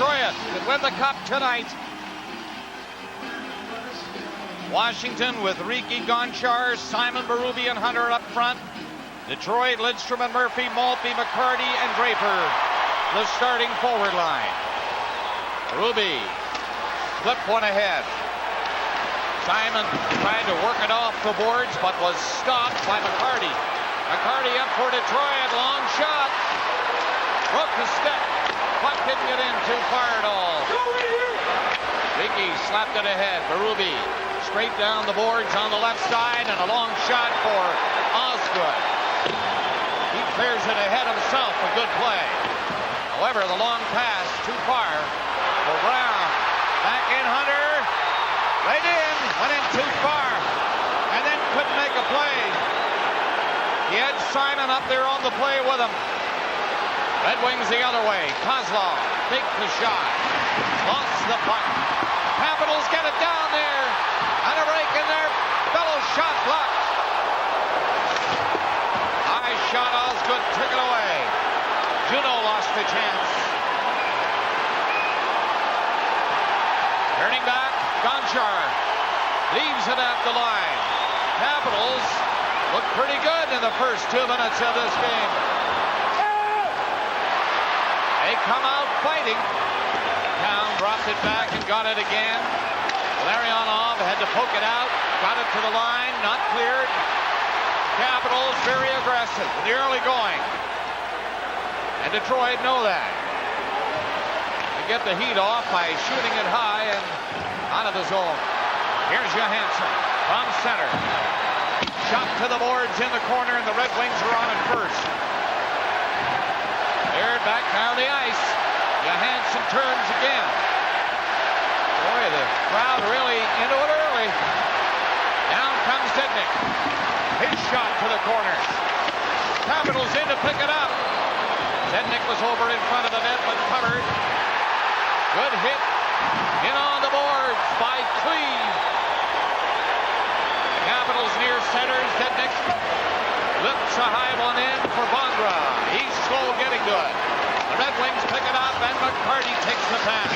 Detroit could win the cup tonight. Washington with Ricky Gonchar, Simon Berube and Hunter up front. Detroit, Lidstrom and Murphy, Maltby, McCarty and Draper, the starting forward line. Berube flipped one ahead. Simon tried to work it off the boards, but was stopped by McCarty. McCarty up for Detroit, long shot. Broke the stick. Puck didn't get in too far at all. Ricky slapped it ahead. Berube straight down the boards on the left side, and a long shot for Osgood. He clears it ahead himself. A good play. However, the long pass too far for Brown. Back in Hunter. Right in. Went in too far. And then couldn't make a play. He had Simon up there on the play with him. Red Wings the other way. Kozlov takes the shot. Lost the puck. Capitals get it down there. And a break in there. Fellow shot blocked. High shot. Osgood took it away. Juneau lost the chance. Turning back. Gonchar leaves it at the line. Capitals look pretty good in the first 2 minutes of this game. They come out fighting. Town dropped it back and got it again. Larionov had to poke it out. Got it to the line. Not cleared. Capitals very aggressive in the early going. And Detroit know that. They get the heat off by shooting it high and out of the zone. Here's Johansson from center. Shot to the boards in the corner, and the Red Wings are on it first. Cleared back down the ice. Johansson turns again. Boy, the crowd really into it early. Down comes Dednick. His shot to the corner. Capitals in to pick it up. Dednick was over in front of the net, but covered. Good hit. In on the boards by Cleve. Capitals near centers. Dednick lifts a high one in for Bondra. He's slow getting to it. The Red Wings pick it up, and McCarty takes the pass.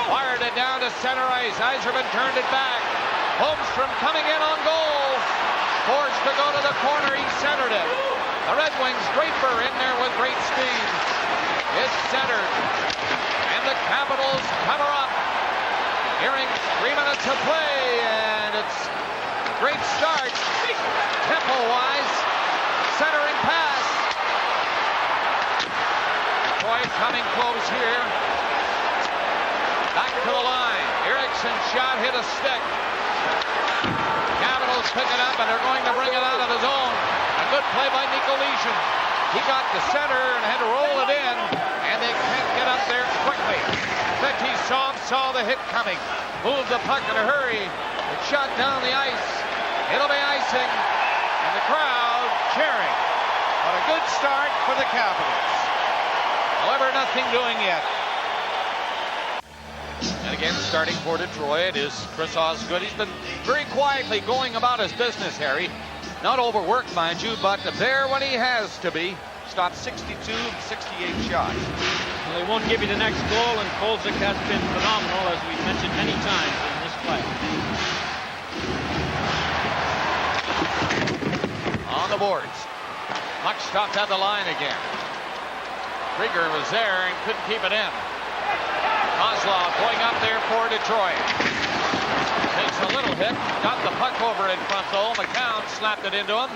Fired it down to center ice. Yzerman turned it back. Holmstrom coming in on goal. Forced to go to the corner. He centered it. The Red Wings, Draper in there with great speed. It's centered. And the Capitals cover up. Nearing 3 minutes of play, and it's a great start. Tempo-wise, centering pass. Troy coming close here. Back to the line. Eriksson shot, hit a stick. Capitals pick it up, and they're going to bring it out of the zone. A good play by Nikolyshin. He got the center and had to roll it in, and they can't get up there quickly. Fetisov saw the hit coming. Moved the puck in a hurry. It shot down the ice. It'll be icing. And the crowd cheering. What a good start for the Capitals. However, nothing doing yet. And again, starting for Detroit is Chris Osgood. He's been very quietly going about his business, Harry. Not overworked, mind you, but there when he has to be. Stopped 62 of 68 shots. Well, they won't give you the next goal, and Kolzig has been phenomenal, as we've mentioned many times in this play. On the boards. Puck stopped at the line again. Krieger was there and couldn't keep it in. Kozlov going up there for Detroit. Takes a little hit. Got the puck over in front though. McCown slapped it into him.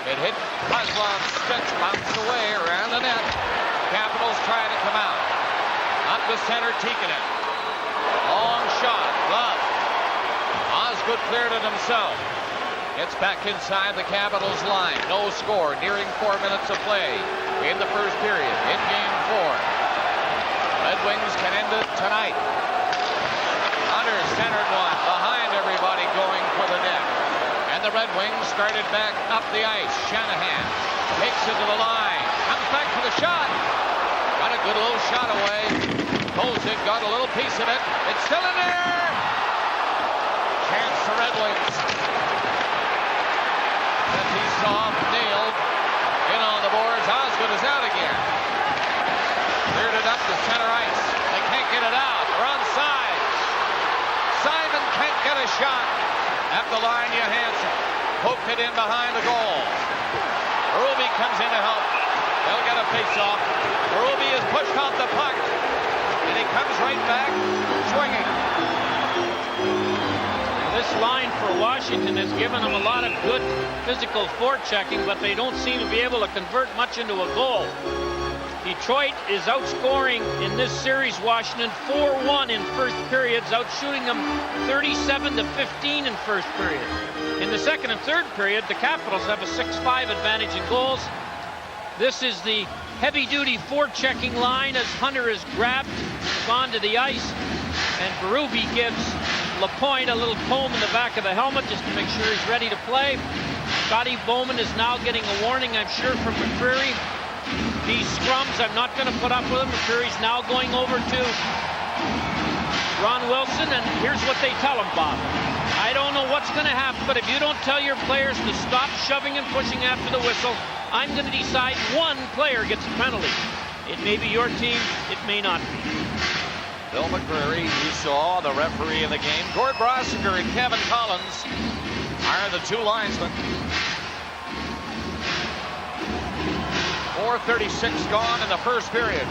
It hit Kozlov's stick, bounced away around the net. Capitals trying to come out. Up the center, Tikkanen. Long shot, glove. Osgood cleared it himself. It's back inside the Capitals line. No score, nearing 4 minutes of play in the first period in Game 4. Red Wings can end it tonight. Hunter centered one behind everybody going for the net. And the Red Wings started back up the ice. Shanahan takes it to the line. Comes back for the shot. Got a good little shot away. Kolzig got a little piece of it. It's still in there. Chance for Red Wings. Fetisov nailed. In on the boards. Osgood is out again. Cleared it up to center ice. They can't get shot. At the line, Johansson poked it in behind the goal. Berube comes in to help. They'll get a face-off. Berube is pushed off the puck. And he comes right back, swinging. This line for Washington has given them a lot of good physical forechecking, but they don't seem to be able to convert much into a goal. Detroit is outscoring in this series Washington 4-1 in first periods, outshooting them 37-15 in first period. In the second and third period, the Capitals have a 6-5 advantage in goals. This is the heavy-duty forechecking line as Hunter is grabbed, gone to the ice, and Berube gives Lapointe a little comb in the back of the helmet just to make sure he's ready to play. Scotty Bowman is now getting a warning, I'm sure, from McCreary. These scrums, I'm not going to put up with them. McCreary's now going over to Ron Wilson, and here's what they tell him, Bob. I don't know what's going to happen, but if you don't tell your players to stop shoving and pushing after the whistle, I'm going to decide one player gets a penalty. It may be your team, it may not be. Bill McCreary, you saw the referee in the game. Gord Brossinger and Kevin Collins are the two linesmen. 4:36 gone in the first period.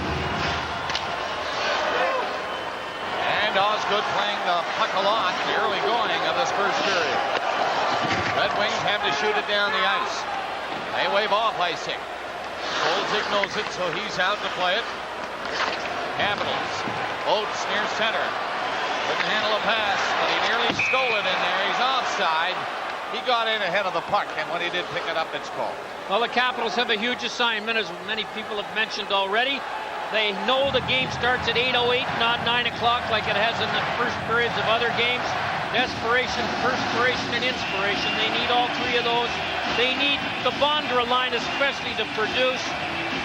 And Osgood playing the puck a lot in the early going of this first period. Red Wings have to shoot it down the ice. They wave off icing. Kolzig knows it, so he's out to play it. Capitals. Oates near center. Couldn't handle a pass, but he nearly stole it in there. He's offside. He got in ahead of the puck, and when he did pick it up, it's called. Well, the Capitals have a huge assignment, as many people have mentioned already. They know the game starts at 8:08, not 9 o'clock like it has in the first periods of other games. Desperation, perspiration, and inspiration. They need all three of those. They need the Bondra line especially to produce,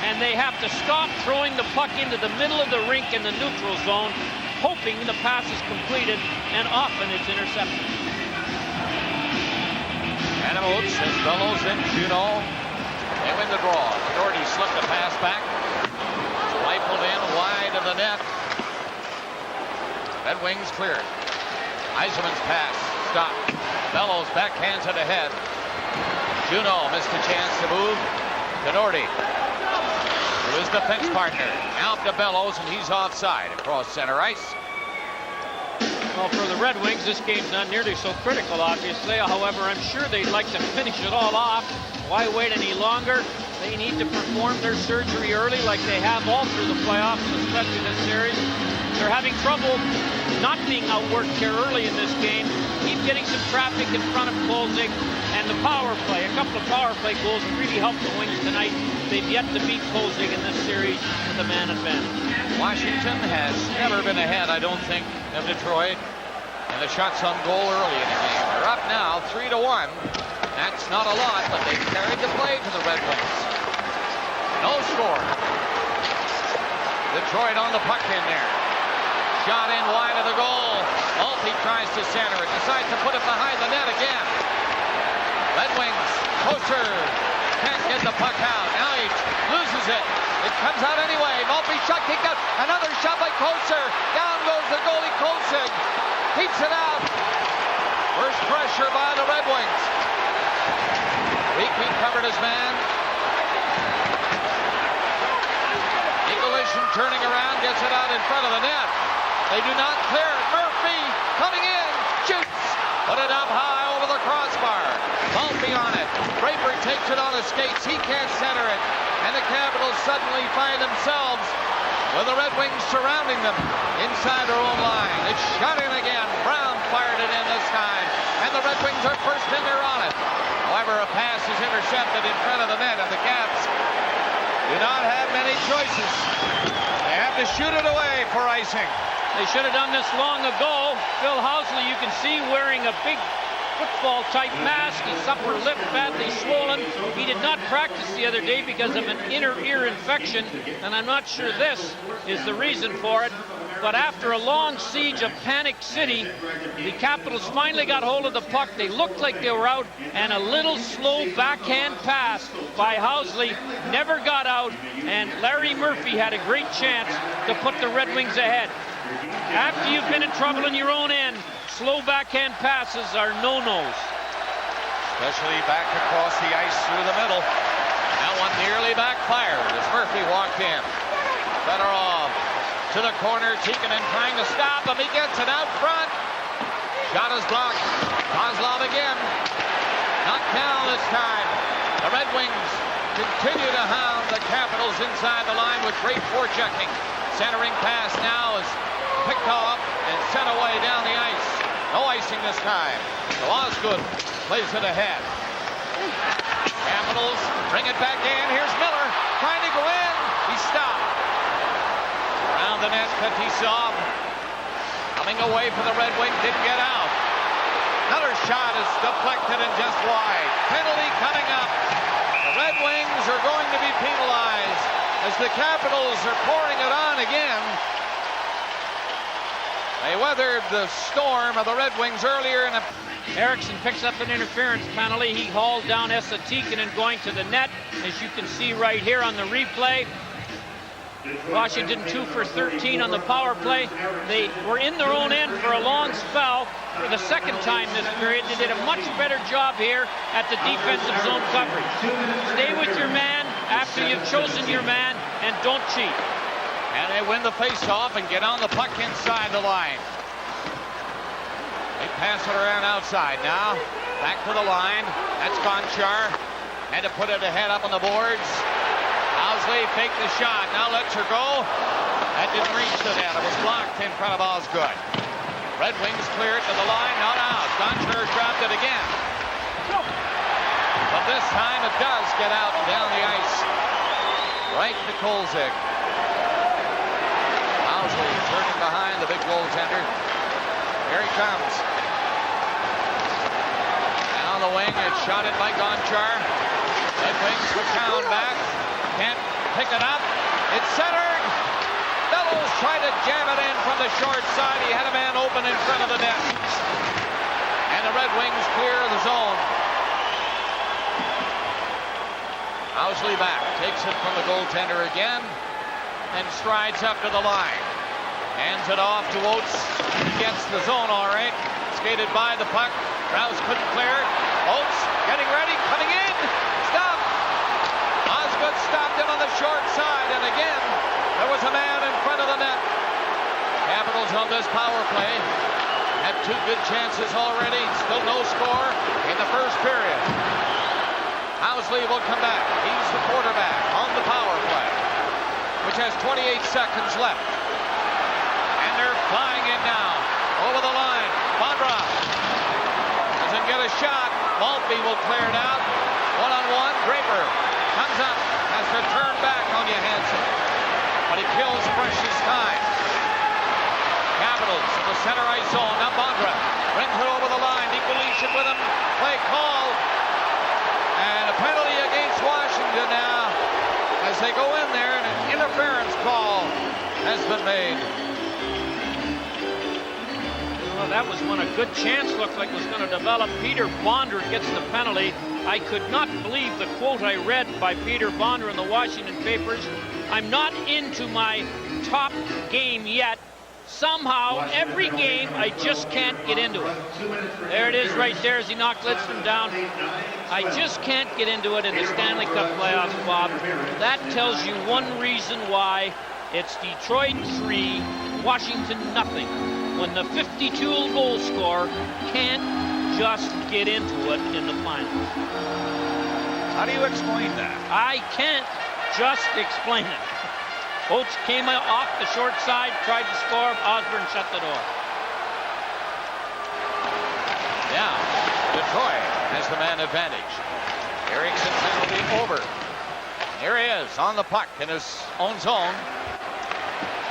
and they have to stop throwing the puck into the middle of the rink in the neutral zone, hoping the pass is completed, and often it's intercepted. Adam Oates has Bellows and Juneau. They win the draw. Doherty slipped the pass back. Rifled in wide of the net. Red Wings cleared. Eiserman's pass stopped. Bellows backhands it ahead. Juneau missed a chance to move. Doherty, to his defense partner. Out to Bellows, and he's offside across center ice. Well, for the Red Wings, this game's not nearly so critical, obviously. However, I'm sure they'd like to finish it all off. Why wait any longer? They need to perform their surgery early like they have all through the playoffs, especially this series. They're having trouble not being outworked here early in this game. Keep getting some traffic in front of Kolzig, and the power play. A couple of power play goals really helped the Wings tonight. They've yet to beat Kolzig in this series with a man advantage. Washington has never been ahead, I don't think, of Detroit. And the shots on goal early in the game. They're up now 3-1. That's not a lot, but they've carried the play to the Red Wings. No score. Detroit on the puck in there. Shot in wide of the goal. Maltby tries to center it. Decides to put it behind the net again. Red Wings. Koser can't get the puck out. Now he loses it. It comes out anyway. Maltby shot kicked out. Another shot by Koser. Down goes the goalie Kolzig. Keeps it out. First pressure by the Red Wings. Rieke covered his man. Nicolishin turning around, gets it out in front of the net. They do not clear it. Murphy coming in, shoots. Put it up high over the crossbar. Maltby on it. Draper takes it on his skates. He can't center it. And the Capitals suddenly find themselves with the Red Wings surrounding them inside their own line. It's shot in again. Brown fired it in this time. And the Red Wings are first in there on it. However, a pass is intercepted in front of the net, and the Caps do not have many choices. They have to shoot it away for icing. They should have done this long ago. Phil Housley, you can see, wearing a big football-type mask. His upper lip badly swollen. He did not practice the other day because of an inner ear infection, and I'm not sure this is the reason for it. But after a long siege of Panic City, the Capitals finally got hold of the puck. They looked like they were out, and a little slow backhand pass by Housley never got out, and Larry Murphy had a great chance to put the Red Wings ahead. After you've been in trouble in your own end, slow backhand passes are no-nos. Especially back across the ice through the middle. That one nearly backfired as Murphy walked in. Fedorov to the corner. Tikkanen trying to stop him. He gets it out front. Shot is blocked. Kozlov again. Knocked down this time. The Red Wings continue to hound the Capitals inside the line with great forechecking. Centering pass now is picked off and sent away down the ice. No icing this time. So Osgood plays it ahead. Capitals bring it back in. Here's Miller trying to go in. He stopped. Around the net, Fetisov coming away for the Red Wings, didn't get out. Another shot is deflected and just wide. Penalty coming up. The Red Wings are going to be penalized as the Capitals are pouring it on again. They weathered the storm of the Red Wings earlier in a... Eriksson picks up an interference penalty. He hauled down Esa Tikkanen going to the net. As you can see right here on the replay, Washington 2 for 13 on the power play. They were in their own end for a long spell for the second time this period. They did a much better job here at the defensive zone coverage. Stay with your man after you've chosen your man and don't cheat. And they win the face-off and get on the puck inside the line. They pass it around outside now. Back to the line. That's Gonchar. Had to put it ahead up on the boards. Housley faked the shot. Now lets her go. That didn't reach the net. It was blocked in front of Osgood. Red Wings clear it to the line. Not out. Gonchar dropped it again. But this time it does get out and down the ice. Right to Kolzig. Housley turning behind the big goaltender. Here he comes. Down the wing. It's shot it by Gonchar. Red Wings with Town back. Can't pick it up. It's centered. Bellows tried to jam it in from the short side. He had a man open in front of the net. And the Red Wings clear the zone. Housley back. Takes it from the goaltender again. And strides up to the line. Hands it off to Oates. He gets the zone all right. Skated by the puck. Rouse couldn't clear it. Oates getting ready. Coming in. Stop. Osgood stopped him on the short side, and again, there was a man in front of the net. Capitals on this power play had two good chances already. Still no score in the first period. Housley will come back. He's the quarterback on the power play, which has 28 seconds left. And they're flying in now. Over the line. Bondra doesn't get a shot. Maltby will clear it out. One-on-one. Draper comes up, has to turn back on Johansson, but he kills precious time. Capitals in the center ice zone. Now Bondra brings it over the line. Nikolic with him. Play call. And a penalty against Washington now as they go in there, and an interference call has been made. Well, that was when a good chance looked like it was going to develop. Peter Bondra gets the penalty. I could not believe the quote I read by Peter Bondra in the Washington papers. I'm not into my top game yet. Somehow, every game, I just can't get into it. There it is right there as he knocked Lidstrom down. I just can't get into it in the Stanley Cup playoffs, Bob. That tells you one reason why it's Detroit 3, Washington nothing. When the 52-goal scorer can't just get into it in the finals. How do you explain that? I can't just explain it. Oates came off the short side, tried to score. Osborne shut the door. Now, Detroit has the man advantage. Eriksson penalty over. Here he is on the puck in his own zone.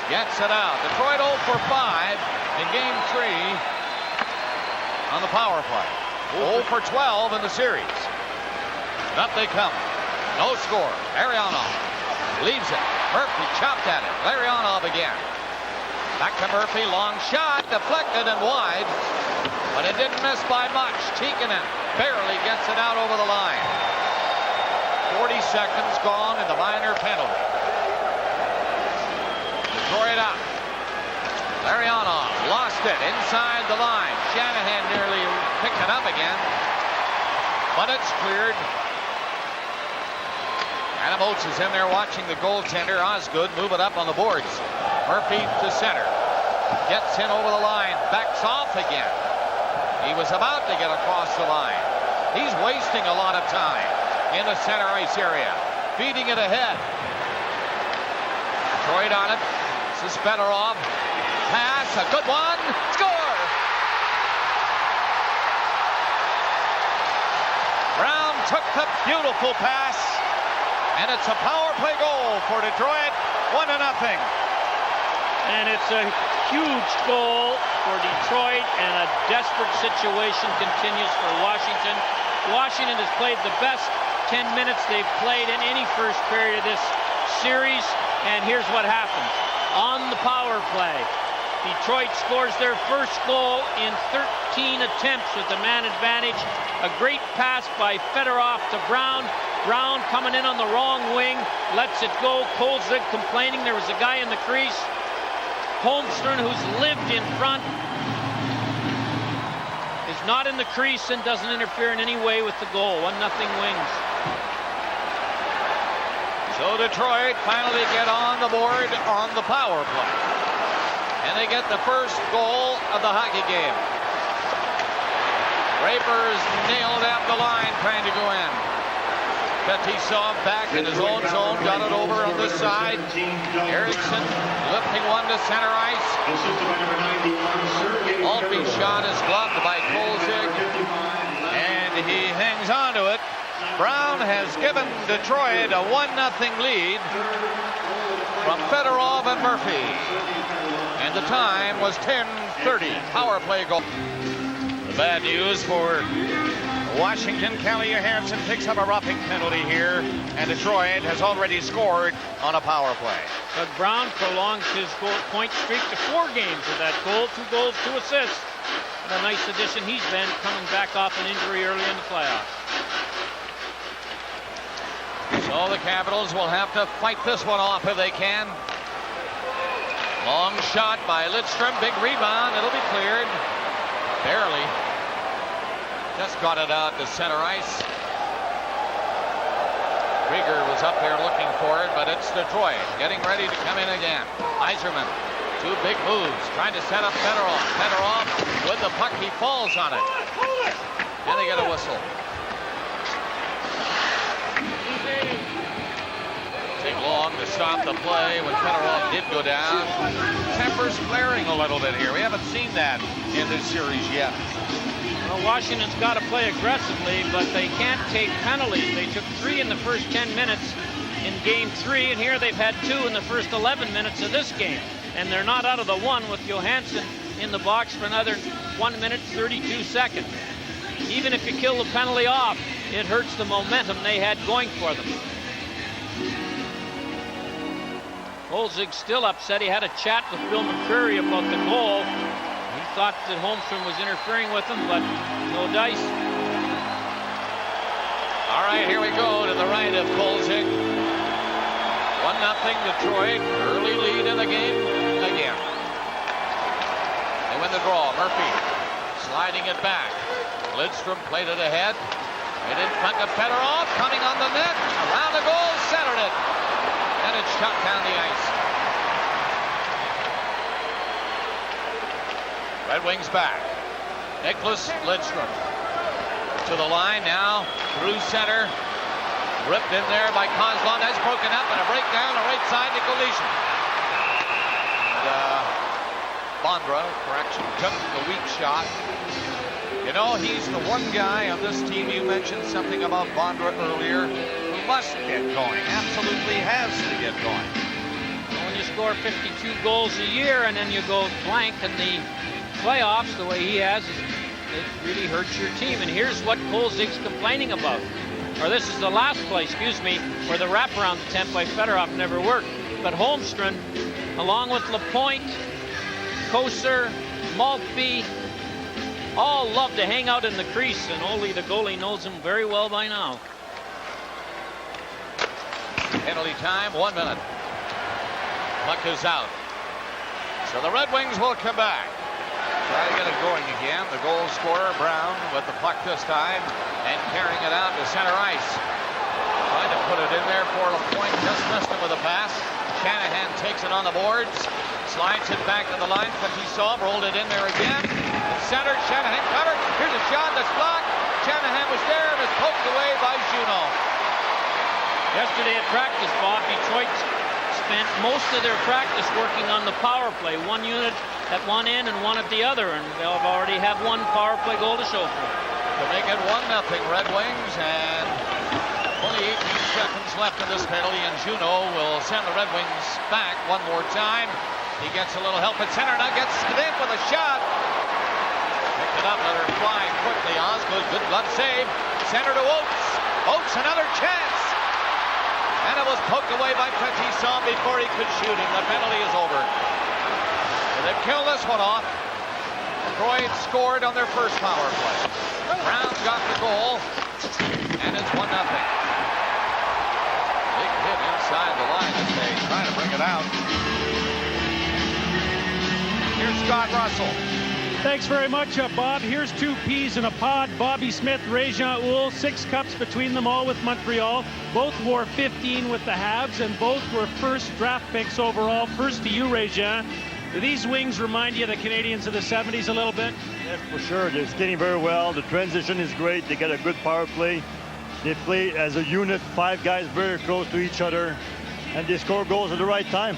Gets it out. Detroit 0 for 5 in Game 3 on the power play. 0 for 12 in the series. Up they come. No score. Larionov leaves it. Murphy chopped at it. Larionov again. Back to Murphy. Long shot. Deflected and wide. But it didn't miss by much. Tikkanen barely gets it out over the line. 40 seconds gone in the minor penalty. Detroit up. Larionov lost lost it inside the line. Shanahan nearly picked it up again, but it's cleared. Adam Oates is in there watching the goaltender. Osgood move it up on the boards. Murphy to center. Gets in over the line. Backs off again. He was about to get across the line. He's wasting a lot of time in the center ice area. Feeding it ahead. Detroit on it. This is Fedorov. Pass. A good one. Score! Brown took the beautiful pass. And it's a power play goal for Detroit. 1-0. And it's a huge goal for Detroit, and a desperate situation continues for Washington. Washington has played the best 10 minutes they've played in any first period of this series, and here's what happens. On the power play, Detroit scores their first goal in 13 attempts with the man advantage. A great pass by Fedorov to Brown. Brown coming in on the wrong wing, lets it go. Kolzig complaining there was a guy in the crease. Holmstrom, who's lived in front, is not in the crease and doesn't interfere in any way with the goal. 1-0 Wings. So Detroit finally get on the board on the power play. And they get the first goal of the hockey game. Draper's nailed at the line trying to go in. Fetisov back in his own zone, got it over on this side. Eriksson lifting one to center ice. Maltby's shot is blocked by Kolzig, and he hangs on to it. Brown has given Detroit a 1-0 lead from Fedorov and Murphy. And the time was 10:30. Power play goal. The bad news for Washington, Calle Johansson picks up a roughing penalty here, and Detroit has already scored on a power play. But Brown prolongs his point streak to 4 games with that goal, 2 goals, 2 assists. What a nice addition he's been, coming back off an injury early in the playoffs. So the Capitals will have to fight this one off if they can. Long shot by Lidstrom, big rebound, it'll be cleared. Barely. Just got it out to center ice. Krieger was up there looking for it, but it's Detroit getting ready to come in again. Yzerman, 2 big moves, trying to set up Fedorov. Fedorov with the puck, he falls on it. And they get a whistle. Take long to stop the play when Fedorov did go down. Tempers flaring a little bit here. We haven't seen that in this series yet. Well, Washington's got to play aggressively, but they can't take penalties. They took 3 in the first 10 minutes in game 3, and here they've had 2 in the first 11 minutes of this game. And they're not out of the one with Johansson in the box for another 1 minute, 32 seconds. Even if you kill the penalty off, it hurts the momentum they had going for them. Kolzig still upset. He had a chat with Bill McCreary about the goal. He thought that Holmstrom was interfering with him, but no dice. All right, here we go to the right of Kolzig. 1-0 Detroit. Early lead in the game again. They win the draw. Murphy sliding it back. Lidstrom played it ahead. Right in front of Fedorov. Coming on the net. Around the goal. Centered it. And it's shot down the ice. Red Wings back. Nicholas Lidstrom to the line now, through center. Ripped in there by Kozlov. That's broken up, and a breakdown on the right side to Galicia. And Bondra, correction, took the weak shot. You know, he's the one guy on this team, you mentioned something about Bondra earlier, who must get going, absolutely has to get going. Well, when you score 52 goals a year and then you go blank in the playoffs the way he has, it really hurts your team. And here's what Kolzig's complaining about. Or this is the last play, where the wraparound attempt by Fedorov never worked. But Holmstrom, along with Lapointe, Koser, Maltby, all love to hang out in the crease, and only the goalie knows him very well by now. Penalty time, 1 minute. Puck is out. So the Red Wings will come back. Try to get it going again. The goal scorer, Brown, with the puck this time and carrying it out to center ice. Trying to put it in there for LaPointe. Just missed him with a pass. Shanahan takes it on the boards. Slides it back to the line. Petit rolled it in there again. Center, Shanahan covered. Here's a shot that's blocked. Shanahan was there and is poked away by Juneau. Yesterday at practice, Bob, Detroit spent most of their practice working on the power play. One unit at one end and one at the other, and they'll already have one power play goal to show for it. To make it 1-0 Red Wings, and only 18 seconds left in this penalty, and Juneau will send the Red Wings back one more time. He gets a little help at center, now gets it in with a shot. Picked it up, let her fly quickly. Osgood, good glove save. Center to Oates. Oates, another chance. And it was poked away by Petit before he could shoot him. The penalty is over. So they've killed this one off. Detroit scored on their first power play. Brown got the goal, and it's 1-0. Big hit inside the line as they try to bring it out. Here's Scott Russell. Thanks very much, Bob. Here's 2 peas in a pod. Bobby Smith, Régent Houle, 6 cups between them all with Montreal. Both wore 15 with the Habs, and both were first draft picks overall. First to you, Régent. Do these wings remind you of the Canadians of the 70s a little bit? Yes, for sure. They're skating very well. The transition is great. They get a good power play. They play as a unit, 5 guys very close to each other, and they score goals at the right time.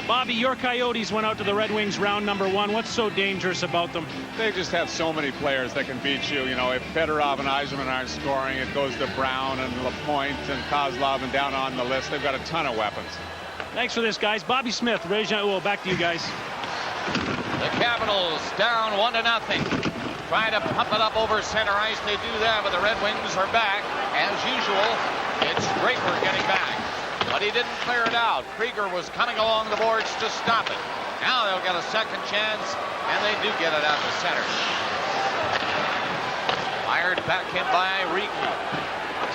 Bobby, your Coyotes went out to the Red Wings round number 1. What's so dangerous about them? They just have so many players that can beat you. You know, if Fedorov and Yzerman aren't scoring, it goes to Brown and LaPointe and Kozlov and down on the list. They've got a ton of weapons. Thanks for this, guys. Bobby Smith, Régent Houle, back to you guys. The Capitals down 1-0. Trying to pump it up over center ice. They do that, but the Red Wings are back. As usual, it's Draper getting back. But he didn't clear it out. Krieger was coming along the boards to stop it. Now they'll get a second chance, and they do get it out to center. Fired back in by Rieke.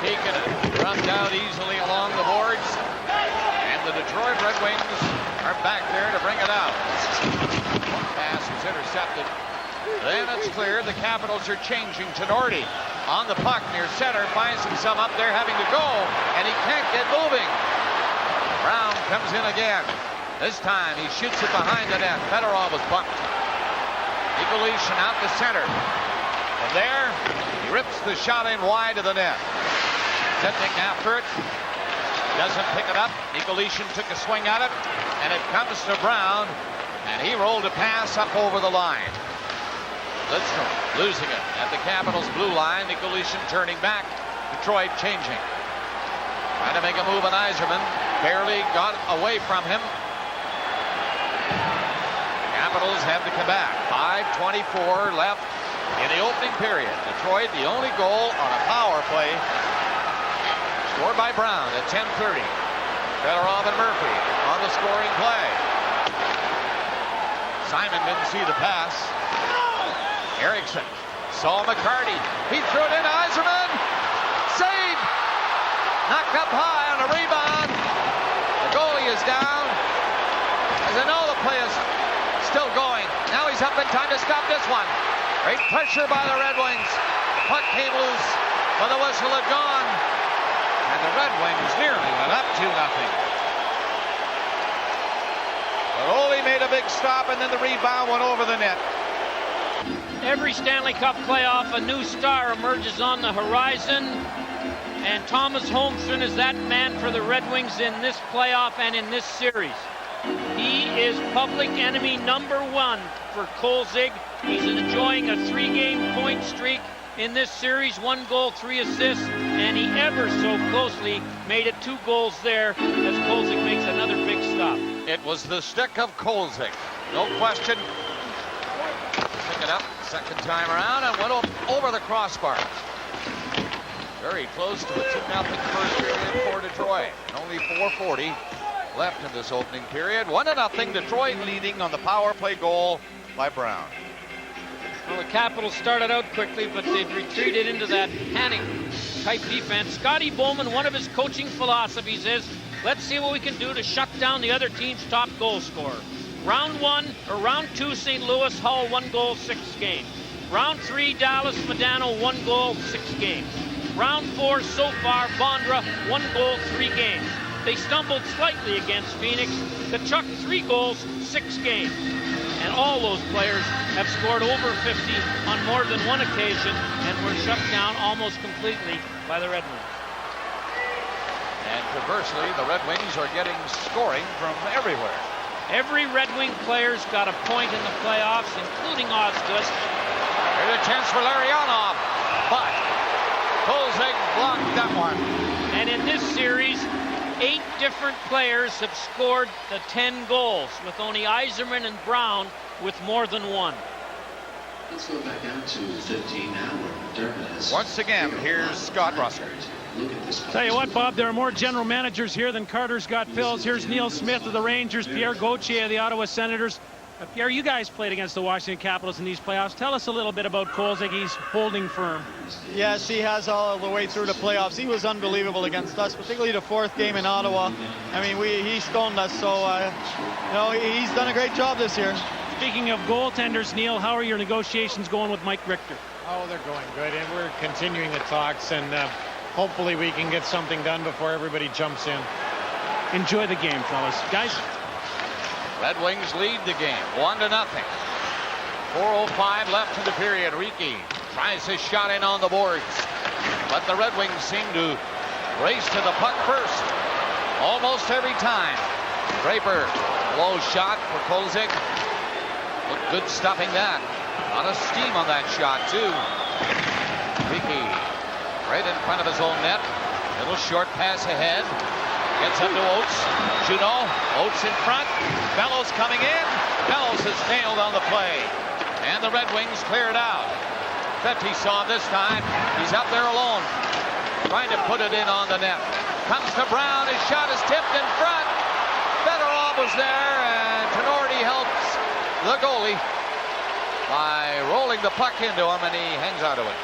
Taken it, rubbed out easily along the boards. And the Detroit Red Wings are back there to bring it out. One pass is intercepted. Then it's clear the Capitals are changing. Tenorti on the puck near center, finds himself up there having to go, and he can't get moving. Brown comes in again. This time he shoots it behind the net. Fedorov was bumped. Nicolishin out to center. From there, he rips the shot in wide of the net. Setnik after it. Doesn't pick it up. Nicolishin took a swing at it, and it comes to Brown, and he rolled a pass up over the line. Lidstrom losing it at the Capitals' blue line. Nicolishin turning back. Detroit changing. Trying to make a move on Yzerman. Barely got away from him. Capitals have to come back. 5:24 left in the opening period. Detroit, the only goal on a power play, scored by Brown at 10:30. Fedorov and Murphy on the scoring play. Simon didn't see the pass. Eriksson saw McCarty. He threw it in. Yzerman. Save. Knocked up high on a rebound. The goalie is down. As I know, the play is still going. Now he's up in time to stop this one. Great pressure by the Red Wings. The puck came loose, but the whistle had gone. And the Red Wings nearly went up 2-0. But Ole made a big stop, and then the rebound went over the net. Every Stanley Cup playoff, a new star emerges on the horizon. And Thomas Holmstrom is that man for the Red Wings in this playoff and in this series. He is public enemy #1 for Kolzig. He's enjoying a 3-game point streak in this series, 1 goal, 3 assists, and he ever so closely made it 2 goals there as Kolzig makes another big stop. It was the stick of Kolzig, no question. Pick it up, second time around, and went over the crossbar. Very close to a 2-0 first period for Detroit. Only 4:40 left in this opening period. 1-0 Detroit leading on the power play goal by Brown. Well, the Capitals started out quickly, but they've retreated into that panic type defense. Scotty Bowman, one of his coaching philosophies is, let's see what we can do to shut down the other team's top goal scorer. Round 2, St. Louis, Hull, 1 goal, 6 games. Round 3, Dallas, Medano, 1 goal, 6 games. Round 4, so far, Bondra, 1 goal, 3 games. They stumbled slightly against Phoenix. Kachuk, 3 goals, 6 games. And all those players have scored over 50 on more than one occasion and were shut down almost completely by the Red Wings. And conversely, the Red Wings are getting scoring from everywhere. Every Red Wing player's got a point in the playoffs, including Osgood. Here's a chance for Larionov, but Kolzig blocked that one. And in this series, 8 different players have scored the 10 goals, with only Yzerman and Brown with more than 1. Let's go back out to 15 now, where Dermott has... Once again, here's Scott Russell. Tell you what, Bob, there are more general managers here than Carter's got fills. Here's Neil Smith of the Rangers, Pierre Gauthier of the Ottawa Senators. Pierre, you guys played against the Washington Capitals in these playoffs. Tell us a little bit about Kolzig. He's holding firm. Yes, he has all the way through the playoffs. He was unbelievable against us, particularly the 4th game in Ottawa. I mean, he stoned us, so he's done a great job this year. Speaking of goaltenders, Neil, how are your negotiations going with Mike Richter? Oh, they're going good, and we're continuing the talks, and hopefully we can get something done before everybody jumps in. Enjoy the game, fellas. Guys. Red Wings lead the game 1-0. 4:05 left in the period. Ricky tries his shot in on the boards, but the Red Wings seem to race to the puck first almost every time. Draper, low shot for Kolzig. Looked good stuffing that. A lot of steam on that shot too. Ricky right in front of his own net. Little short pass ahead. Gets up to Oates. Junot. Oates in front. Bellows coming in. Bellows is nailed on the play. And the Red Wings clear it out. Fetisov this time. He's up there alone. Trying to put it in on the net. Comes to Brown. His shot is tipped in front. Fedorov was there. And Tenorti helps the goalie by rolling the puck into him. And he hangs out of it.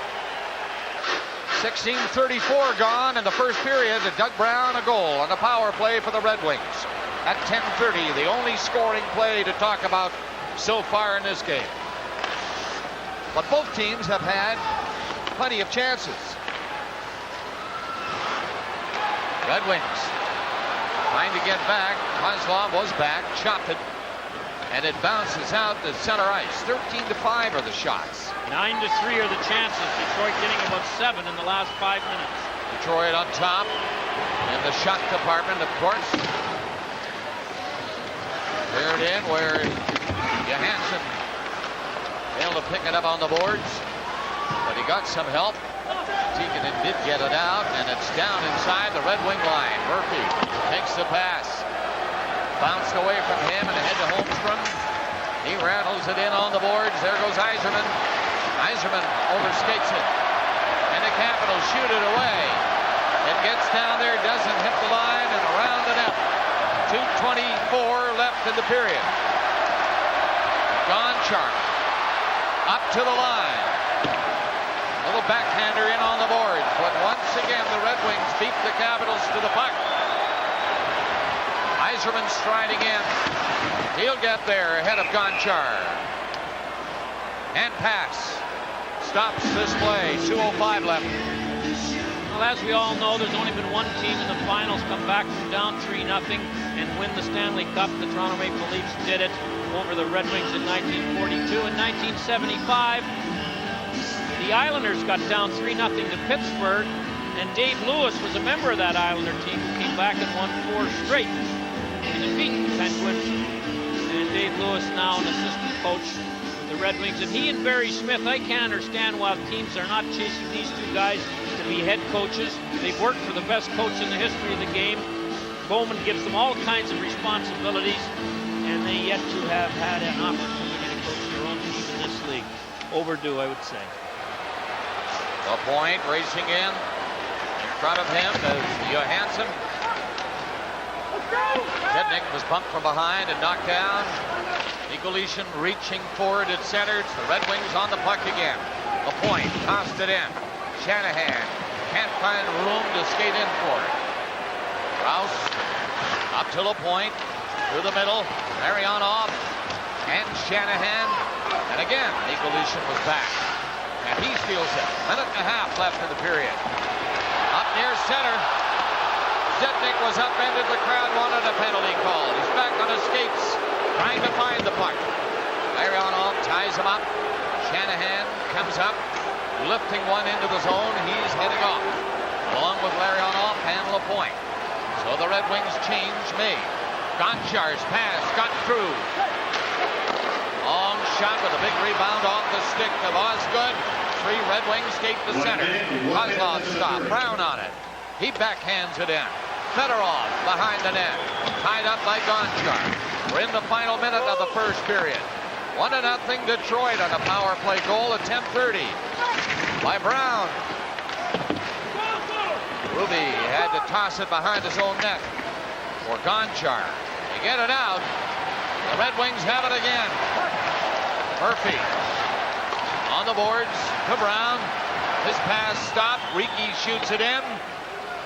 16:34 gone in the first period. Doug Brown a goal on the power play for the Red Wings. At 10:30, the only scoring play to talk about so far in this game. But both teams have had plenty of chances. Red Wings trying to get back. Kozlov was back, chopped it, and it bounces out to center ice. 13-5 are the shots. 9-3 are the chances. Detroit getting about 7 in the last 5 minutes. Detroit on top in the shot department, of course. Cleared in where Johansson failed to pick it up on the boards, but he got some help. Tikkanen did get it out, and it's down inside the Red Wing line. Murphy takes the pass. Bounced away from him and ahead to Holmstrom. He rattles it in on the boards. There goes Yzerman. Yzerman overskates it. And the Capitals shoot it away. It gets down there, doesn't hit the line, and around the net. 2:24 left in the period. Gonchar up to the line. Little backhander in on the boards. But once again, the Red Wings beat the Capitals to the puck. Yzerman striding in. He'll get there ahead of Gonchar. And pass. Stops this play. 2:05 left. Well, as we all know, there's only been one team in the finals come back from down 3-0 and win the Stanley Cup. The Toronto Maple Leafs did it over the Red Wings in 1942 and 1975. The Islanders got down 3-0 to Pittsburgh, and Dave Lewis was a member of that Islander team who came back and won 4 straight to defeat the Penguins. And Dave Lewis now an assistant coach with the Red Wings. And he and Barry Smith, I can't understand why teams are not chasing these two guys to be head coaches. They've worked for the best coach in the history of the game. Bowman gives them all kinds of responsibilities, and they yet to have had an opportunity to coach their own team in this league. Overdue, I would say. The point racing in front of him is Johansson. Hednick was bumped from behind and knocked down. Nicolishin reaching forward at center. It's the Red Wings on the puck again. The point, tossed it in. Shanahan can't find room to skate in for it. Rouse up to the point, through the middle. Larionov and Shanahan. And again, Nikolicev was back. And he steals it. Minute and a half left in the period. Up near center. Zednik was upended. The crowd wanted a penalty call. He's back on his skates, trying to find the puck. Larionov ties him up. Shanahan comes up, lifting one into the zone. He's heading off. Along with Larionov and LaPointe. So the Red Wings change made. Gonchar's pass got through. Long shot with a big rebound off the stick of Osgood. 3 Red Wings skate the center. Kozlov stop. Brown on it. He backhands it in. Fedorov behind the net. Tied up by Gonchar. We're in the final minute of the first period. 1-0 Detroit on a power play goal at 10:30 by Brown. Ruby had to toss it behind his own net for Gonchar. They get it out. The Red Wings have it again. Murphy on the boards to Brown. His pass stopped. Ricky shoots it in.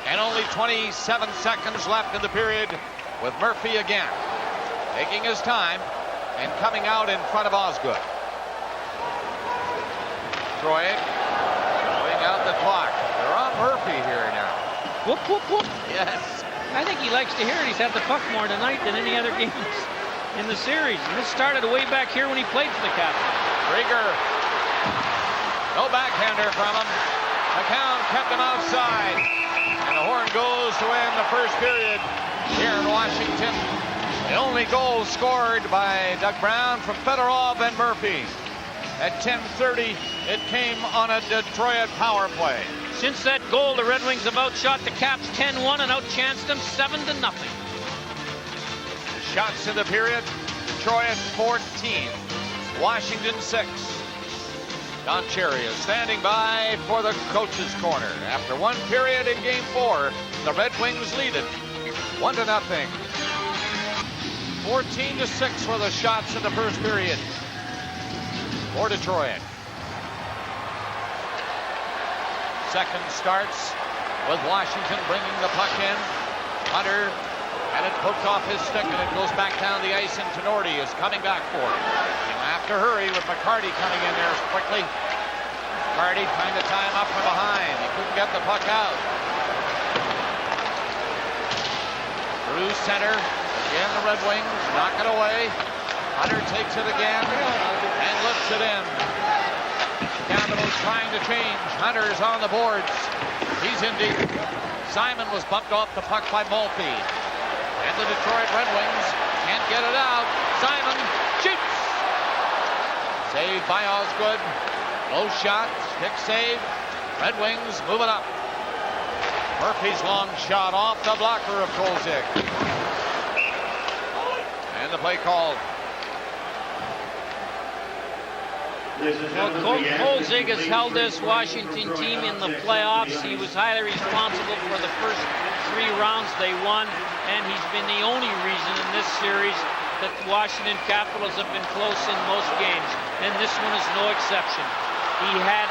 And only 27 seconds left in the period with Murphy again. Taking his time and coming out in front of Osgood. Detroit going out the clock. They're on Murphy here now. Whoop, whoop, whoop. Yes. I think he likes to hear it. He's had the puck more tonight than any other games in the series. And this started way back here when he played for the Capitals. Krieger. No backhander from him. McCown kept him outside. And the horn goes to end the first period here in Washington. The only goal scored by Doug Brown from Fedorov and Murphy. At 10:30, it came on a Detroit power play. Since that goal, the Red Wings have outshot the Caps 10-1 and outchanced them 7-0. Shots in the period, Detroit 14, Washington 6. Don Cherry is standing by for the coach's corner. After one period in Game 4, the Red Wings lead it 1-0. 14-6 for the shots in the first period for Detroit. Second starts with Washington bringing the puck in. Hunter had it poked off his stick and it goes back down the ice, and Tenorti is coming back for it. And after hurry with McCarty coming in there quickly. McCarty trying to tie him up from behind. He couldn't get the puck out. Through center. Again the Red Wings knock it away. Hunter takes it again and lifts it in. Capitals trying to change. Hunter's on the boards. He's in deep. Simon was bumped off the puck by Maltby. And the Detroit Red Wings can't get it out. Simon shoots. Saved by Osgood. Low shot. Stick save. Red Wings move it up. Murphy's long shot off the blocker of Kolzig. And the play called. Well, Kolzig has held this Washington team in the playoffs. He was highly responsible for the first 3 rounds they won, and he's been the only reason in this series that the Washington Capitals have been close in most games, and this one is no exception. He had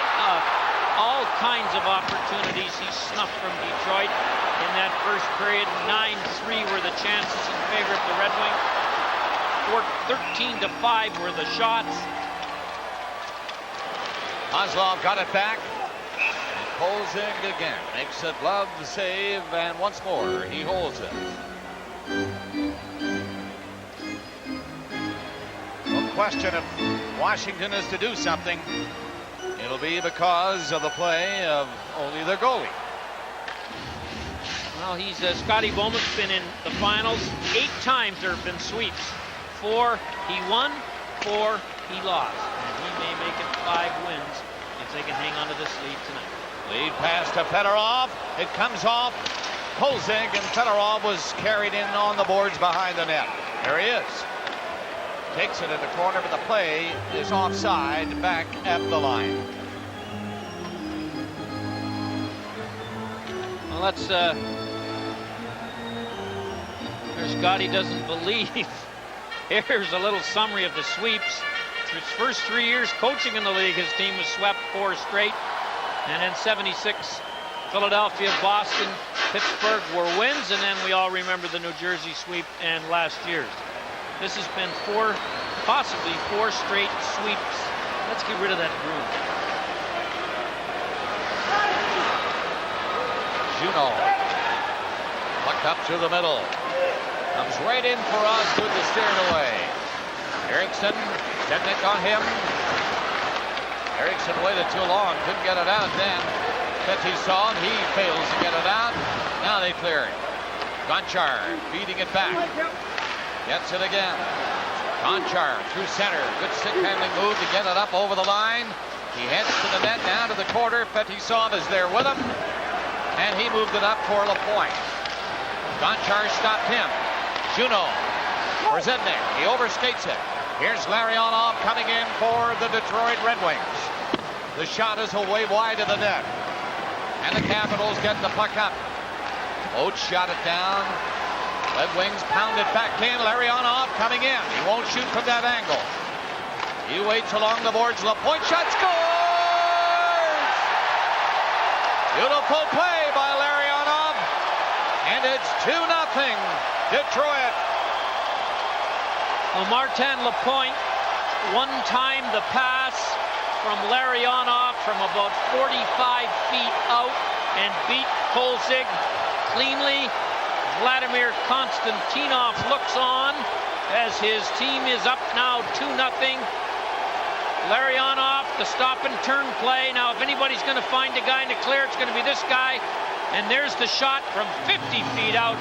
all kinds of opportunities he snuffed from Detroit in that first period. 9-3 were the chances in favor of the Red Wings. 13-5 were the shots. Kozlov got it back. And Kolzig again makes a glove save, and once more he holds it. No question, if Washington is to do something, it'll be because of the play of only their goalie. Well, he's Scotty Bowman's been in the finals 8 times. There have been sweeps. 4 he won, 4 he lost. And he may make it 5 wins if they can hang on to this lead tonight. Lead pass to Fedorov. It comes off Kolzig, and Fedorov was carried in on the boards behind the net. There he is. Takes it in the corner, but the play is offside back at the line. Well, that's Scotty doesn't believe. Here's a little summary of the sweeps. His first 3 years coaching in the league, his team was swept 4 straight. And in 76, Philadelphia, Boston, Pittsburgh were wins. And then we all remember the New Jersey sweep and last year's. This has been 4 possibly 4 straight sweeps. Let's get rid of that broom. Juno. Puck up to the middle. Comes right in for Osgood to steer it away. Eriksson, Sednik on him. Eriksson waited too long, couldn't get it out then. Petty saw him, he fails to get it out. Now they clear it. Gonchar feeding it back. Gets it again. Gonchar through center. Good stick handling move to get it up over the line. He heads to the net, down to the corner. Fetisov is there with him. And he moved it up for LaPointe. Gonchar stopped him. Juno for Zednik. He overskates it. Here's Larionov coming in for the Detroit Red Wings. The shot is away wide of the net. And the Capitals get the puck up. Oates shot it down. Red Wings pound it back in. Larionov coming in. He won't shoot from that angle. He waits along the boards. LaPointe shot, scores! Beautiful play by Larionov. And it's 2-0 Detroit. Well, Martin LaPointe one-time the pass from Larionov from about 45 feet out and beat Kolzig cleanly. Vladimir Konstantinov looks on as his team is up now 2-0. Larionov, the stop and turn play. Now, if anybody's going to find a guy to clear, it's going to be this guy. And there's the shot from 50 feet out.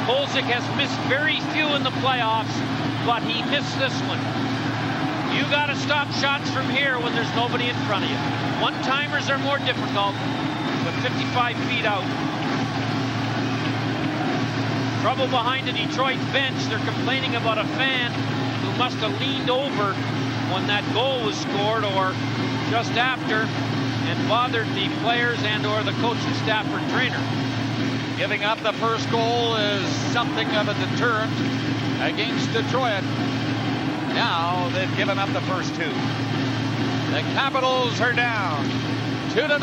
Kolzig has missed very few in the playoffs, but he missed this one. You got to stop shots from here when there's nobody in front of you. One-timers are more difficult, but 55 feet out. Trouble behind the Detroit bench. They're complaining about a fan who must have leaned over when that goal was scored or just after and bothered the players and or the coaching staff or trainer. Giving up the first goal is something of a deterrent against Detroit. Now they've given up the first 2. The Capitals are down 2-0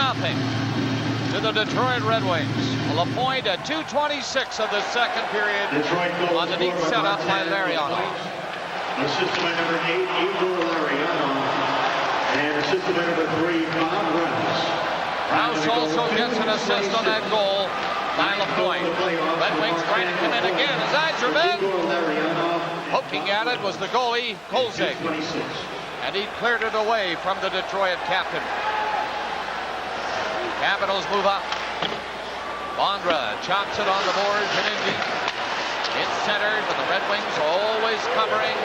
to the Detroit Red Wings. LaPointe at 2:26 of the second period on the neat setup by Larionov. Assistant by number 8, Igor Larionov. And assistant by number 3, Bob Rouse. Rouse also gets an assist on that goal by LaPointe. Red Wings trying to come in again. His eyes are bent. Poking at it was the goalie, Kolzig. And he cleared it away from the Detroit captain. Capitals move up. Bondra chops it on the boards and in deep. It's centered, but the Red Wings always covering.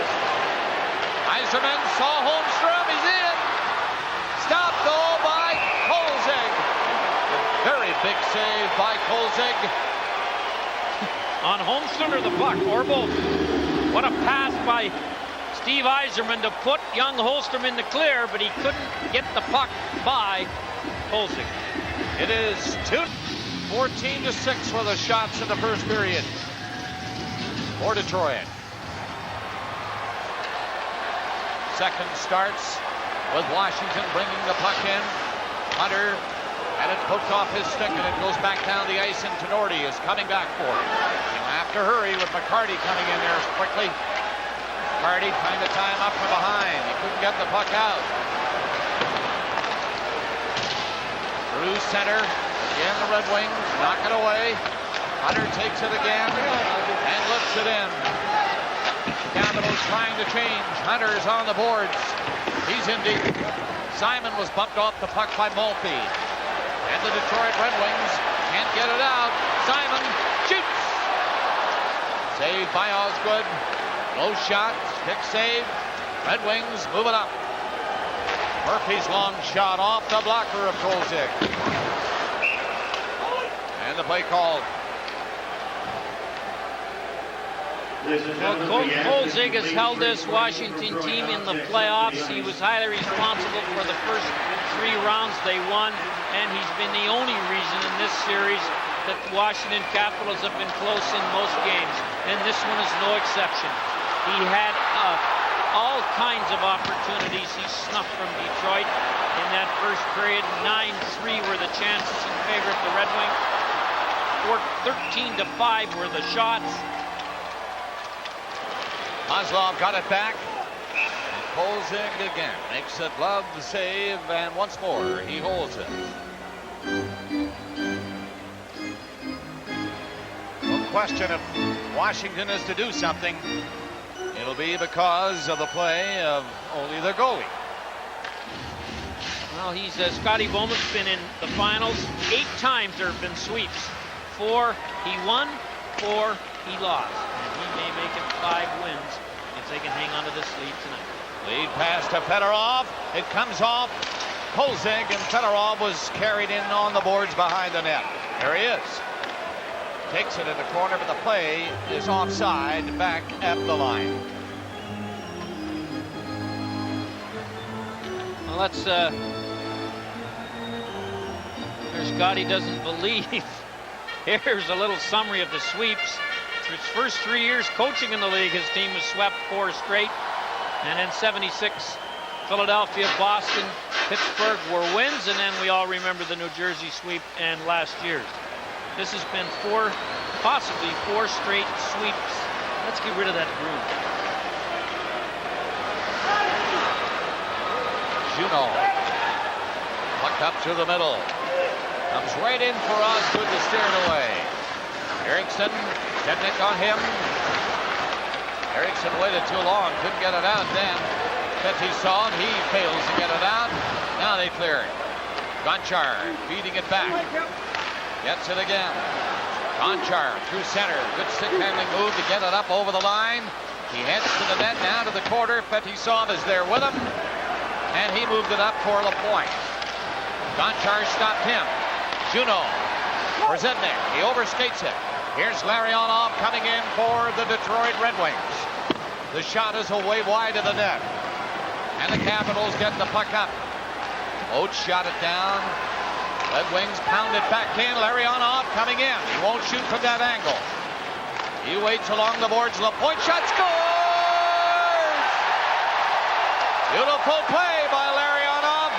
Yzerman saw Holmstrom. He's in. Stopped though by Kolzig. Very big save by Kolzig. On Holmstrom or the puck, or both. What a pass by Steve Yzerman to put young Holmstrom in the clear, but he couldn't get the puck by Kolzig. It is 14-6 for the shots in the first period for Detroit. Second starts with Washington bringing the puck in. Hunter had it poked off his stick and it goes back down the ice, and Tenorti is coming back for it. He'll have to hurry with McCarty coming in there quickly. McCarty trying to tie him up from behind. He couldn't get the puck out. Through center. Again, the Red Wings knock it away. Hunter takes it again and lifts it in. Capitals trying to change. Hunter's on the boards. He's in deep. Simon was bumped off the puck by Maltby. And the Detroit Red Wings can't get it out. Simon shoots. Saved by Osgood. Low shot. Pick save. Red Wings move it up. Murphy's long shot off the blocker of Kolzig. And the play called. Well, Kolzig has held this Washington team in the playoffs. He was highly responsible for the first 3 rounds they won, and he's been the only reason in this series that the Washington Capitals have been close in most games, and this one is no exception. He had all kinds of opportunities he snuffed from Detroit in that first period. 9-3 were the chances in favor of the Red Wings. 13-5 were the shots. Kozlov got it back. Kolzig again makes a glove save, and once more he holds it. Well, question if Washington is to do something, it'll be because of the play of only the goalie. Well, Scotty Bowman's been in the finals 8 times. There have been sweeps. 4 he won, 4 he lost. And he may make it 5 wins if they can hang on to this lead tonight. Lead pass to Fedorov. It comes off Kolzig, and Fedorov was carried in on the boards behind the net. There he is. Takes it in the corner, but the play is offside back at the line. Well, let's Scotty doesn't believe. Here's a little summary of the sweeps. His first 3 years coaching in the league, his team was swept 4 straight. And in 76, Philadelphia, Boston, Pittsburgh were wins. And then we all remember the New Jersey sweep and last year's. This has been possibly 4 straight sweeps. Let's get rid of that broom. Juno. Puck up through the middle. Comes right in for Osgood to steer it away. Eriksson, Stepnick on him. Eriksson waited too long, couldn't get it out then. Petty saw it, he fails to get it out. Now they clear it. Gonchar feeding it back. Gets it again. Gonchar through center. Good stick handling move to get it up over the line. He heads to the net, now to the corner. Fetisov is there with him. And he moved it up for LaPointe. Gonchar stopped him. Juno for Zednik. He overskates it. Here's Larionov coming in for the Detroit Red Wings. The shot is away wide of the net. And the Capitals get the puck up. Oates shot it down. Red Wings pound it back in. Larionov coming in. He won't shoot from that angle. He waits along the boards. LaPointe shot, scores! Beautiful play by Larionov.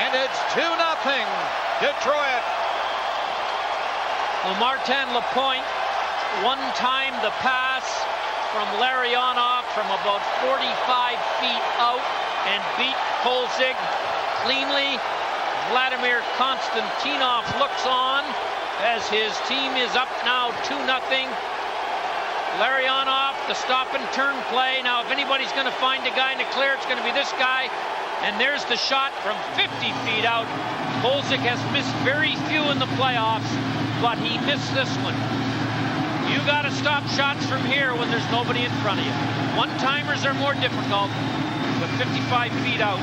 And it's 2-0 Detroit. Well, Martin LaPointe one-time the pass from Larionov from about 45 feet out and beat Kolzig cleanly. Vladimir Konstantinov looks on as his team is up now 2-0. Larionov, the stop and turn play. Now, if anybody's going to find a guy in the clear, it's going to be this guy. And there's the shot from 50 feet out. Kolzig has missed very few in the playoffs, but he missed this one. You got to stop shots from here when there's nobody in front of you. One-timers are more difficult, but 55 feet out.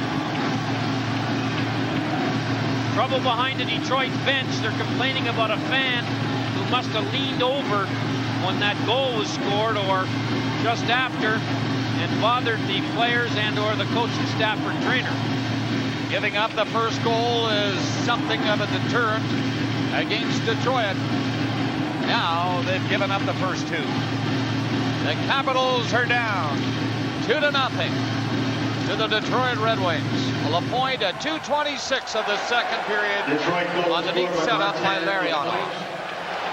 Trouble behind the Detroit bench. They're complaining about a fan who must have leaned over when that goal was scored or just after and bothered the players and or the coaching staff or trainer. Giving up the first goal is something of a deterrent against Detroit. Now they've given up the first 2. The Capitals are down 2-0 to the Detroit Red Wings. LaPointe at 2:26 of the second period on the neat setup by Larionov.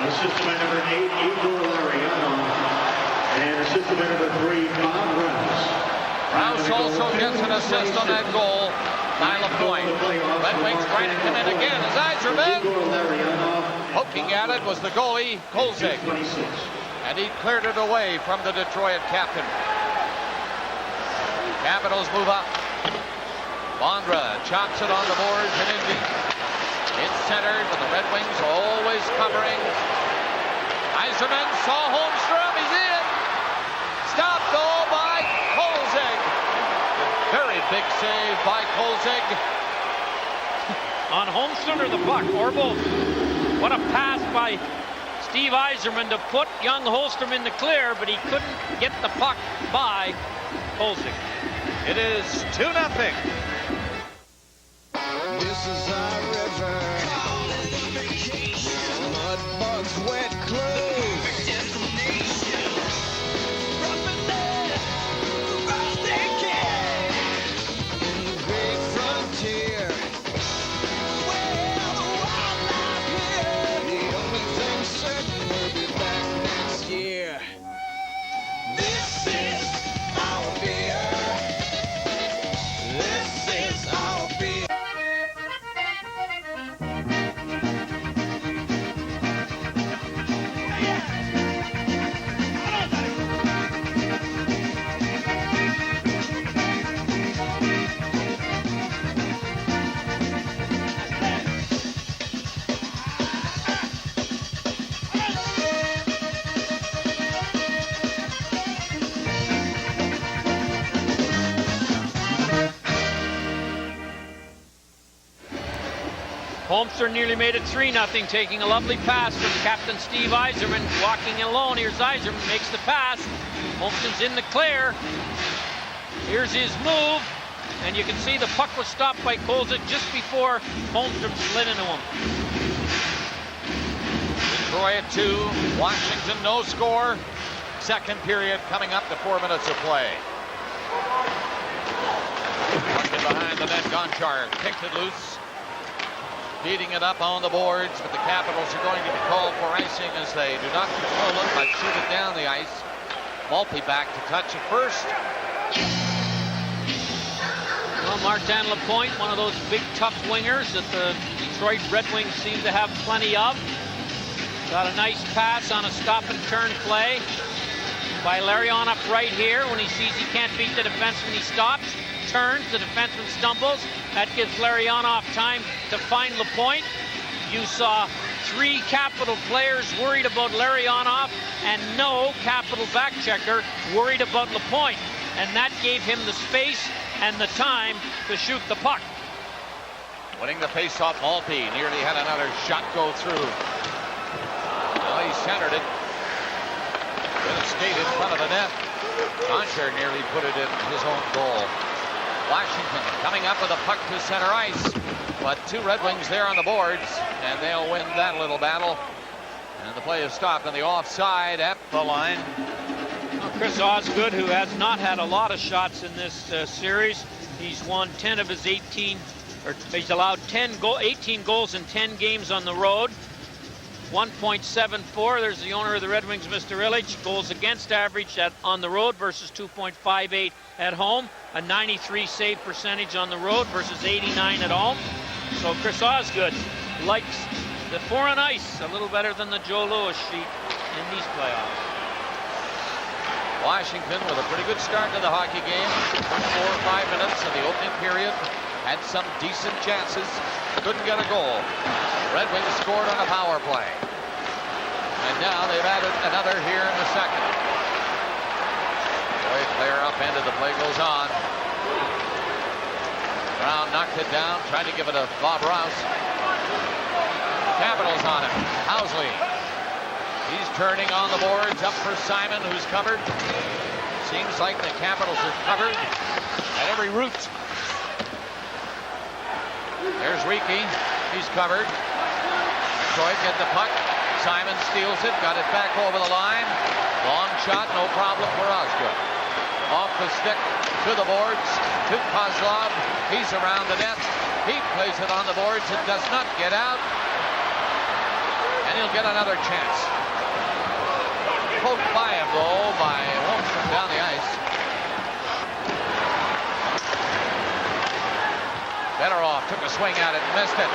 Assistant number 8, Igor Larionov. And assistant number 3, Bob Rouse. Rouse also gets an assist on that goal by LaPointe. Red Wings trying to come in again. His eyes are bent. Poking at it was the goalie, Kolzig. And he cleared it away from the Detroit captain. Capitals move up. Bondra chops it on the boards and in deep. It's centered, but the Red Wings always covering. Yzerman saw Holmstrom. He's in. Stopped goal by Kolzig. Very big save by Kolzig. On Holmstrom or the puck, or both. What a pass by Steve Yzerman to put young Holmstrom in the clear, but he couldn't get the puck by Kolzig. It is 2-0. This is our river. Mud bugs, wet clothes. In the great frontier. Well, the wildlife here. The only thing certain, we'll be back next year. This is our beer. Holmstrom nearly made it 3-0, taking a lovely pass from Captain Steve Yzerman, walking alone. Here's Yzerman, makes the pass. Holmstrom's in the clear. Here's his move, and you can see the puck was stopped by Kolzig just before Holmstrom slid into him. Detroit 2, Washington no score. Second period coming up to 4 minutes of play. Working behind the net, Gonchar kicked it loose. Beating it up on the boards, but the Capitals are going to be called for icing as they do not control it, but shoot it down the ice. Maltby back to touch it first. Well, Martin Lapointe, one of those big, tough wingers that the Detroit Red Wings seem to have plenty of. Got a nice pass on a stop-and-turn play by Larion up right here. When he sees he can't beat the defenseman, he stops, turns, the defenseman stumbles. That gives Larionov time to find Lapointe. You saw 3 Capital players worried about Larionov and no Capital backchecker worried about Lapointe. And that gave him the space and the time to shoot the puck. Winning the faceoff, Maltby nearly had another shot go through. Well, he centered it. With a skate in front of the net. Gonchar nearly put it in his own goal. Washington coming up with a puck to center ice, but 2 Red Wings there on the boards, and they'll win that little battle. And the play is stopped on the offside at the line. Well, Chris Osgood, who has not had a lot of shots in this series, he's won 10 of his 18, or he's allowed 18 goals in 10 games on the road. 1.74. There's the owner of the Red Wings, Mr. Illich. Goals against average on the road versus 2.58 at home. A 93 save percentage on the road versus 89 at home. So Chris Osgood likes the 4 on ice a little better than the Joe Louis sheet in these playoffs. Washington with a pretty good start to the hockey game. First 4 or 5 minutes of the opening period. Had some decent chances. Couldn't get a goal. Red Wings scored on a power play. And now they've added another here in the second. Boy, player upended. The play goes on. Brown knocked it down. Tried to give it to Bob Rouse. Capitals on him. Housley. He's turning on the boards. Up for Simon, who's covered. Seems like the Capitals are covered at every route. There's Rieke. He's covered. Detroit get the puck. Simon steals it. Got it back over the line. Long shot. No problem for Osgood. Off the stick to the boards. To Kozlov. He's around the net. He plays it on the boards. It does not get out. And he'll get another chance. Poked by him, though, by Holmstrom down the ice. Fedorov took a swing at it and missed it.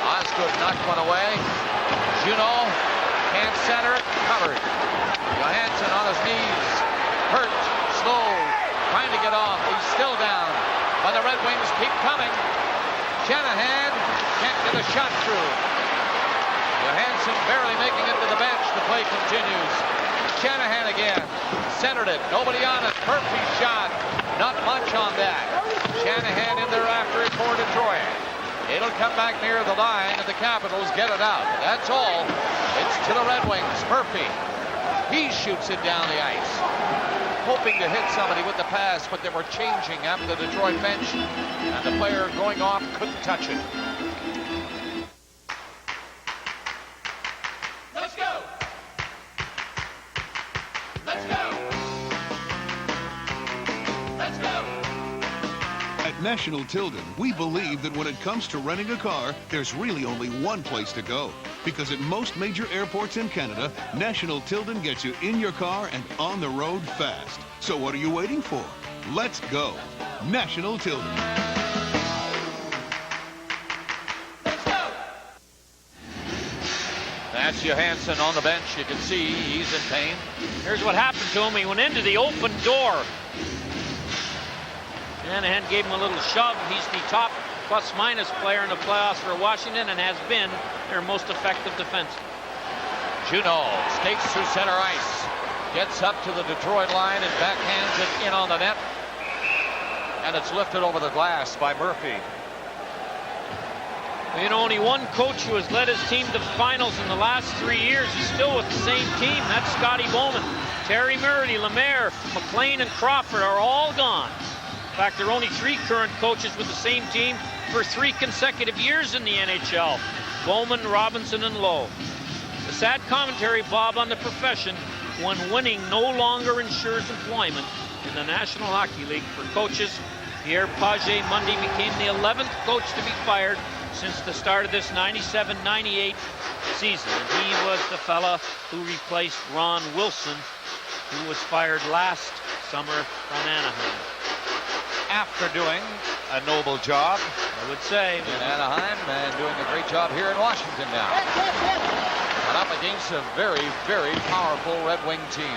Osgood knocked one away. Juneau can't center it. Covered. Johansson on his knees. Hurt. Slow. Trying to get off. He's still down. But the Red Wings keep coming. Shanahan can't get a shot through. Johansson barely making it to the bench. The play continues. Shanahan again. Centered it. Nobody on it. Murphy's shot. Not much on that. Shanahan in there after it for Detroit. It'll come back near the line, and the Capitals get it out. That's all. It's to the Red Wings. Murphy. He shoots it down the ice. Hoping to hit somebody with the pass, but they were changing after the Detroit bench, and the player going off couldn't touch it. Let's go! Let's go! Let's go! At National Tilden, we believe that when it comes to renting a car, there's really only one place to go. Because at most major airports in Canada, National Tilden gets you in your car and on the road fast. So what are you waiting for? Let's go. National Tilden. Let's go! That's Johansson on the bench. You can see he's in pain. Here's what happened to him. He went into the open door. Shanahan gave him a little shove. He's the top plus-minus player in the playoffs for Washington and has been their most effective defense. Juneau skates through center ice. Gets up to the Detroit line and backhands it in on the net. And it's lifted over the glass by Murphy. You know, only one coach who has led his team to finals in the last 3 years is still with the same team. That's Scotty Bowman. Terry Murray, Lemaire, McLean, and Crawford are all gone. In fact, there are only 3 current coaches with the same team for 3 consecutive years in the NHL. Bowman, Robinson, and Lowe. The sad commentary, Bob, on the profession when winning no longer ensures employment in the National Hockey League for coaches. Pierre Pagé Monday became the 11th coach to be fired since the start of this 97-98 season. And he was the fella who replaced Ron Wilson, who was fired last summer from Anaheim. After doing a noble job, I would say, in Anaheim, and doing a great job here in Washington now. And up against a very, very powerful Red Wing team.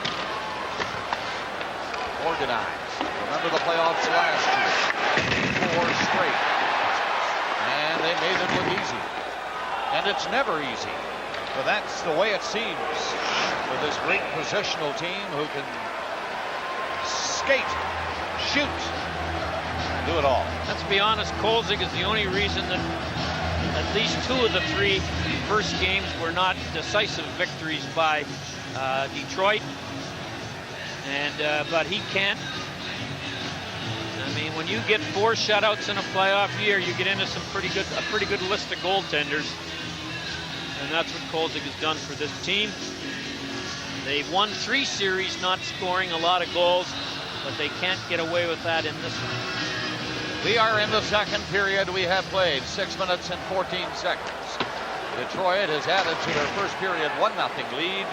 Organized. Remember the playoffs last year. 4 straight. And they made it look easy. And it's never easy. But that's the way it seems with this great positional team who can skate, shoot, do it all. Let's be honest, Kolzig is the only reason that at least 2 of the 3 first games were not decisive victories by Detroit. And but he can't. I mean, when you get 4 shutouts in a playoff year, you get into a pretty good list of goaltenders. And that's what Kolzig has done for this team. They've won 3 series not scoring a lot of goals, but they can't get away with that in this one. We are in the second period. We have played 6 minutes and 14 seconds. Detroit has added to their first period 1-0 lead.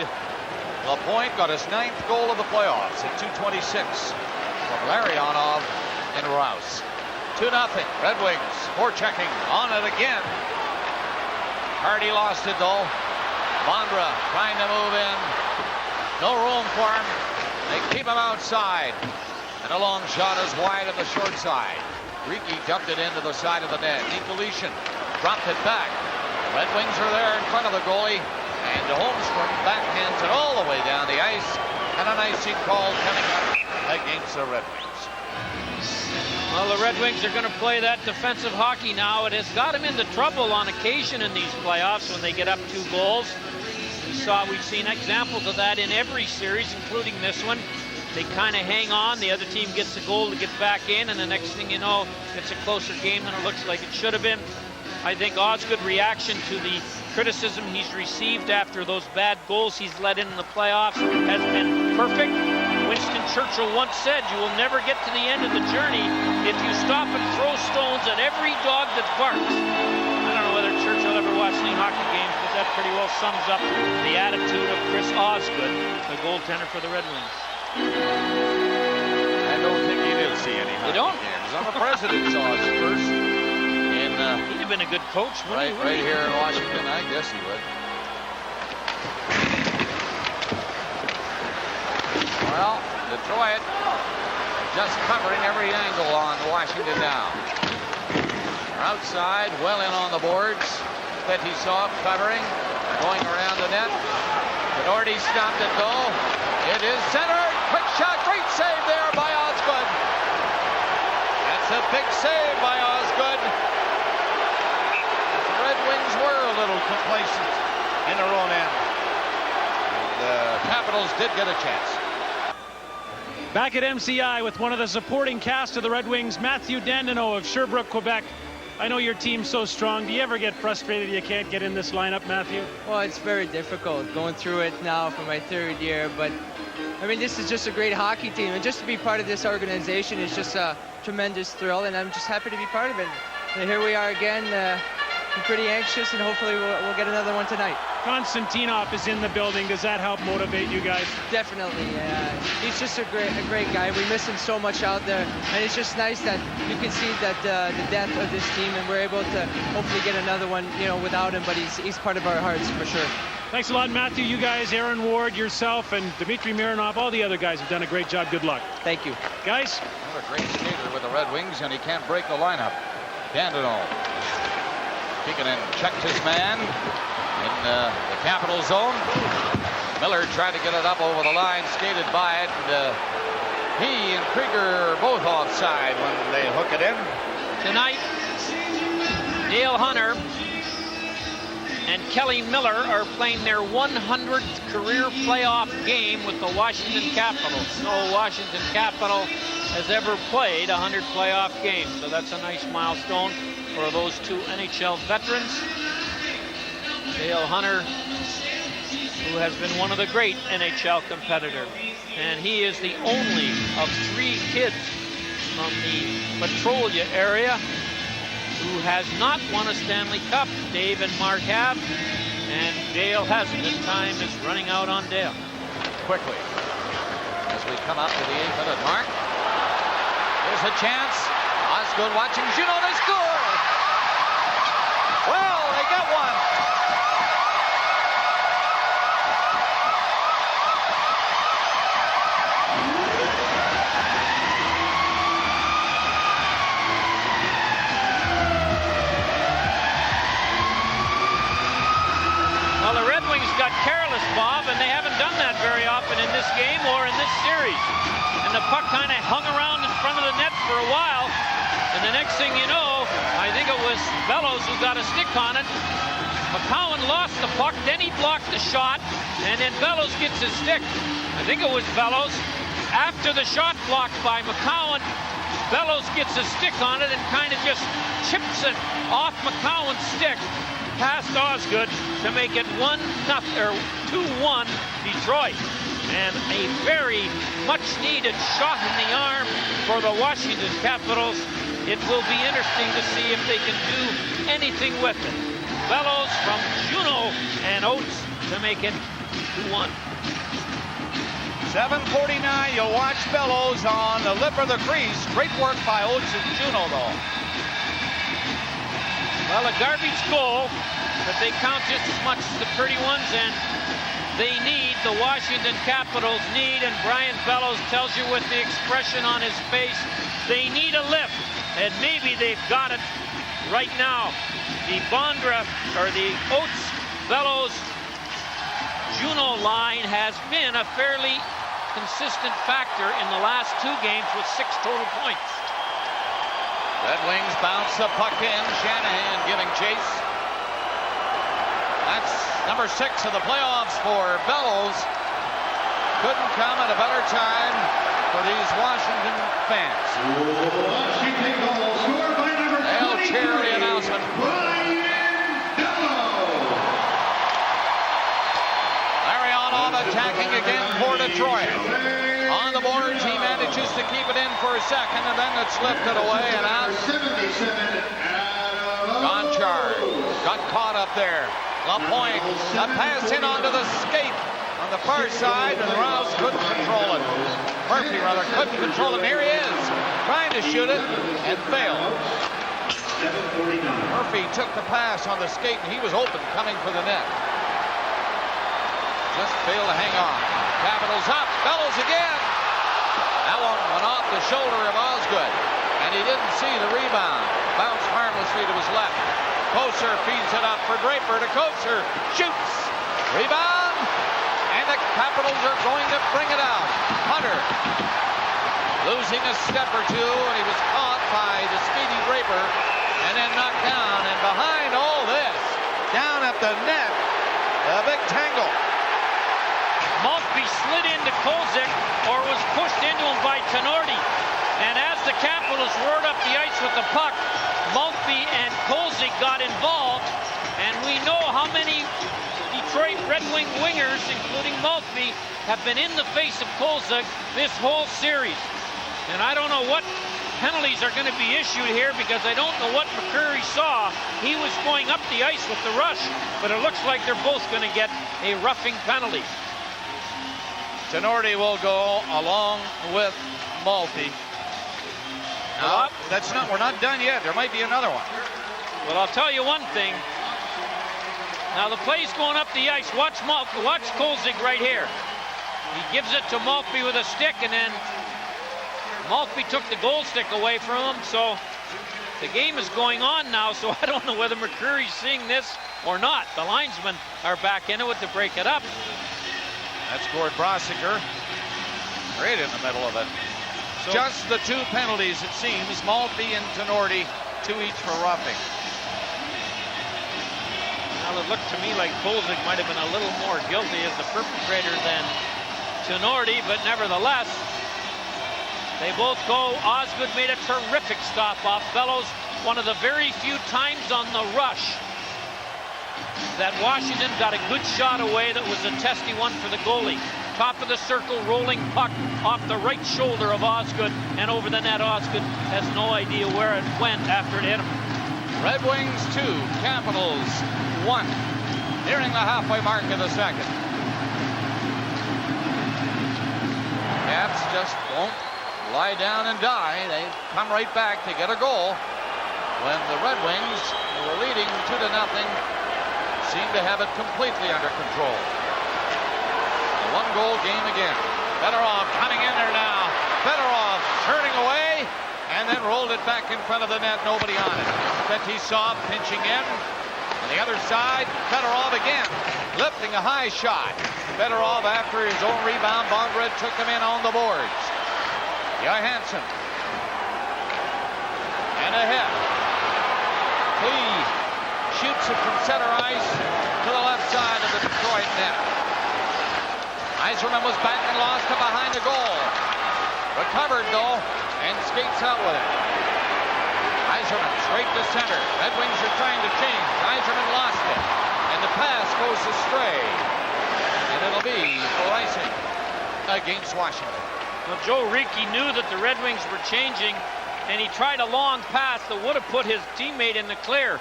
LaPointe got his 9th goal of the playoffs at 2:26 from Larionov and Rouse. 2-0. Red Wings forechecking on it again. Hardy lost it though. Bondra trying to move in. No room for him. They keep him outside. And a long shot is wide on the short side. Ricky dumped it into the side of the net. Nikolishkin dropped it back. The Red Wings are there in front of the goalie. And Holmstrom backhands it all the way down the ice. And an icing call coming up against the Red Wings. Well, the Red Wings are going to play that defensive hockey now. It has got them into trouble on occasion in these playoffs when they get up 2 goals. We've seen examples of that in every series, including this one. They kind of hang on. The other team gets a goal to get back in, and the next thing you know, it's a closer game than it looks like it should have been. I think Osgood's reaction to the criticism he's received after those bad goals he's let in the playoffs has been perfect. Winston Churchill once said, "You will never get to the end of the journey if you stop and throw stones at every dog that barks." I don't know whether Churchill ever watched any hockey games, but that pretty well sums up the attitude of Chris Osgood, the goaltender for the Red Wings. I don't think he did see any hockey games. I'm a president saw us first. He'd have been a good coach, wouldn't he? Right here in Washington, I guess he would. Well, Detroit just covering every angle on Washington now. They're outside, well in on the boards. Fetisov covering, going around the net. Doherty stopped it though. It is centered. Quick shot, great save there by Osgood. That's a big save by Osgood. The Red Wings were a little complacent in their own end. The Capitals did get a chance. Back at MCI with one of the supporting cast of the Red Wings, Matthew Dandeneau of Sherbrooke, Quebec. I know your team's so strong. Do you ever get frustrated you can't get in this lineup, Matthew? Well, it's very difficult going through it now for my 3rd year, but I mean, this is just a great hockey team, and just to be part of this organization is just a tremendous thrill, and I'm just happy to be part of it. And here we are again. I'm pretty anxious, and hopefully we'll get another one tonight. Konstantinov is in the building. Does that help motivate you guys? Definitely. He's just a great guy. We miss him so much out there, and it's just nice that you can see that the depth of this team, and we're able to hopefully get another one, without him. But he's part of our hearts for sure. Thanks a lot, Matthew. You guys, Aaron Ward, yourself, and Dmitry Mironov, all the other guys have done a great job. Good luck. Thank you, guys. Another great skater with the Red Wings, and he can't break the lineup. Dandeneau. Kikkonen checked his man in the Capital zone. Miller tried to get it up over the line, skated by it, and he and Krieger are both offside when they hook it in. Tonight, Dale Hunter and Kelly Miller are playing their 100th career playoff game with the Washington Capitals. No Washington Capital has ever played 100 playoff games, so that's a nice milestone for those two NHL veterans. Dale Hunter, who has been one of the great NHL competitors, and he is the only of 3 kids from the Petrolia area who has not won a Stanley Cup. Dave and Mark have, and Dale hasn't, and time is running out on Dale. Quickly, as we come up to the 8-minute mark, there's a chance. Osgood watching Juneau, they score! Well, they got one. Well, the Red Wings got careless, Bob, and they haven't done that very often in this game or in this series. And the puck kind of hung around in front of the net for a while. And the next thing you know, I think it was Bellows who got a stick on it. McCowan lost the puck, then he blocked the shot, and then Bellows gets his stick. I think it was Bellows. After the shot blocked by McCowan, Bellows gets a stick on it and kind of just chips it off McCowan's stick past Osgood to make it 2-1 Detroit. And a very much needed shot in the arm for the Washington Capitals. It will be interesting to see if they can do anything with it. Bellows from Juneau and Oates to make it 2-1. 7:49, you'll watch Bellows on the lip of the crease. Great work by Oates and Juneau, though. Well, a garbage goal, but they count just as much as the pretty ones, and they need, the Washington Capitals need, and Brian Bellows tells you with the expression on his face, they need a lift, and maybe they've got it right now. The Bondra, or the Oates, Bellows, Juneau line has been a fairly consistent factor in the last 2 games with 6 total points. Red Wings bounce the puck in. Shanahan giving chase. That's number 6 of the playoffs for Bellows. Couldn't come at a better time for these Washington fans. They'll cheer the announcement. Larionov attacking again for Detroit. On the boards, he manages to keep it in for a second, and then it's lifted away and out. Gonchar got caught up there. LaPointe, a pass in onto the skate on the far side, and Rouse couldn't control it. Murphy, rather, couldn't control it. Here he is, trying to shoot it, and failed. Murphy took the pass on the skate, and he was open coming for the net. Just failed to hang on. Capitals up, Bellows again. That one went off the shoulder of Osgood, and he didn't see the rebound. Bounced harmlessly to his left. Koser feeds it up for Draper to Koser. Shoots. Rebound. And the Capitals are going to bring it out. Hunter losing a step or two, and he was caught by the speedy Draper and then knocked down. And behind all this, down at the net, a big tangle. Maltby slid into Kolzig, or was pushed into him by Tenorti. And as the Capitals roared up the ice with the puck, Maltby and Kolzig got involved. And we know how many Detroit Red Wing wingers, including Maltby, have been in the face of Kolzig this whole series. And I don't know what penalties are going to be issued here, because I don't know what McCurry saw. He was going up the ice with the rush, but it looks like they're both going to get a roughing penalty. Tenorti will go along with Maltby. Now, we're not done yet. There might be another one. Well, I'll tell you one thing. Now the play's going up the ice. Watch Kolzig right here. He gives it to Maltby with a stick, and then Maltby took the goal stick away from him. So the game is going on now, so I don't know whether McCurry's seeing this or not. The linesmen are back into it to break it up. That's Gord Brosiker, right in the middle of it. So just the 2 penalties, it seems. Maltby and Tenorti, 2 each for roughing. Now Well, it looked to me like Kolzig might have been a little more guilty as the perpetrator than Tenorti, but nevertheless, they both go. Osgood made a terrific stop off Bellows. One of the very few times on the rush that Washington got a good shot away that was a testy one for the goalie. Top of the circle, rolling puck off the right shoulder of Osgood and over the net. Osgood has no idea where it went after it hit him. Red Wings 2, Capitals 1. Nearing the halfway mark of the second. Caps just won't lie down and die. They come right back to get a goal when the Red Wings, who were leading 2-0, seem to have it completely under control. A one-goal game again. Fedorov coming in there now. Fedorov turning away and then rolled it back in front of the net. Nobody on it. Fetisov pinching in. On the other side, Fedorov again lifting a high shot. Fedorov, after his own rebound, Bondred took him in on the boards. Johansson. And ahead. Klee shoots it from center ice to the left side of the Detroit net. Yzerman was back and lost to behind the goal. Recovered though and skates out with it. Yzerman straight to center. Red Wings are trying to change. Yzerman lost it. And the pass goes astray. And it'll be for icing against Washington. Well, Joe Ricci knew that the Red Wings were changing, and he tried a long pass that would have put his teammate in the clear.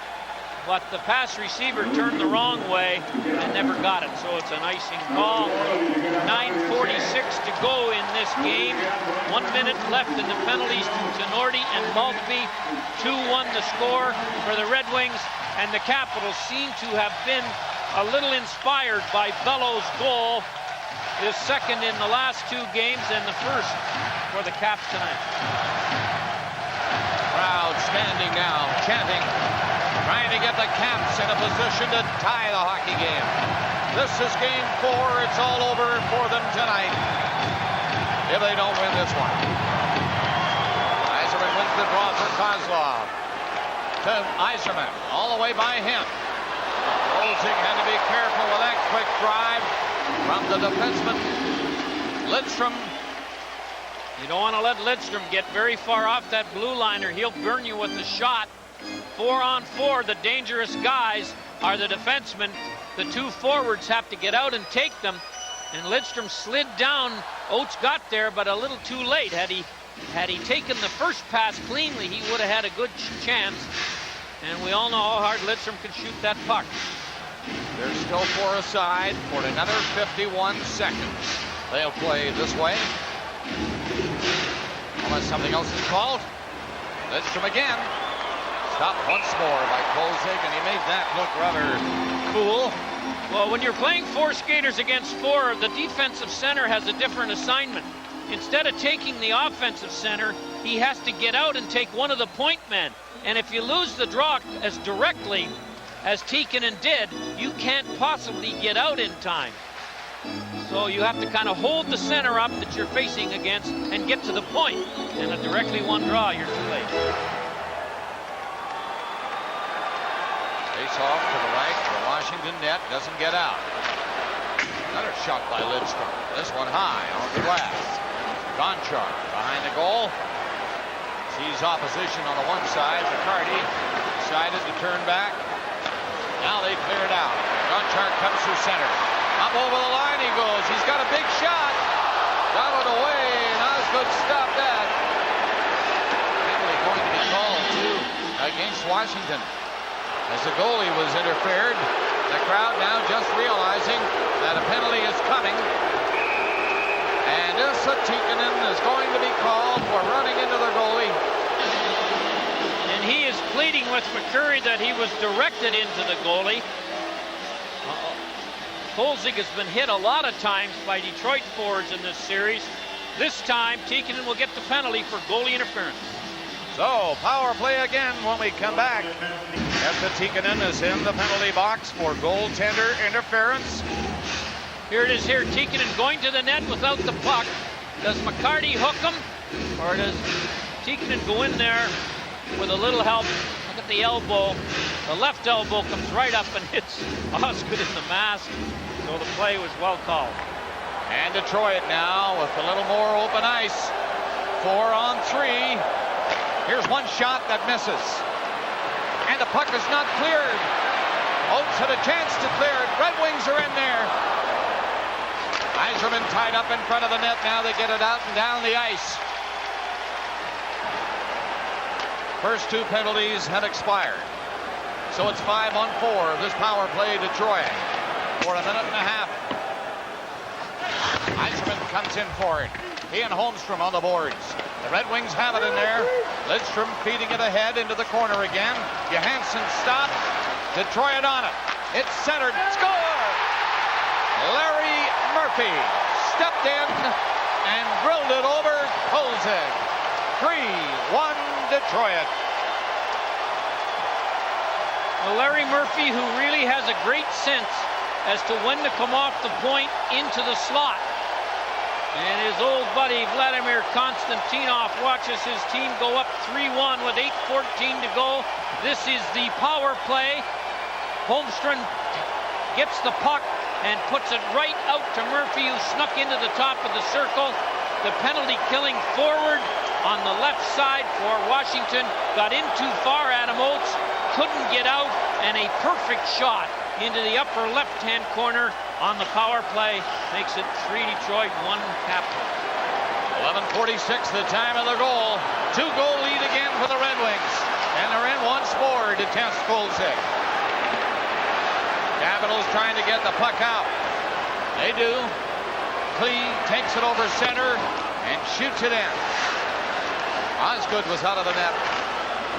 But the pass receiver turned the wrong way and never got it. So it's an icing call. 9:46 to go in this game. 1 minute left in the penalties to Tenorti and Maltby. 2-1 the score for the Red Wings. And the Capitals seem to have been a little inspired by Bellows' goal. His second in the last 2 games and the first for the Caps tonight. Crowd standing now, chanting, trying to get the Caps in a position to tie the hockey game. This is game 4. It's all over for them tonight if they don't win this one. Yzerman wins the draw for Kozlov. To Yzerman, all the way by him. Kolzig had to be careful with that quick drive from the defenseman. Lidstrom. You don't want to let Lidstrom get very far off that blue liner. He'll burn you with the shot. 4-on-4, the dangerous guys are the defensemen. The 2 forwards have to get out and take them. And Lidstrom slid down. Oates got there, but a little too late. Had he taken the first pass cleanly, he would have had a good chance. And we all know how hard Lidstrom can shoot that puck. There's still 4 aside for another 51 seconds. They'll play this way. Unless something else is called. Lidstrom again. Stopped once more by Kolzig, and he made that look rather cool. Well, when you're playing 4 skaters against 4, the defensive center has a different assignment. Instead of taking the offensive center, he has to get out and take one of the point men. And if you lose the draw as directly as Tikkanen did, you can't possibly get out in time. So you have to kind of hold the center up that you're facing against and get to the point. And a directly one draw, you're too late. Face off to the right. The Washington net doesn't get out. Another shot by Lidstrom. This one high on the glass. Gonchar behind the goal. Sees opposition on the one side. McCarty decided to turn back. Now they clear it out. Gonchar comes through center. Up over the line he goes. He's got a big shot. Got it away, and Osgood stopped that. Penalty going to be called, too, against Washington. As the goalie was interfered, the crowd now just realizing that a penalty is coming. And Issa Tikkanen is going to be called for running into the goalie. And he is pleading with McCurry that he was directed into the goalie. Kolzig has been hit a lot of times by Detroit forwards in this series. This time, Tikkanen will get the penalty for goalie interference. So, power play again when we come back. Essa Tikkanen is in the penalty box for goaltender interference. Here it is here, Tikkanen going to the net without the puck. Does McCarty hook him, or does Tikkanen go in there with a little help? Look at the elbow. The left elbow comes right up and hits Osgood in the mask. So the play was well called. And Detroit now with a little more open ice. 4-on-3. Here's one shot that misses. And the puck is not cleared. Oates had a chance to clear it. Red Wings are in there. Yzerman tied up in front of the net. Now they get it out and down the ice. First two penalties had expired. So it's 5-on-4 of this power play, Detroit. For a minute and a half. Yzerman comes in for it. He and Holmstrom on the boards. The Red Wings have it in there. Lidstrom feeding it ahead into the corner again. Johansson stopped. Detroit on it. It's centered. Score! Larry Murphy stepped in and drilled it over Kolzig. 3-1 Detroit. Well, Larry Murphy, who really has a great sense as to when to come off the point into the slot. And his old buddy Vladimir Konstantinov watches his team go up 3-1 with 8:14 to go. This is the power play. Holmstrom gets the puck and puts it right out to Murphy, who snuck into the top of the circle. The penalty killing forward on the left side for Washington. Got in too far, Adam Oates. Couldn't get out, and a perfect shot into the upper left-hand corner on the power play makes it 3 Detroit, 1 Capitals. 11:46, the time of the goal. 2-goal lead again for the Red Wings. And they're in once more to test Kolzig. Capitals trying to get the puck out. They do. Klee takes it over center and shoots it in. Osgood was out of the net.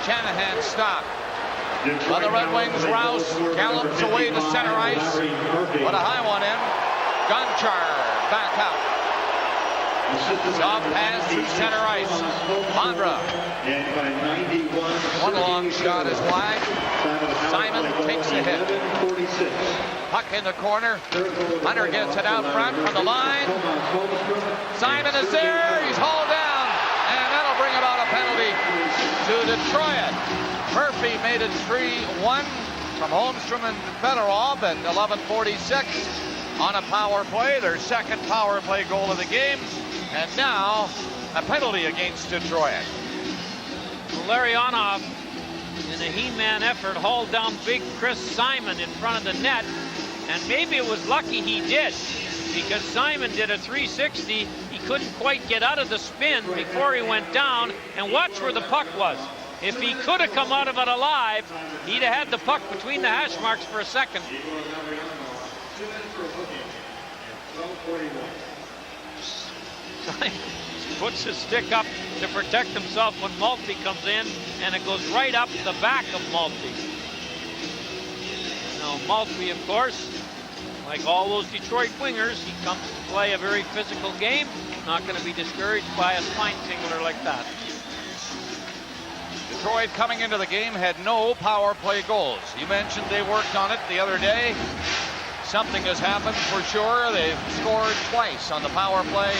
Shanahan stopped. But the Red Wings rouse, gallops away to center ice. Put a high one in. Gonchar back out. Soft pass through center ice. Mondra. One long shot is wide. Simon takes the hit. Puck in the corner. Hunter gets it out front from the line. Simon is there. He's hauled down. And that'll bring about a penalty to Detroit. Murphy made it 3-1 from Holmstrom and Fedorov at 11:46 on a power play, their second power play goal of the game. And now a penalty against Detroit. Larionov, in a he-man effort, hauled down big Chris Simon in front of the net. And maybe it was lucky he did, because Simon did a 360. He couldn't quite get out of the spin before he went down. And watch where the puck was. If he could have come out of it alive, he'd have had the puck between the hash marks for a second. Simon puts his stick up to protect himself when Maltby comes in, and it goes right up the back of Maltby. Now, Maltby, of course, like all those Detroit wingers, he comes to play a very physical game. Not going to be discouraged by a spine tingler like that. Detroit coming into the game had no power play goals. You mentioned they worked on it the other day. Something has happened for sure. They've scored twice on the power play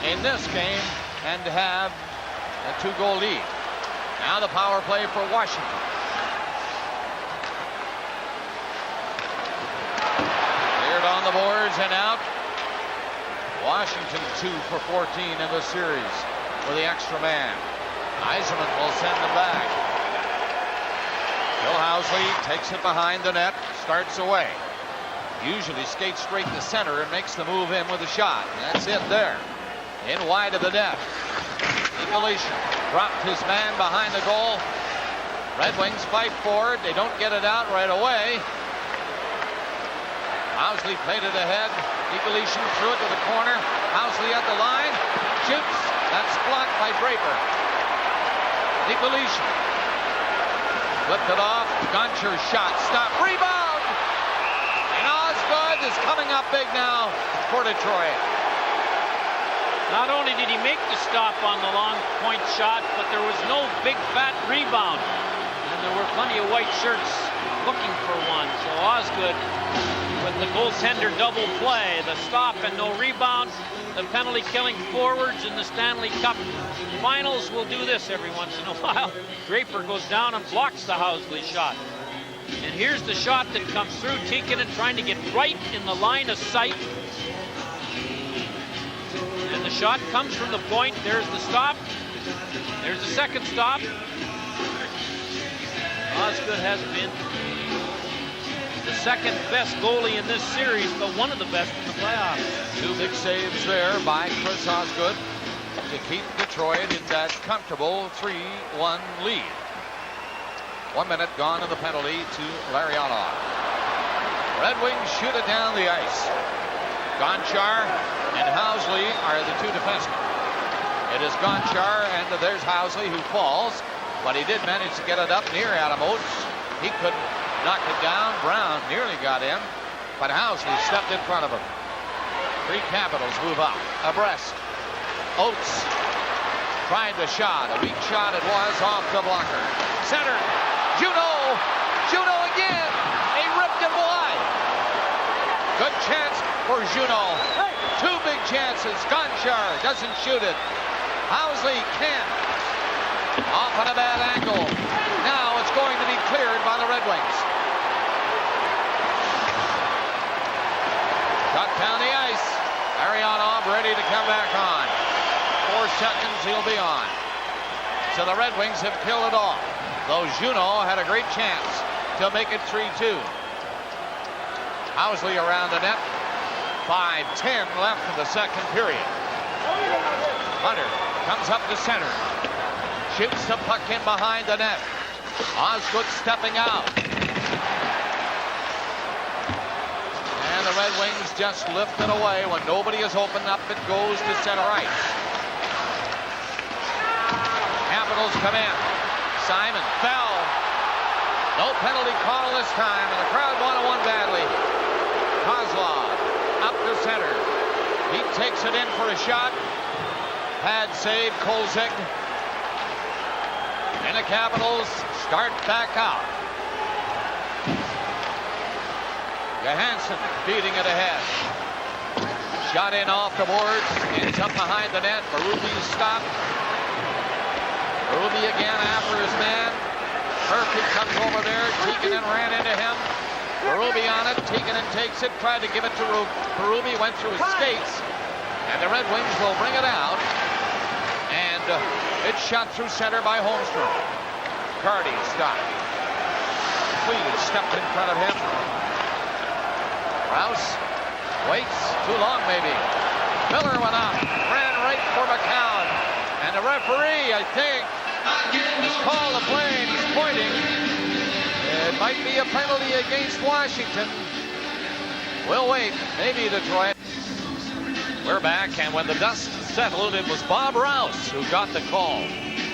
in this game and have a 2-goal lead. Now the power play for Washington. Cleared on the boards and out. Washington 2 for 14 in the series with the extra man. Yzerman will send them back. Bill Housley takes it behind the net, starts away. Usually skates straight to center and makes the move in with a shot. That's it there. In wide of the net. Evolution dropped his man behind the goal. Red Wings fight forward. They don't get it out right away. Housley played it ahead. Evolution threw it to the corner. Housley at the line. Shoots. That's blocked by Draper. Evolution. Flipped it off. Gonchar shot. Stop. Rebound. And Osgood is coming up big now for Detroit. Not only did he make the stop on the long point shot, but there was no big fat rebound. And there were plenty of white shirts looking for one. So Osgood with the goaltender double play, the stop and no rebound. The penalty killing forwards in the Stanley Cup Finals will do this every once in a while. Draper goes down and blocks the Housley shot. And here's the shot that comes through. Tikkanen trying to get right in the line of sight. And the shot comes from the point. There's the stop. There's the second stop. Osgood has been the second best goalie in this series, but one of the best in the playoffs. 2 big saves there by Chris Osgood to keep Detroit in that comfortable 3-1 lead. 1 minute gone in the penalty to Larionov. Red Wings shoot it down the ice. Gonchar and Housley are the two defensemen. It is Gonchar, and there's Housley who falls, but he did manage to get it up near Adam Oates. He couldn't knock it down. Brown nearly got in, but Housley stepped in front of him. 3 Capitals move up abreast. Oates tried the shot. A weak shot it was, off the blocker. Center. Juno again. He ripped it wide. Good chance for Juno. 2 big chances. Gonchar doesn't shoot it. Housley can. Off on a bad angle. Now it's going to be cleared by the Red Wings. Cut down the ice. Larionov ready to come back on. 4 seconds, he'll be on. So the Red Wings have killed it off. Though Juno had a great chance to make it 3-2. Housley around the net. 5:10 left in the second period. Hunter comes up to center. Shoots the puck in behind the net. Osgood stepping out. And the Red Wings just lift it away. When nobody is open up, it goes to center ice. Capitals come in. Simon fell. No penalty call this time, and the crowd wanted one badly. Kozlov up to center. He takes it in for a shot. Pad save, Kolzig. And the Capitals start back out. Johansson beating it ahead. Shot in off the boards. Ends up behind the net. Berube stopped. Berube again after his man. Murphy comes over there. Tikkanen ran into him. Berube on it. Tikkanen takes it. Tried to give it to Berube. Went through his skates. And the Red Wings will bring it out. And it's shot through center by Holmstrom. Cardi stopped. Cleveland stepped in front of him. Rouse waits. Too long maybe. Miller went up. Ran right for McCown. And the referee, I think, he's called a play and he's pointing. It might be a penalty against Washington. We'll wait. Maybe Detroit. We're back, and when the dust settled, it was Bob Rouse who got the call.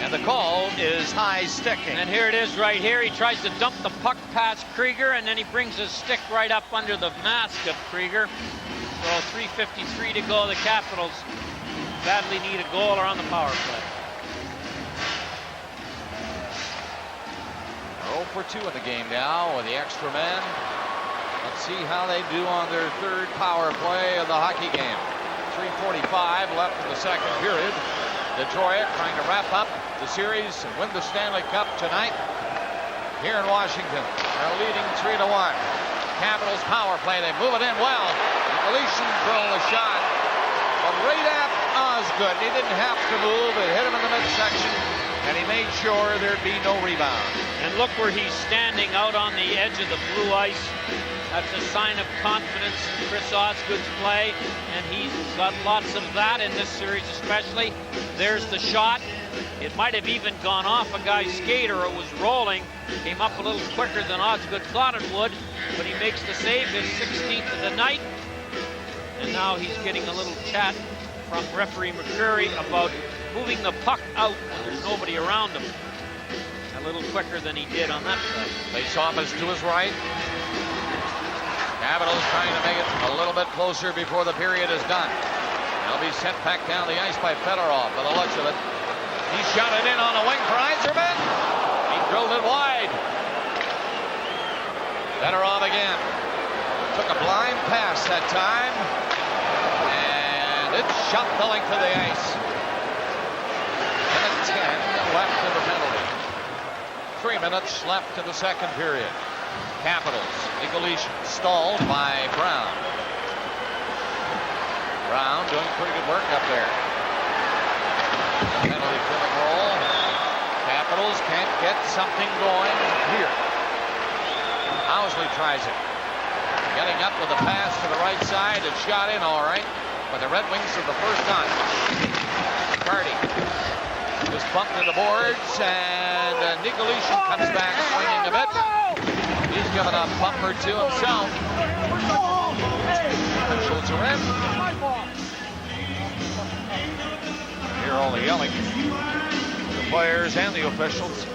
And the call is high sticking. And here it is right here. He tries to dump the puck past Krieger, and then he brings his stick right up under the mask of Krieger. So 3:53 to go. The Capitals badly need a goal or on the power play. 0 for 2 in the game now with the extra man. Let's see how they do on their third power play of the hockey game. 3:45 left in the second period. Detroit trying to wrap up the series and win the Stanley Cup tonight here in Washington. They're leading 3-1. Capitals power play. They move it in well. Galician drilled a shot. But right at Osgood. He didn't have to move. It hit him in the midsection. And he made sure there'd be no rebound. And look where he's standing out on the edge of the blue ice. That's a sign of confidence in Chris Osgood's play, and he's got lots of that in this series especially. There's the shot. It might have even gone off a guy's skate or it was rolling. Came up a little quicker than Osgood thought it would, but he makes the save, his 16th of the night. And now he's getting a little chat from referee McCreary about moving the puck out when there's nobody around him. A little quicker than he did on that play. Face-off is to his right. Capitals trying to make it a little bit closer before the period is done. He'll be sent back down the ice by Fedorov by the looks of it. He shot it in on the wing for Yzerman. He drilled it wide. Fedorov again. Took a blind pass that time. And it shot the length of the ice. Minute 10 left in the penalty. 3 minutes left in the second period. Capitals. Nicoletian stalled by Brown. Brown doing pretty good work up there. Penalty killing roll. Capitals can't get something going here. Housley tries it. Getting up with a pass to the right side and shot in all right. But the Red Wings for the first time. McCarty just bumped to the boards, and Nicoletian comes back swinging a bit. He's given a bump or two himself. Officials are in. Here all the yelling. The players and the officials.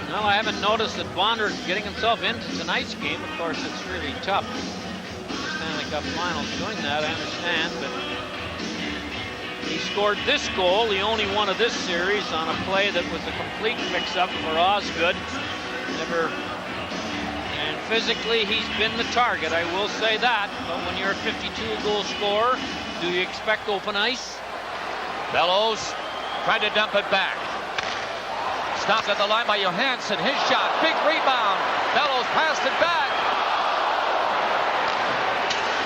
Well, I haven't noticed that Bonder's getting himself into tonight's game. Of course, it's really tough. The Stanley Cup Finals doing that, I understand, but he scored this goal, the only one of this series, on a play that was a complete mix-up for Osgood. And physically, he's been the target, I will say that. But when you're a 52-goal scorer, do you expect open ice? Bellows tried to dump it back. Stopped at the line by Johansson. His shot. Big rebound. Bellows passed it back.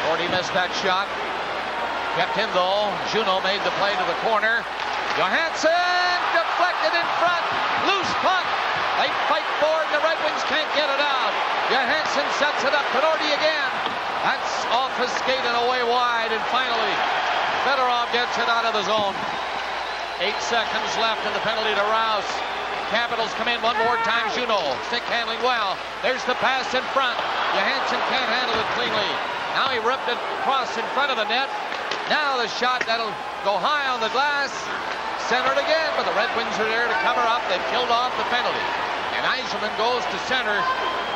Gordy missed that shot. Kept him though. Juneau made the play to the corner. Johansson deflected in front. Loose puck. They fight forward. The Red Wings can't get it out. Johansson sets it up. Gordy again. That's off his skate and away wide. And finally, Fedorov gets it out of the zone. 8 seconds left in the penalty to Rouse. Capitals come in one more time. Juneau, stick handling well. There's the pass in front. Johansson can't handle it cleanly. Now he ripped it across in front of the net. Now the shot that'll go high on the glass. Centered again, but the Red Wings are there to cover up. They've killed off the penalty. And Eiselman goes to center.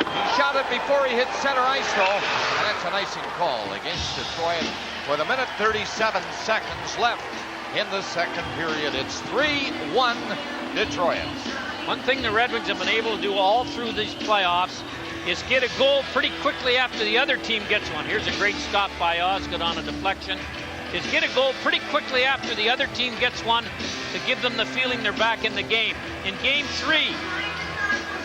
He shot it before he hit center ice though. And that's an icing call against Detroit with 1:37 seconds left in the second period. It's 3-1 Detroit. One thing the Red Wings have been able to do all through these playoffs is get a goal pretty quickly after the other team gets one. Here's a great stop by Osgood on a deflection. Is get a goal pretty quickly after the other team gets one to give them the feeling they're back in the game. In game 3,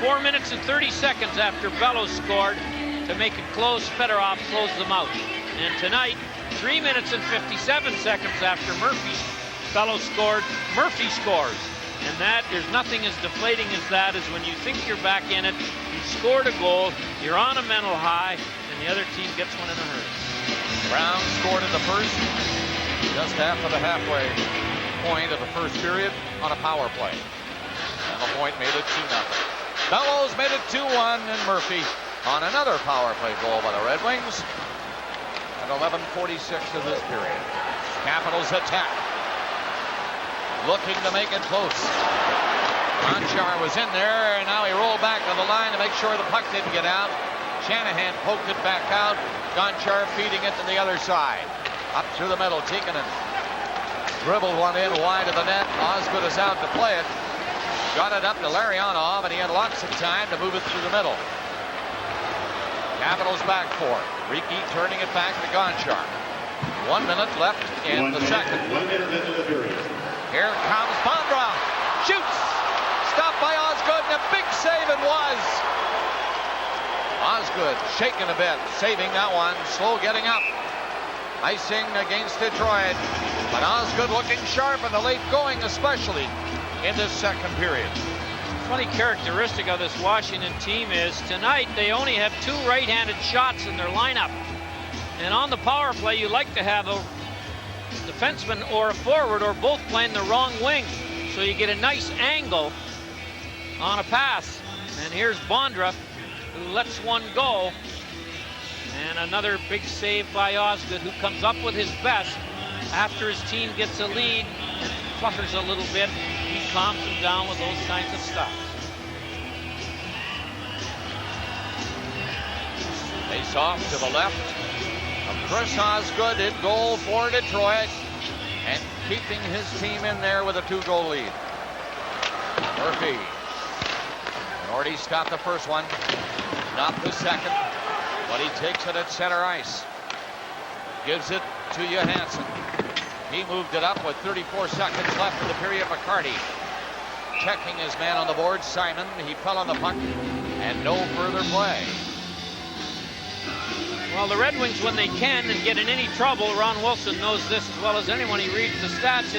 4 minutes and 30 seconds after Bellows scored to make it close, Fedorov closed them out. And tonight, 3 minutes and 57 seconds after Bellows scored, Murphy scores. And that, there's nothing as deflating as that, is when you think you're back in it, you scored a goal, you're on a mental high, and the other team gets one in a hurry. Brown scored in the first, just after the halfway point of the first period on a power play. And the point made it 2-0. Bellows made it 2-1, and Murphy on another power play goal by the Red Wings at 11:46 of this period. Capitals attack. Looking to make it close. Gonchar was in there, and now he rolled back to the line to make sure the puck didn't get out. Shanahan poked it back out. Gonchar feeding it to the other side. Up through the middle, Tikkanen dribbled one in wide of the net. Osgood is out to play it. Got it up to Larionov, and he had lots of time to move it through the middle. Capitals back for it. Ricky turning it back to Gonchar. 1 minute left in the second. 1 minute into the period. Here comes Bondra. Shoots. Stopped by Osgood, and a big save it was. Osgood shaking a bit, saving that one. Slow getting up. Icing against Detroit. But Osgood looking sharp in the late going, especially in this second period. Funny characteristic of this Washington team is tonight they only have 2 right-handed shots in their lineup. And on the power play, you like to have a defenseman or a forward or both playing the wrong wing. So you get a nice angle on a pass. And here's Bondra, who lets one go. And another big save by Osgood, who comes up with his best after his team gets a lead and flutters a little bit. He calms them down with those kinds of stuff. Face off to the left of Chris Osgood in goal for Detroit, and keeping his team in there with a 2-goal lead. Murphy. Already stopped the first one, not the second, but he takes it at center ice. Gives it to Johansson. He moved it up with 34 seconds left in the period. McCarty checking his man on the board, Simon. He fell on the puck, and no further play. Well, the Red Wings, when they can and get in any trouble, Ron Wilson knows this as well as anyone. He reads the stats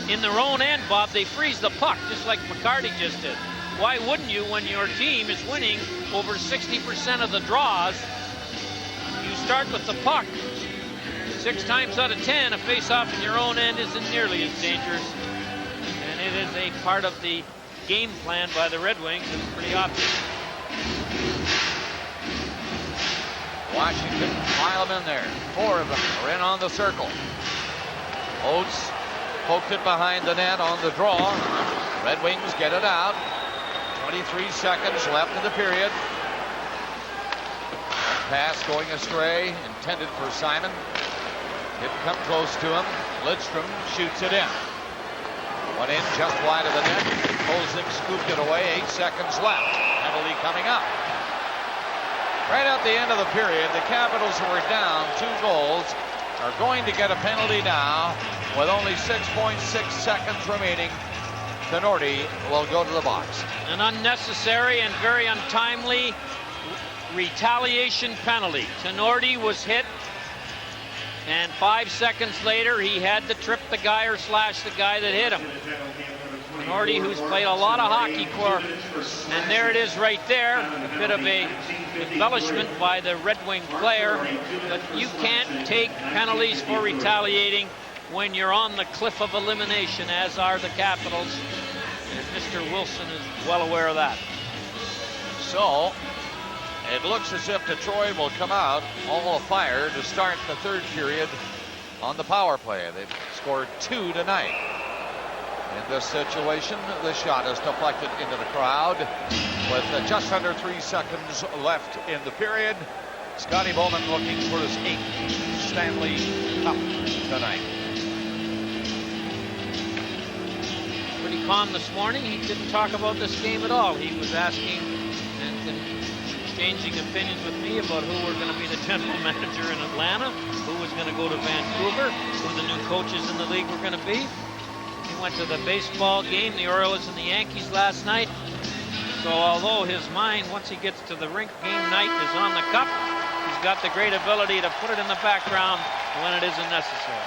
in their own end, Bob. They freeze the puck, just like McCarty just did. Why wouldn't you when your team is winning over 60% of the draws? You start with the puck. 6 times out of 10, a face-off in your own end isn't nearly as dangerous. And it is a part of the game plan by the Red Wings. It's pretty obvious. Washington pile them in there. 4 of them are in on the circle. Oates poked it behind the net on the draw. Red Wings get it out. 23 seconds left in the period. Pass going astray, intended for Simon. Didn't come close to him. Lidstrom shoots it in. One in just wide of the net. Kolzig scooped it away. 8 seconds left. Penalty coming up. Right at the end of the period, the Capitals, who were down 2 goals, are going to get a penalty now with only 6.6 seconds remaining. Tenorti will go to the box. An unnecessary and very untimely retaliation penalty. Tenorti was hit, and 5 seconds later he had to trip the guy or slash the guy that hit him. Tenorti, who's played a lot of hockey for, and there it is right there, a bit of a embellishment by the Red Wing player, but you can't take penalties for retaliating when you're on the cliff of elimination, as are the Capitals, and Mr. Wilson is well aware of that. So it looks as if Detroit will come out all afire to start the 3rd period on the power play. They've scored 2 tonight. In this situation, the shot is deflected into the crowd with just under 3 seconds left in the period. Scotty Bowman looking for his 8th Stanley Cup tonight. Pretty calm this morning. He didn't talk about this game at all. He was asking and exchanging opinions with me about who were going to be the general manager in Atlanta, who was going to go to Vancouver, who the new coaches in the league were going to be. He went to the baseball game, the Orioles and the Yankees last night. So although his mind, once he gets to the rink game night, is on the cup, he's got the great ability to put it in the background when it isn't necessary.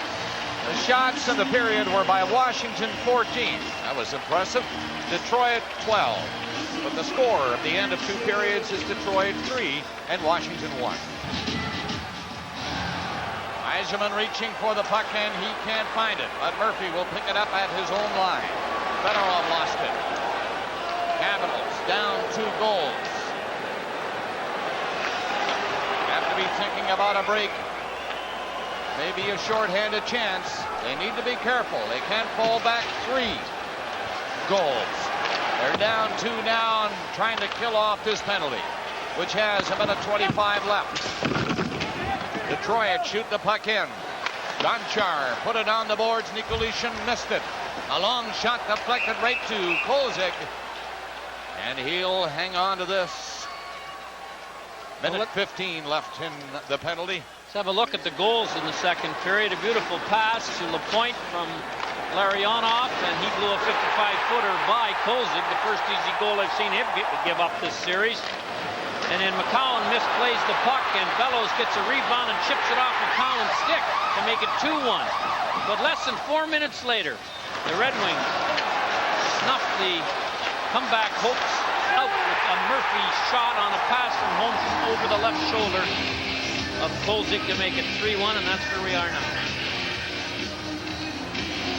The shots in the period were by Washington 14. That was impressive. Detroit 12. But the score at the end of 2 periods is Detroit 3 and Washington 1. Eiserman reaching for the puck, and he can't find it, but Murphy will pick it up at his own line. Fedorov lost it. Capitals down 2 goals. Have to be thinking about a break. Maybe a shorthanded chance. They need to be careful. They can't fall back 3 goals. They're down 2 now and trying to kill off this penalty, which has a minute 25 left. Detroit shoot the puck in. Gonchar put it on the boards. Nikolishin missed it. A long shot deflected right to Kolzig. And he'll hang on to this. Minute 15 left in the penalty. Let's have a look at the goals in the 2nd period. A beautiful pass to LaPointe from Larionov, and he blew a 55-footer by Kolzig. The first easy goal I've seen him give up this series. And then McCowan misplays the puck, and Bellows gets a rebound and chips it off McCowan's stick to make it 2-1. But less than 4 minutes later, the Red Wings snuff the comeback hopes out with a Murphy shot on a pass from Holmes over the left shoulder of Kolzig to make it 3-1, and that's where we are now.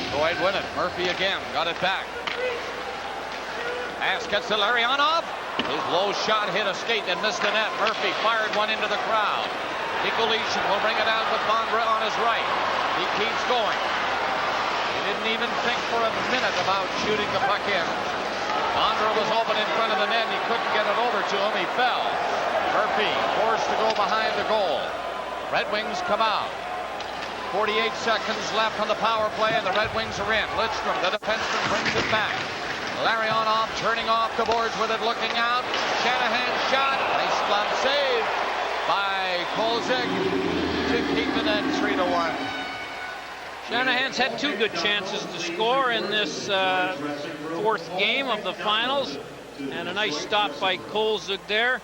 Detroit win it. Murphy again got it back. Pass gets to Larionov. His low shot hit a skate and missed the net. Murphy fired one into the crowd. Nikolishin will bring it out with Bondra on his right. He keeps going. He didn't even think for a minute about shooting the puck in. Bondra was open in front of the net and he couldn't get it over to him. He fell. Murphy forced to go behind the goal. Red Wings come out. 48 seconds left on the power play and the Red Wings are in. Lidstrom, the defenseman, brings it back. Larionov turning off the boards with it, looking out. Shanahan shot. Nice glove save by Kolzig to keep it at 3-1. Shanahan's had 2 good chances to score in this 4th game of the finals. And a nice stop by Kolzig there.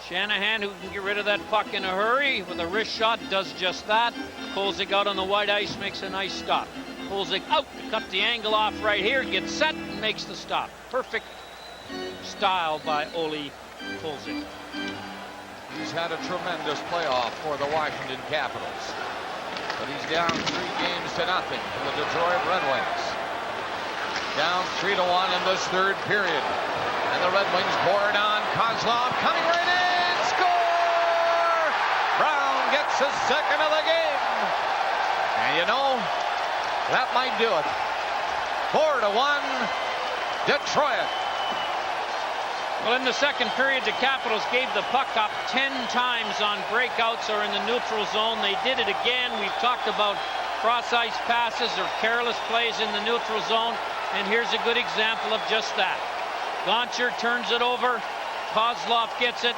Shanahan, who can get rid of that puck in a hurry with a wrist shot, does just that. Kolzig out on the white ice, makes a nice stop. Kolzig out to cut the angle off right here, gets set, and makes the stop. Perfect style by Ole Kolzig. He's had a tremendous playoff for the Washington Capitals. But he's down 3 games to nothing to the Detroit Red Wings. Down 3-1 in this third period. And the Red Wings bore it on. Kozlov coming right in. Score! Brown gets his second of the game. And you know, that might do it. 4-1, Detroit. Well, in the second period, the Capitals gave the puck up 10 times on breakouts or in the neutral zone. They did it again. We've talked about cross-ice passes or careless plays in the neutral zone, and here's a good example of just that. Gonchar turns it over. Kozlov gets it.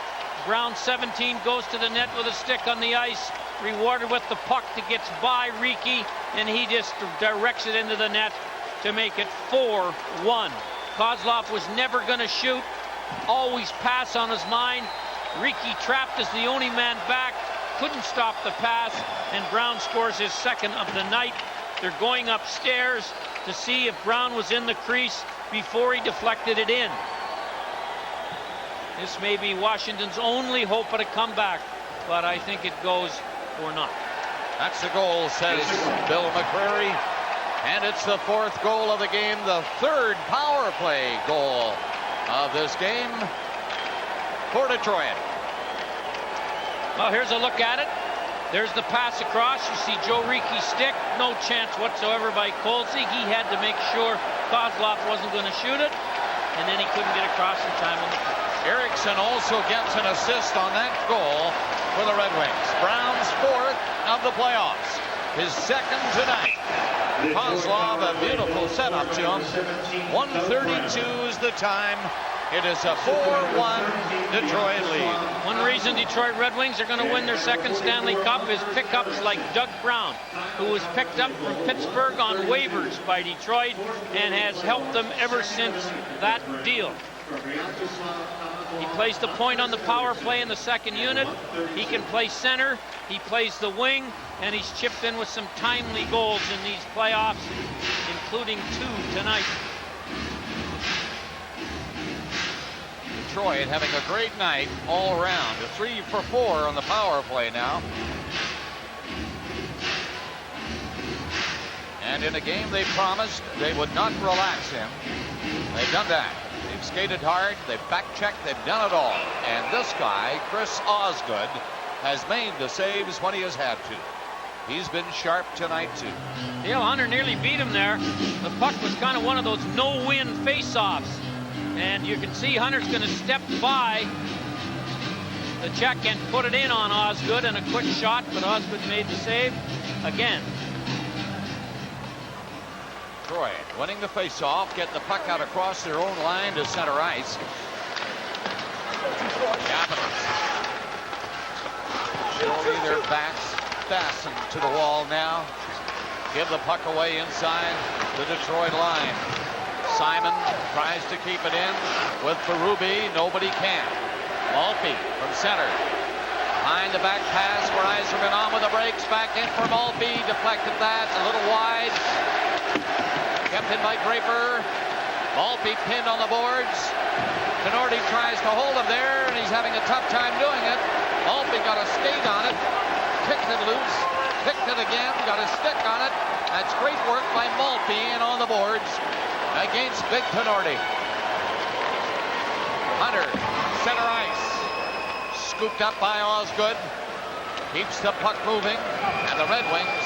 Brown 17 goes to the net with a stick on the ice, rewarded with the puck that gets by Riki, and he just directs it into the net to make it 4-1. Kozlov was never going to shoot. Always pass on his mind. Riki trapped as the only man back, couldn't stop the pass, and Brown scores his second of the night. They're going upstairs to see if Brown was in the crease before he deflected it in. This may be Washington's only hope at a comeback, but I think it goes or not. That's the goal, says Bill McCreary. And it's the 4th goal of the game, the 3rd power play goal of this game for Detroit. Well, here's a look at it. There's the pass across. You see Joe Riki's stick. No chance whatsoever by Kolzig. He had to make sure Kozlov wasn't going to shoot it, and then he couldn't get across in time. Eriksson also gets an assist on that goal for the Red Wings. Brown's 4th of the playoffs. His 2nd tonight. Kozlov, a beautiful setup to him. 1:32 is the time. It is a 4-1 Detroit lead. One reason Detroit Red Wings are going to win their 2nd Stanley Cup is pickups like Doug Brown, who was picked up from Pittsburgh on waivers by Detroit and has helped them ever since that deal. He plays the point on the power play in the 2nd unit. He can play center. He plays the wing, and he's chipped in with some timely goals in these playoffs, including 2 tonight. Detroit having a great night all around. 3 for 4 on the power play now. And in a game they promised they would not relax him. They've done that. They've skated hard, they've back-checked, they've done it all. And this guy, Chris Osgood, has made the saves when he has had to. He's been sharp tonight, too. Dale Hunter nearly beat him there. The puck was kind of one of those no-win face-offs. And you can see Hunter's going to step by the check and put it in on Osgood, and a quick shot, but Osgood made the save again. Detroit winning the face-off, get the puck out across their own line to center ice. Capitals. Surely their backs fastened to the wall now. Give the puck away inside the Detroit line. Simon tries to keep it in with Berube. Nobody can. Maltby from center. Behind the back pass for Yzerman on with the brakes. Back in for Maltby. Deflected that. A little wide. Kept in by Draper. Maltby pinned on the boards. Tenorti tries to hold him there, and he's having a tough time doing it. Maltby got a skate on it. Kicked it loose. Kicked it again. Got a stick on it. That's great work by Maltby and on the boards against Big Tenorti. Hunter, center ice. Scooped up by Osgood. Keeps the puck moving. And the Red Wings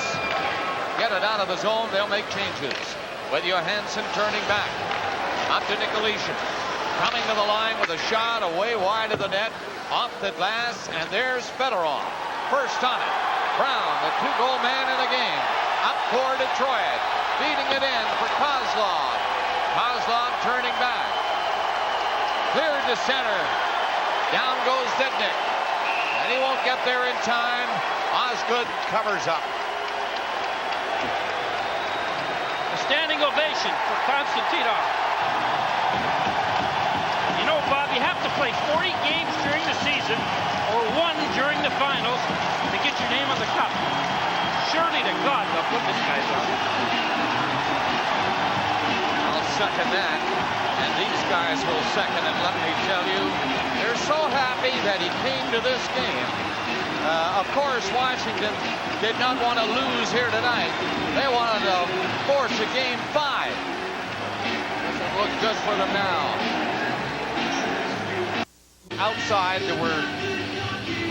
get it out of the zone. They'll make changes. With Johansson turning back. Up to Nikolishyn. Coming to the line with a shot away wide of the net. Off the glass. And there's Fedorov. First on it. Brown, the 2-goal man in the game. Up for Detroit. Feeding it in for Kozlov. Kozlov turning back. Cleared to center. Down goes Zednik. And he won't get there in time. Osgood covers up. A standing ovation for Konstantinov. You know, Bob, you have to play 40 games during the season good this guy's on. I'll second that. And these guys will second it, let me tell you. They're so happy that he came to this game. Of course, Washington did not want to lose here tonight. They wanted to force a game 5. Doesn't look good for them now. Outside, there were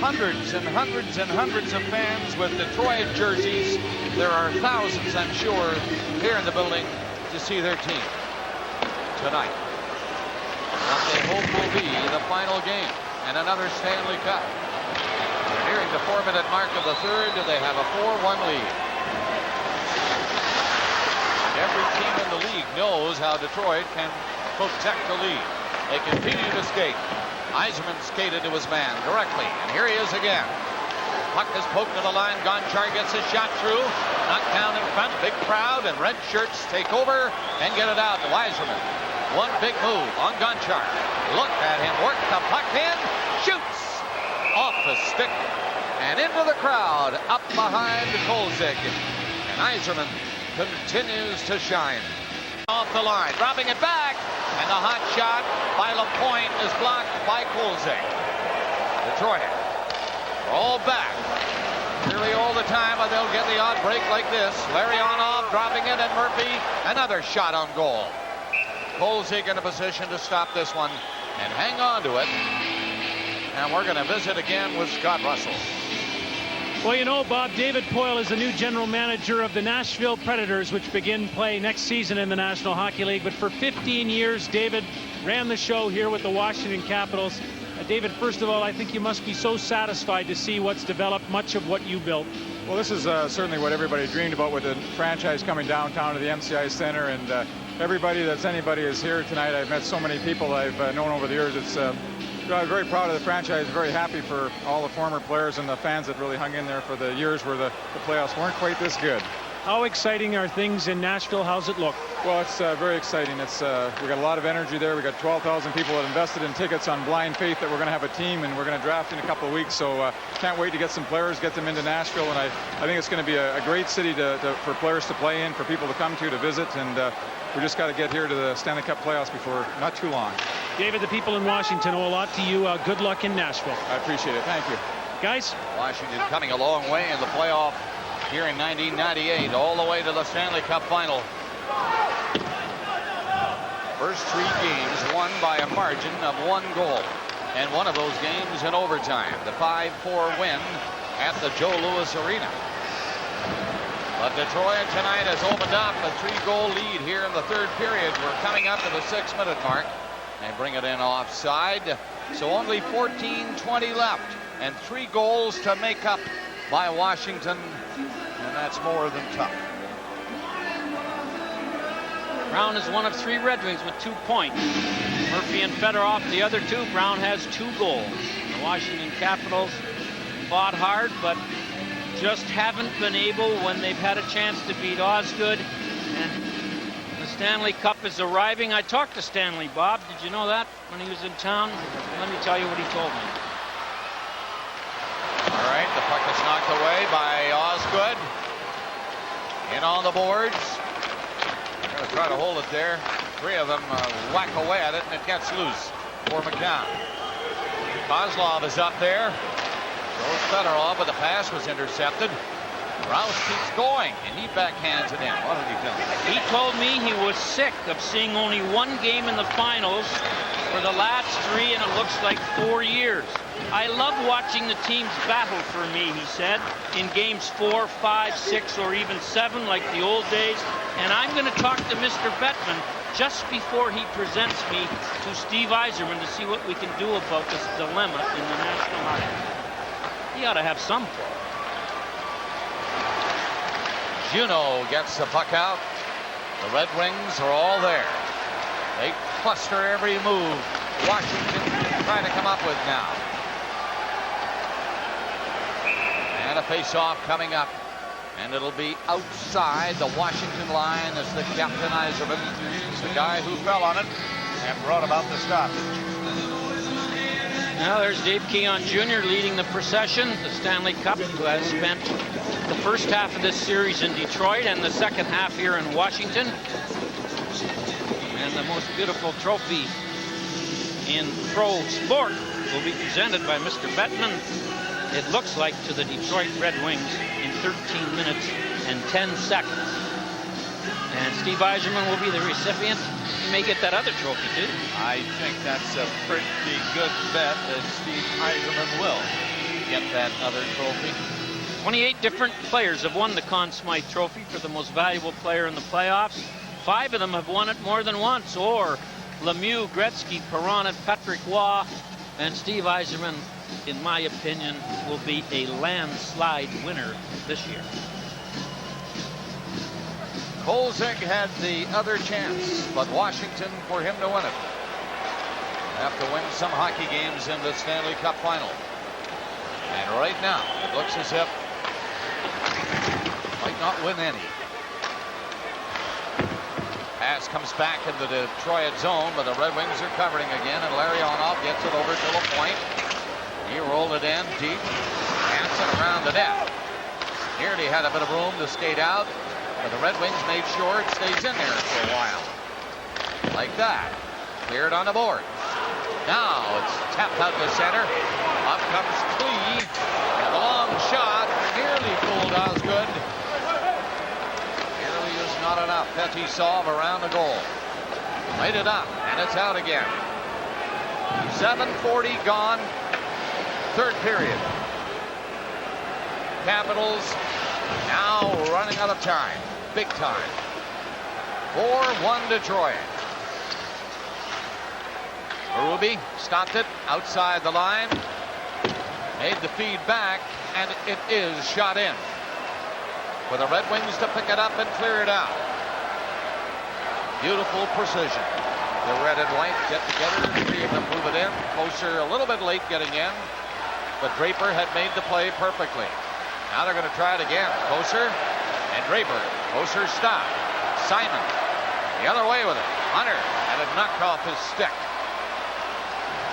hundreds and hundreds and hundreds of fans with Detroit jerseys. There are thousands, I'm sure, here in the building to see their team tonight. What they hope will be the final game and another Stanley Cup. They're nearing the 4-minute mark of the third. They have a 4-1 lead. Every team in the league knows how Detroit can protect the lead. They continue to skate. Yzerman skated to his man directly, and here he is again. Puck is poked to the line. Gonchar gets his shot through. Knocked down in front. Big crowd, and red shirts take over and get it out to Yzerman. One big move on Gonchar. Look at him work the puck in. Shoots off the stick and into the crowd up behind Kolzig. And Yzerman continues to shine. Off the line, dropping it back, and the hot shot by LaPointe is blocked by Kolzig. Detroit all back nearly all the time, but they'll get the odd break like this. Larionov dropping it, and Murphy another shot on goal. Kolzig in a position to stop this one and hang on to it. And we're going to visit again with Scott Russell. Well, you know, Bob, David Poile is the new general manager of the Nashville Predators, which begin play next season in the National Hockey League. But for 15 years, David ran the show here with the Washington Capitals. David, first of all, I think you must be so satisfied to see what's developed, much of what you built. Well, this is certainly what everybody dreamed about with the franchise coming downtown to the MCI Center. And everybody that's anybody is here tonight. I've met so many people I've known over the years. It's I'm very proud of the franchise, very happy for all the former players and the fans that really hung in there for the years where the playoffs weren't quite this good. How exciting are things in Nashville? How's it look? Well, it's very exciting. We got a lot of energy there. We got 12,000 people that invested in tickets on blind faith that we're going to have a team, and we're going to draft in a couple of weeks. So can't wait to get some players, get them into Nashville, and I think it's going to be a great city for players to play in, for people to come to visit, and we just got to get here to the Stanley Cup playoffs before not too long. David, the people in Washington owe a lot to you. Good luck in Nashville. I appreciate it. Thank you. Guys. Washington coming a long way in the playoff here in 1998, all the way to the Stanley Cup final. First 3 games won by a margin of 1 goal, and one of those games in overtime. The 5-4 win at the Joe Louis Arena. But Detroit tonight has opened up a 3-goal lead here in the third period. We're coming up to the 6-minute mark. They bring it in offside. So only 14:20 left, and 3 goals to make up by Washington, and that's more than tough. Brown is one of 3 Red Wings with 2 points. Murphy and Fedorov the other 2. Brown has 2 goals. The Washington Capitals fought hard, but just haven't been able when they've had a chance to beat Osgood. And the Stanley Cup is arriving. I talked to Stanley, Bob. Did you know that when he was in town? Let me tell you what he told me. All right, the puck is knocked away by Osgood. In on the boards. They're going to try to hold it there. 3 of them whack away at it, and it gets loose for McCown. Kozlov is up there. Goes Fedorov, but the pass was intercepted. Rouse keeps going, and he backhands it in. What did he do? He told me he was sick of seeing only 1 game in the finals for the last 3, and it looks like 4 years. I love watching the teams battle for me, he said, in games 4, 5, 6, or even 7, like the old days. And I'm going to talk to Mr. Bettman just before he presents me to Steve Yzerman to see what we can do about this dilemma in the National Hockey League. He ought to have some for it. Juneau gets the puck out. The Red Wings are all there. They cluster every move Washington trying to come up with now. And a face-off coming up. And it'll be outside the Washington line as the captain Yzerman is the guy who fell on it and brought about the stoppage. Now there's Dave Keon Jr. leading the procession, the Stanley Cup, who has spent the first half of this series in Detroit and the second half here in Washington. And the most beautiful trophy in pro sport will be presented by Mr. Bettman, it looks like, to the Detroit Red Wings in 13 minutes and 10 seconds. And Steve Yzerman will be the recipient. He may get that other trophy, too. I think that's a pretty good bet that Steve Yzerman will get that other trophy. 28 different players have won the Conn Smythe Trophy for the most valuable player in the playoffs. 5 of them have won it more than once. Or Lemieux, Gretzky, Perron, and Patrick Waugh. And Steve Yzerman, in my opinion, will be a landslide winner this year. Kolzig had the other chance, but Washington, for him to win it, have to win some hockey games in the Stanley Cup final. And right now, it looks as if might not win any. Pass comes back in the Detroit zone, but the Red Wings are covering again, and Larionov gets it over to LaPointe. He rolled it in deep, Hansen around the net. Nearly had a bit of room to skate out, but the Red Wings made sure it stays in there for a while. Like that. Cleared on the board. Now it's tapped out to center. Up comes Klee. And the long shot nearly fooled Osgood. Nearly is not enough. Fetisov around the goal. Laid it up, and it's out again. 7:40 gone. Third period. Capitals now running out of time. Big time. 4-1 Detroit. Berube stopped it outside the line. Made the feed back, and it is shot in. For the Red Wings to pick it up and clear it out. Beautiful precision. The red and white get together, the three of them move it in. Closer a little bit late getting in, but Draper had made the play perfectly. Now they're going to try it again. Kosar and Draper. Kosar stopped. Simon the other way with it. Hunter had it knocked off his stick.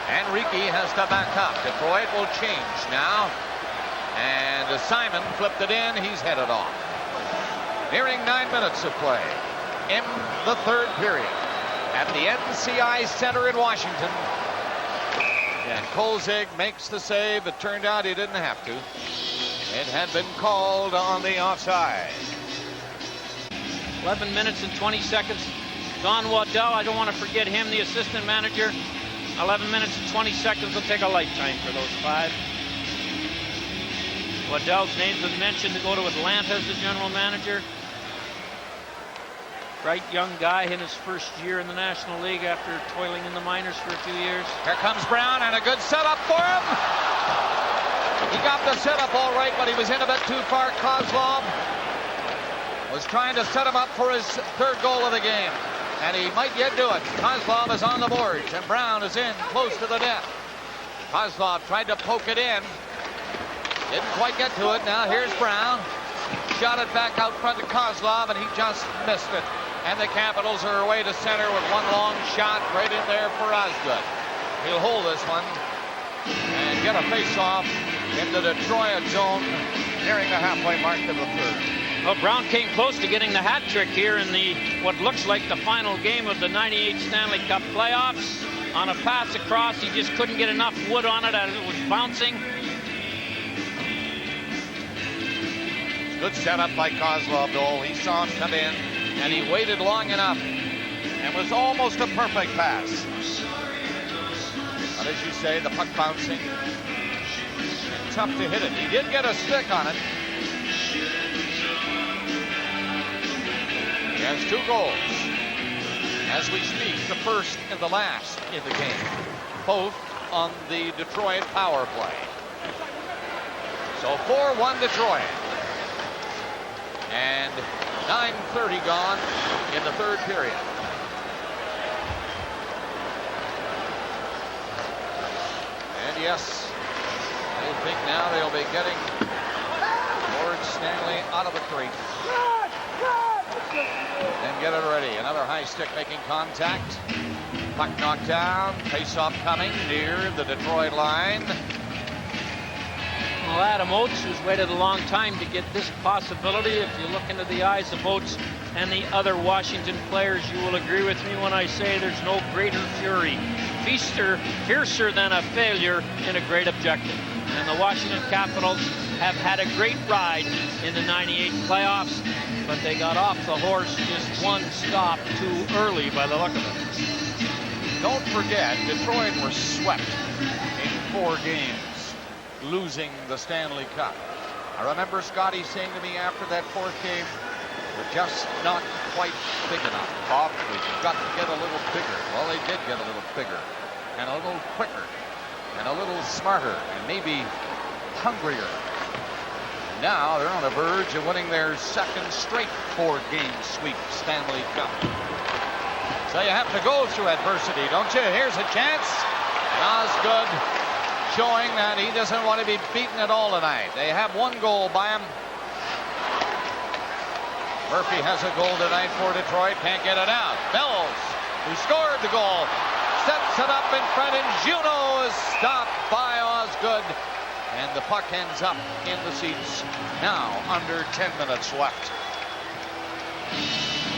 And Ricky has to back up. Detroit will change now. And Simon flipped it in. He's headed off. Nearing 9 minutes of play in the third period at the NCI Center in Washington. And Kolzig makes the save. It turned out he didn't have to. It had been called on the offside. 11 minutes and 20 seconds. Don Waddell, I don't want to forget him, the assistant manager. 11 minutes and 20 seconds will take a lifetime for those 5. Waddell's name's been mentioned to go to Atlanta as the general manager. Bright young guy in his first year in the National League after toiling in the minors for a few years. Here comes Brown, and a good setup for him. He got the setup all right, but he was in a bit too far. Kozlov was trying to set him up for his third goal of the game, and he might yet do it. Kozlov is on the boards, and Brown is in close to the net. Kozlov tried to poke it in. Didn't quite get to it. Now here's Brown. Shot it back out front to Kozlov, and he just missed it. And the Capitals are away to center with one long shot right in there for Osgood. He'll hold this one and get a face-off in the Detroit zone nearing the halfway mark of the third. Well, Brown came close to getting the hat trick here in the what looks like the final game of the '98 Stanley Cup playoffs. On a pass across, he just couldn't get enough wood on it as it was bouncing. Good setup by Kozlov, though. He saw him come in, and he waited long enough, and was almost a perfect pass. But as you say, the puck bouncing, and tough to hit it. He did get a stick on it. He has 2 goals. As we speak, the first and the last in the game. Both on the Detroit power play. So 4-1 Detroit. And 9:30 gone in the third period. And yes, I think now they'll be getting Lord Stanley out of the crate. And get it ready. Another high stick making contact. Puck knocked down. Face-off coming near the Detroit line. Well, Adam Oates, who's waited a long time to get this possibility, if you look into the eyes of Oates and the other Washington players, you will agree with me when I say there's no greater fury, fiercer than a failure in a great objective. And the Washington Capitals have had a great ride in the '98 playoffs, but they got off the horse just one stop too early by the look of it. Don't forget, Detroit were swept in 4 games, losing the Stanley Cup. I remember Scotty saying to me after that 4th game, we're just not quite big enough, Bob. We've got to get a little bigger. Well, they did get a little bigger, and a little quicker, and a little smarter, and maybe hungrier. And now they're on the verge of winning their 2nd straight 4-game sweep Stanley Cup. So you have to go through adversity, don't you? Here's a chance. Osgood showing that he doesn't want to be beaten at all tonight. They have 1 goal by him. Murphy has a goal tonight for Detroit. Can't get it out. Bellows, who scored the goal, sets it up in front, and Juneau is stopped by Osgood. And the puck ends up in the seats. Now under 10 minutes left.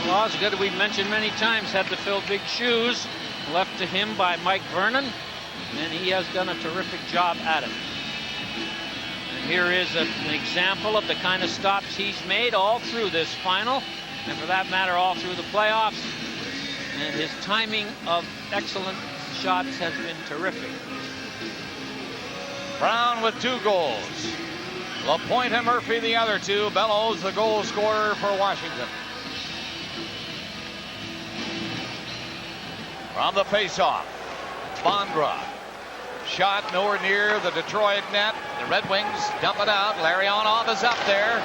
Well, Osgood, we've mentioned many times, had to fill big shoes left to him by Mike Vernon, and he has done a terrific job at it. And here is an example of the kind of stops he's made all through this final, and for that matter, all through the playoffs. And his timing of excellent shots has been terrific. Brown with 2 goals. LaPointe and Murphy the other 2. Bellows the goal scorer for Washington. From the face-off, Bondra. Shot nowhere near the Detroit net. The Red Wings dump it out. Larionov is up there.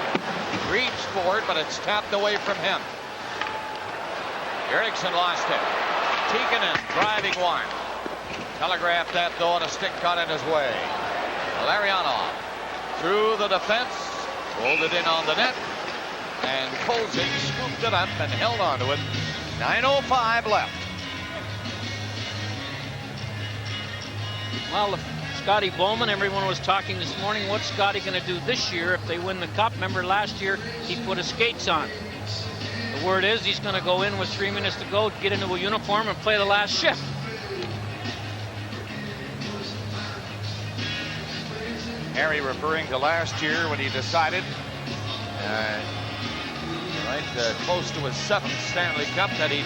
Reached for it, but it's tapped away from him. Eriksson lost it. Tikkanen driving one. Telegraphed that, though, and a stick caught in his way. Larionov through the defense, rolled it in on the net, and Kolzig scooped it up and held on to it. 9:05 left. Well, Scotty Bowman, everyone was talking this morning, what's Scotty going to do this year if they win the Cup? Remember last year, he put his skates on. The word is he's going to go in with 3 minutes to go, get into a uniform, and play the last shift. Harry referring to last year when he decided, close to his 7th Stanley Cup, that he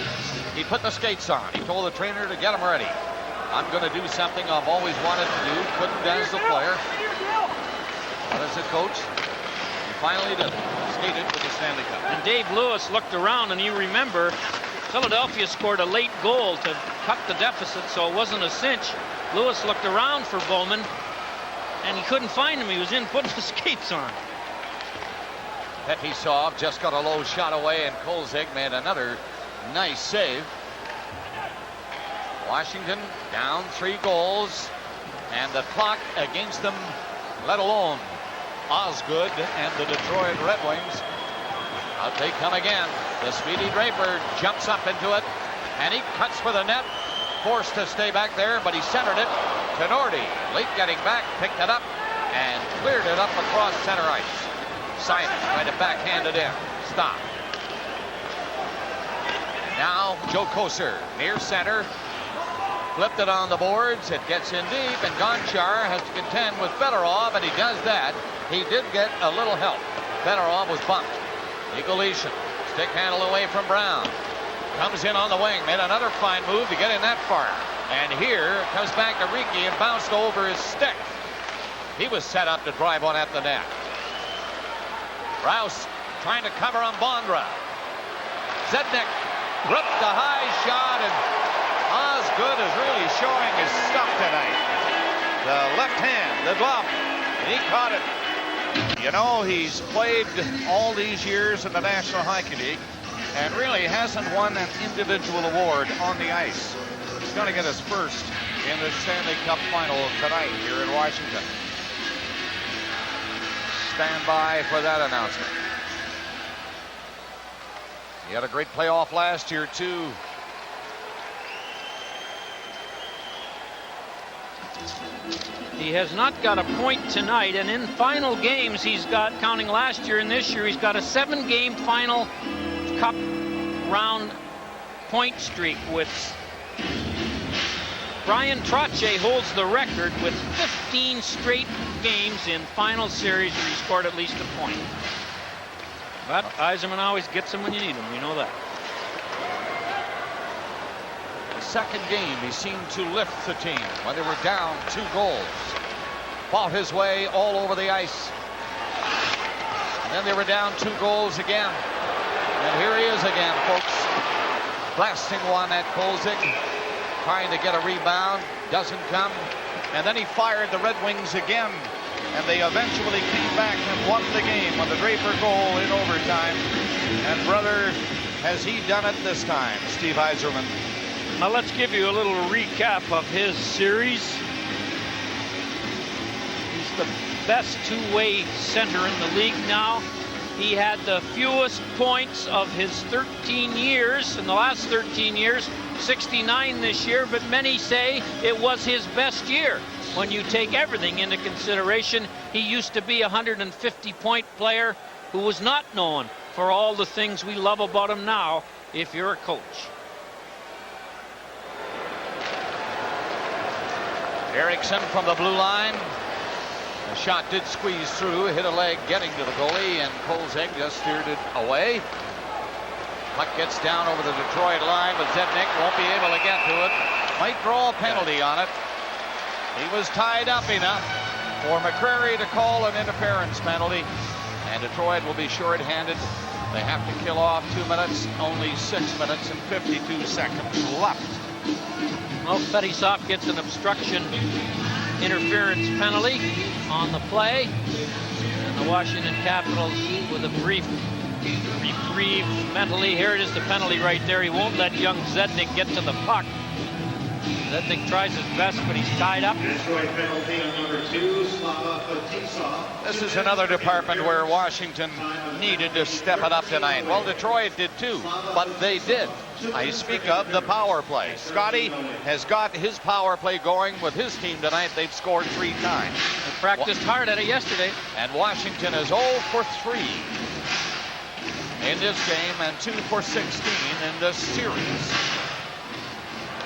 put the skates on. He told the trainer to get them ready. I'm going to do something I've always wanted to do, couldn't as a player. But as a coach, he finally did. Skated with the Stanley Cup. And Dave Lewis looked around, and you remember, Philadelphia scored a late goal to cut the deficit, so it wasn't a cinch. Lewis looked around for Bowman, and he couldn't find him. He was in putting the skates on. Fetisov just got a low shot away, and Kolzig made another nice save. Washington down 3 goals, and the clock against them, let alone Osgood and the Detroit Red Wings. Out they come again. The speedy Draper jumps up into it, and he cuts for the net. Forced to stay back there, but he centered it to Nordy. Late getting back, picked it up, and cleared it up across center ice. Simon tried to backhand it in. Stop. Now Joe Kocur near center. Flipped it on the boards. It gets in deep, and Gonchar has to contend with Fedorov, and he does that. He did get a little help. Fedorov was bumped. Egalician, stick handle away from Brown. Comes in on the wing, made another fine move to get in that far. And here it comes back to Riki and bounced over his stick. He was set up to drive one at the net. Rouse trying to cover on Bondra. Zednik ripped the high shot, and Osgood is really showing his stuff tonight. The left hand, the glove, and he caught it. You know, he's played all these years in the National Hockey League and really hasn't won an individual award on the ice. He's going to get his first in the Stanley Cup final tonight here in Washington. Stand by for that announcement. He had a great playoff last year, too. He has not got a point tonight, and in final games he's got, counting last year and this year, he's got a 7-game final cup round point streak. With Brian Trottier holds the record with 15 straight games in final series where he scored at least a point. But Yzerman always gets them when you need them. We know that. The second game, he seemed to lift the team when they were down 2 goals. Fought his way all over the ice. And then they were down 2 goals again. And here he is again, folks. Blasting one at Kolzig. Trying to get a rebound. Doesn't come. And then he fired the Red Wings again. And they eventually came back and won the game with the Draper goal in overtime. And brother, has he done it this time, Steve Yzerman. Now let's give you a little recap of his series. He's the best two-way center in the league now. He had the fewest points of his 13 years, in the last 13 years, 69 this year, but many say it was his best year. When you take everything into consideration, he used to be a 150-point player who was not known for all the things we love about him now, if you're a coach. Eriksson from the blue line. The shot did squeeze through, hit a leg getting to the goalie, and Kolzig just steered it away. Puck gets down over the Detroit line, but Zednik won't be able to get to it. Might draw a penalty on it. He was tied up enough for McCrary to call an interference penalty, and Detroit will be short-handed. They have to kill off 2 minutes, only 6 minutes and 52 seconds left. Well, Fetisov gets an obstruction interference penalty on the play, and the Washington Capitals with a brief reprieve mentally. Here it is, the penalty right there. He won't let young Zednik get to the puck. Zednik tries his best, but he's tied up. This is another department where Washington needed to step it up tonight. Well, Detroit did too, but they did. I speak of the power play. Scotty has got his power play going with his team tonight. They've scored 3 times. They practiced hard at it yesterday. And Washington is 0 for 3 in this game and 2 for 16 in this series.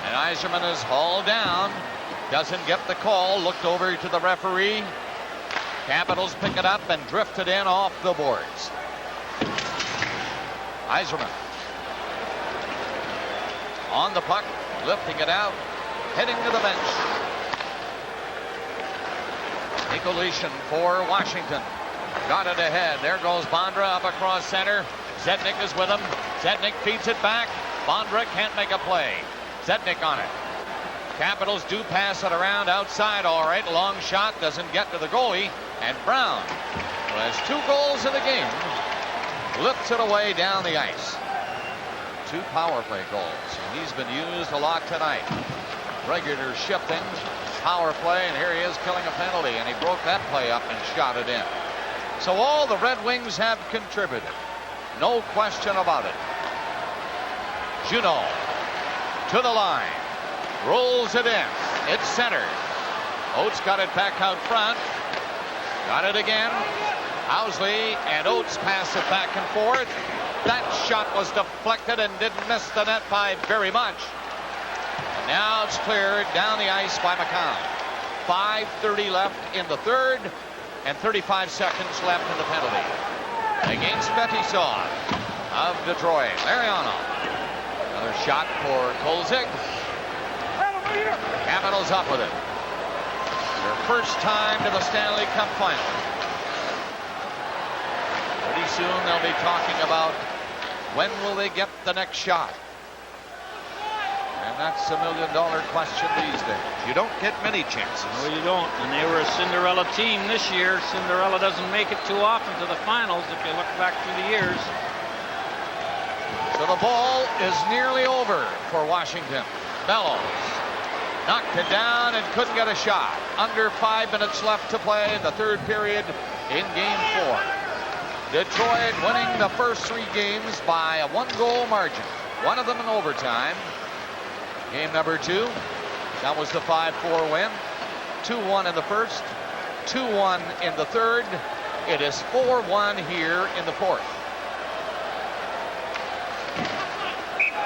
And Yzerman is hauled down. Doesn't get the call. Looked over to the referee. Capitals pick it up and drift it in off the boards. Yzerman on the puck, lifting it out, heading to the bench. Nicolishin for Washington. Got it ahead. There goes Bondra up across center. Zednik is with him. Zednik feeds it back. Bondra can't make a play. Zednik on it. Capitals do pass it around outside all right. Long shot doesn't get to the goalie. And Brown, who has 2 goals in the game, lifts it away down the ice. 2 power play goals. And he's been used a lot tonight. Regular shifting, power play, and here he is killing a penalty. And he broke that play up and shot it in. So all the Red Wings have contributed. No question about it. Juneau to the line. Rolls it in. It's centered. Oates got it back out front. Got it again. Housley and Oates pass it back and forth. That shot was deflected and didn't miss the net by very much. And now it's cleared down the ice by McCown. 5:30 left in the third and 35 seconds left in the penalty. Against Fetisov of Detroit. Mariano. Another shot for Kolzig. Capitals up with it. Their first time to the Stanley Cup final. Pretty soon they'll be talking about when will they get the next shot. And that's $1 million question these days. You don't get many chances. No, you don't. And they were a Cinderella team this year. Cinderella doesn't make it too often to the finals if you look back through the years. So the ball is nearly over for Washington. Bellows knocked it down and couldn't get a shot. Under 5 minutes left to play in the third period in game 4. Detroit winning the first 3 games by a 1-goal margin. One of them in overtime. Game number 2, that was the 5-4 win. 2-1 in the first, 2-1 in the third. It is 4-1 here in the fourth.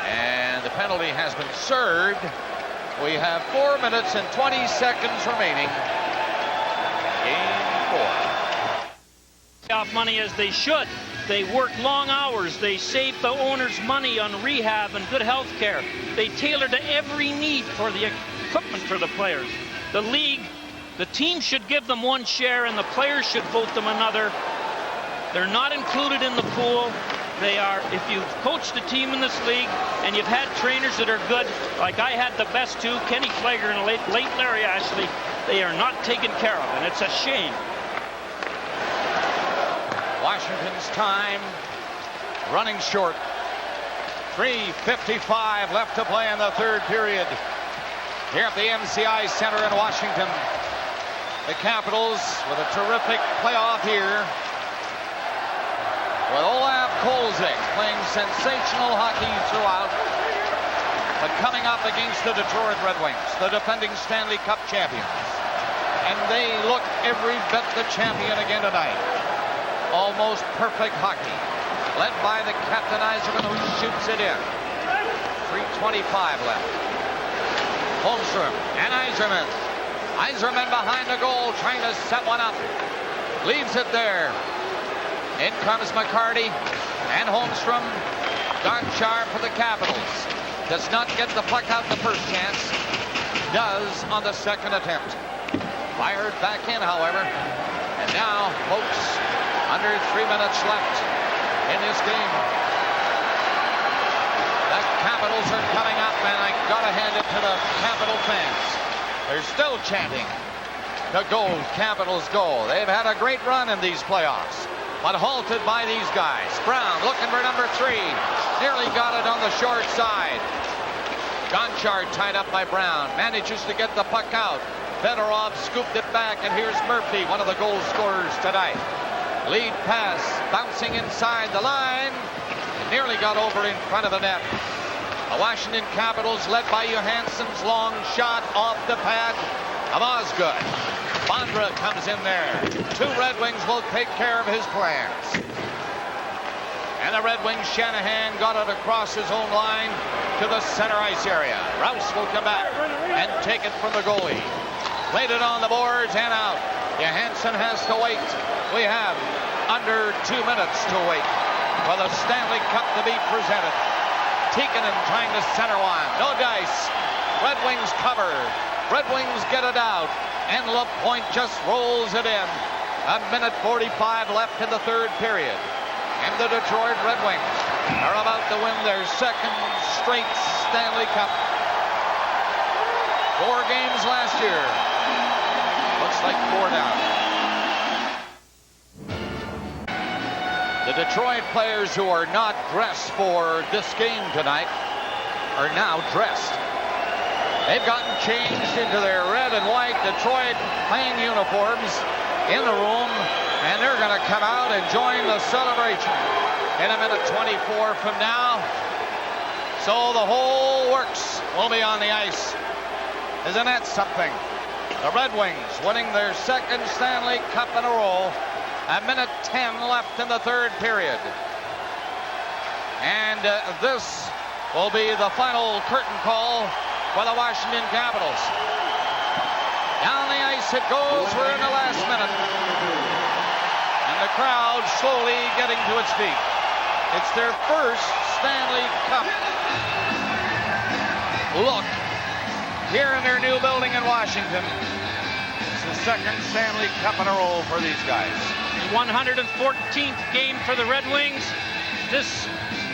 And the penalty has been served. We have 4 minutes and 20 seconds remaining. Game 4. Off money as they should. They work long hours. They save the owners money on rehab and good health care. They tailor to every need for the equipment for the players. The league, the team should give them one share and the players should vote them another. They're not included in the pool. They are, if you've coached a team in this league and you've had trainers that are good, like I had the best two, Kenny Flager and late Larry Ashley, they are not taken care of, and it's a shame. Washington's time running short. 3:55 left to play in the third period here at the MCI Center in Washington. The Capitals with a terrific playoff here, with Olaf Kolzig playing sensational hockey throughout, but coming up against the Detroit Red Wings, the defending Stanley Cup champions. And they look every bit the champion again tonight. Almost perfect hockey, led by the captain Yzerman, who shoots it in. 3:25 left. Holmstrom and Yzerman. Yzerman behind the goal, trying to set one up. Leaves it there. In comes McCarty and Holmstrom. Gonchar for the Capitals. Does not get the puck out the first chance. Does on the second attempt. Fired back in, however. And now, folks, under 3 minutes left in this game. The Capitals are coming up, and I gotta hand it to the Capital fans. They're still chanting the go, Capitals go. They've had a great run in these playoffs, but halted by these guys. Brown looking for number 3. Nearly got it on the short side. Gonchar tied up by Brown. Manages to get the puck out. Fedorov scooped it back, and here's Murphy, one of the goal scorers tonight. Lead pass, bouncing inside the line. Nearly got over in front of the net. The Washington Capitals, led by Johansson's long shot off the pad of Osgood. Bondra comes in there. 2 Red Wings will take care of his plans. And the Red Wings, Shanahan got it across his own line to the center ice area. Rouse will come back and take it from the goalie. Laid it on the boards and out. Johansson has to wait. We have under 2 minutes to wait for the Stanley Cup to be presented. Tikkanen trying to center one. No dice. Red Wings cover. Red Wings get it out. And LaPointe just rolls it in. 1:45 left in the third period. And the Detroit Red Wings are about to win their second straight Stanley Cup. 4 games last year. Looks like 4 now. The Detroit players who are not dressed for this game tonight are now dressed. They've gotten changed into their red and white Detroit playing uniforms in the room, and they're going to come out and join the celebration in 1:24 from now. So the whole works will be on the ice. Isn't that something? The Red Wings winning their second Stanley Cup in a row. 1:10 left in the third period. And this will be the final curtain call for the Washington Capitals. Down the ice it goes. We're in the last minute. And the crowd slowly getting to its feet. It's their first Stanley Cup look here in their new building in Washington. It's the second Stanley Cup in a row for these guys. 114th game for the Red Wings this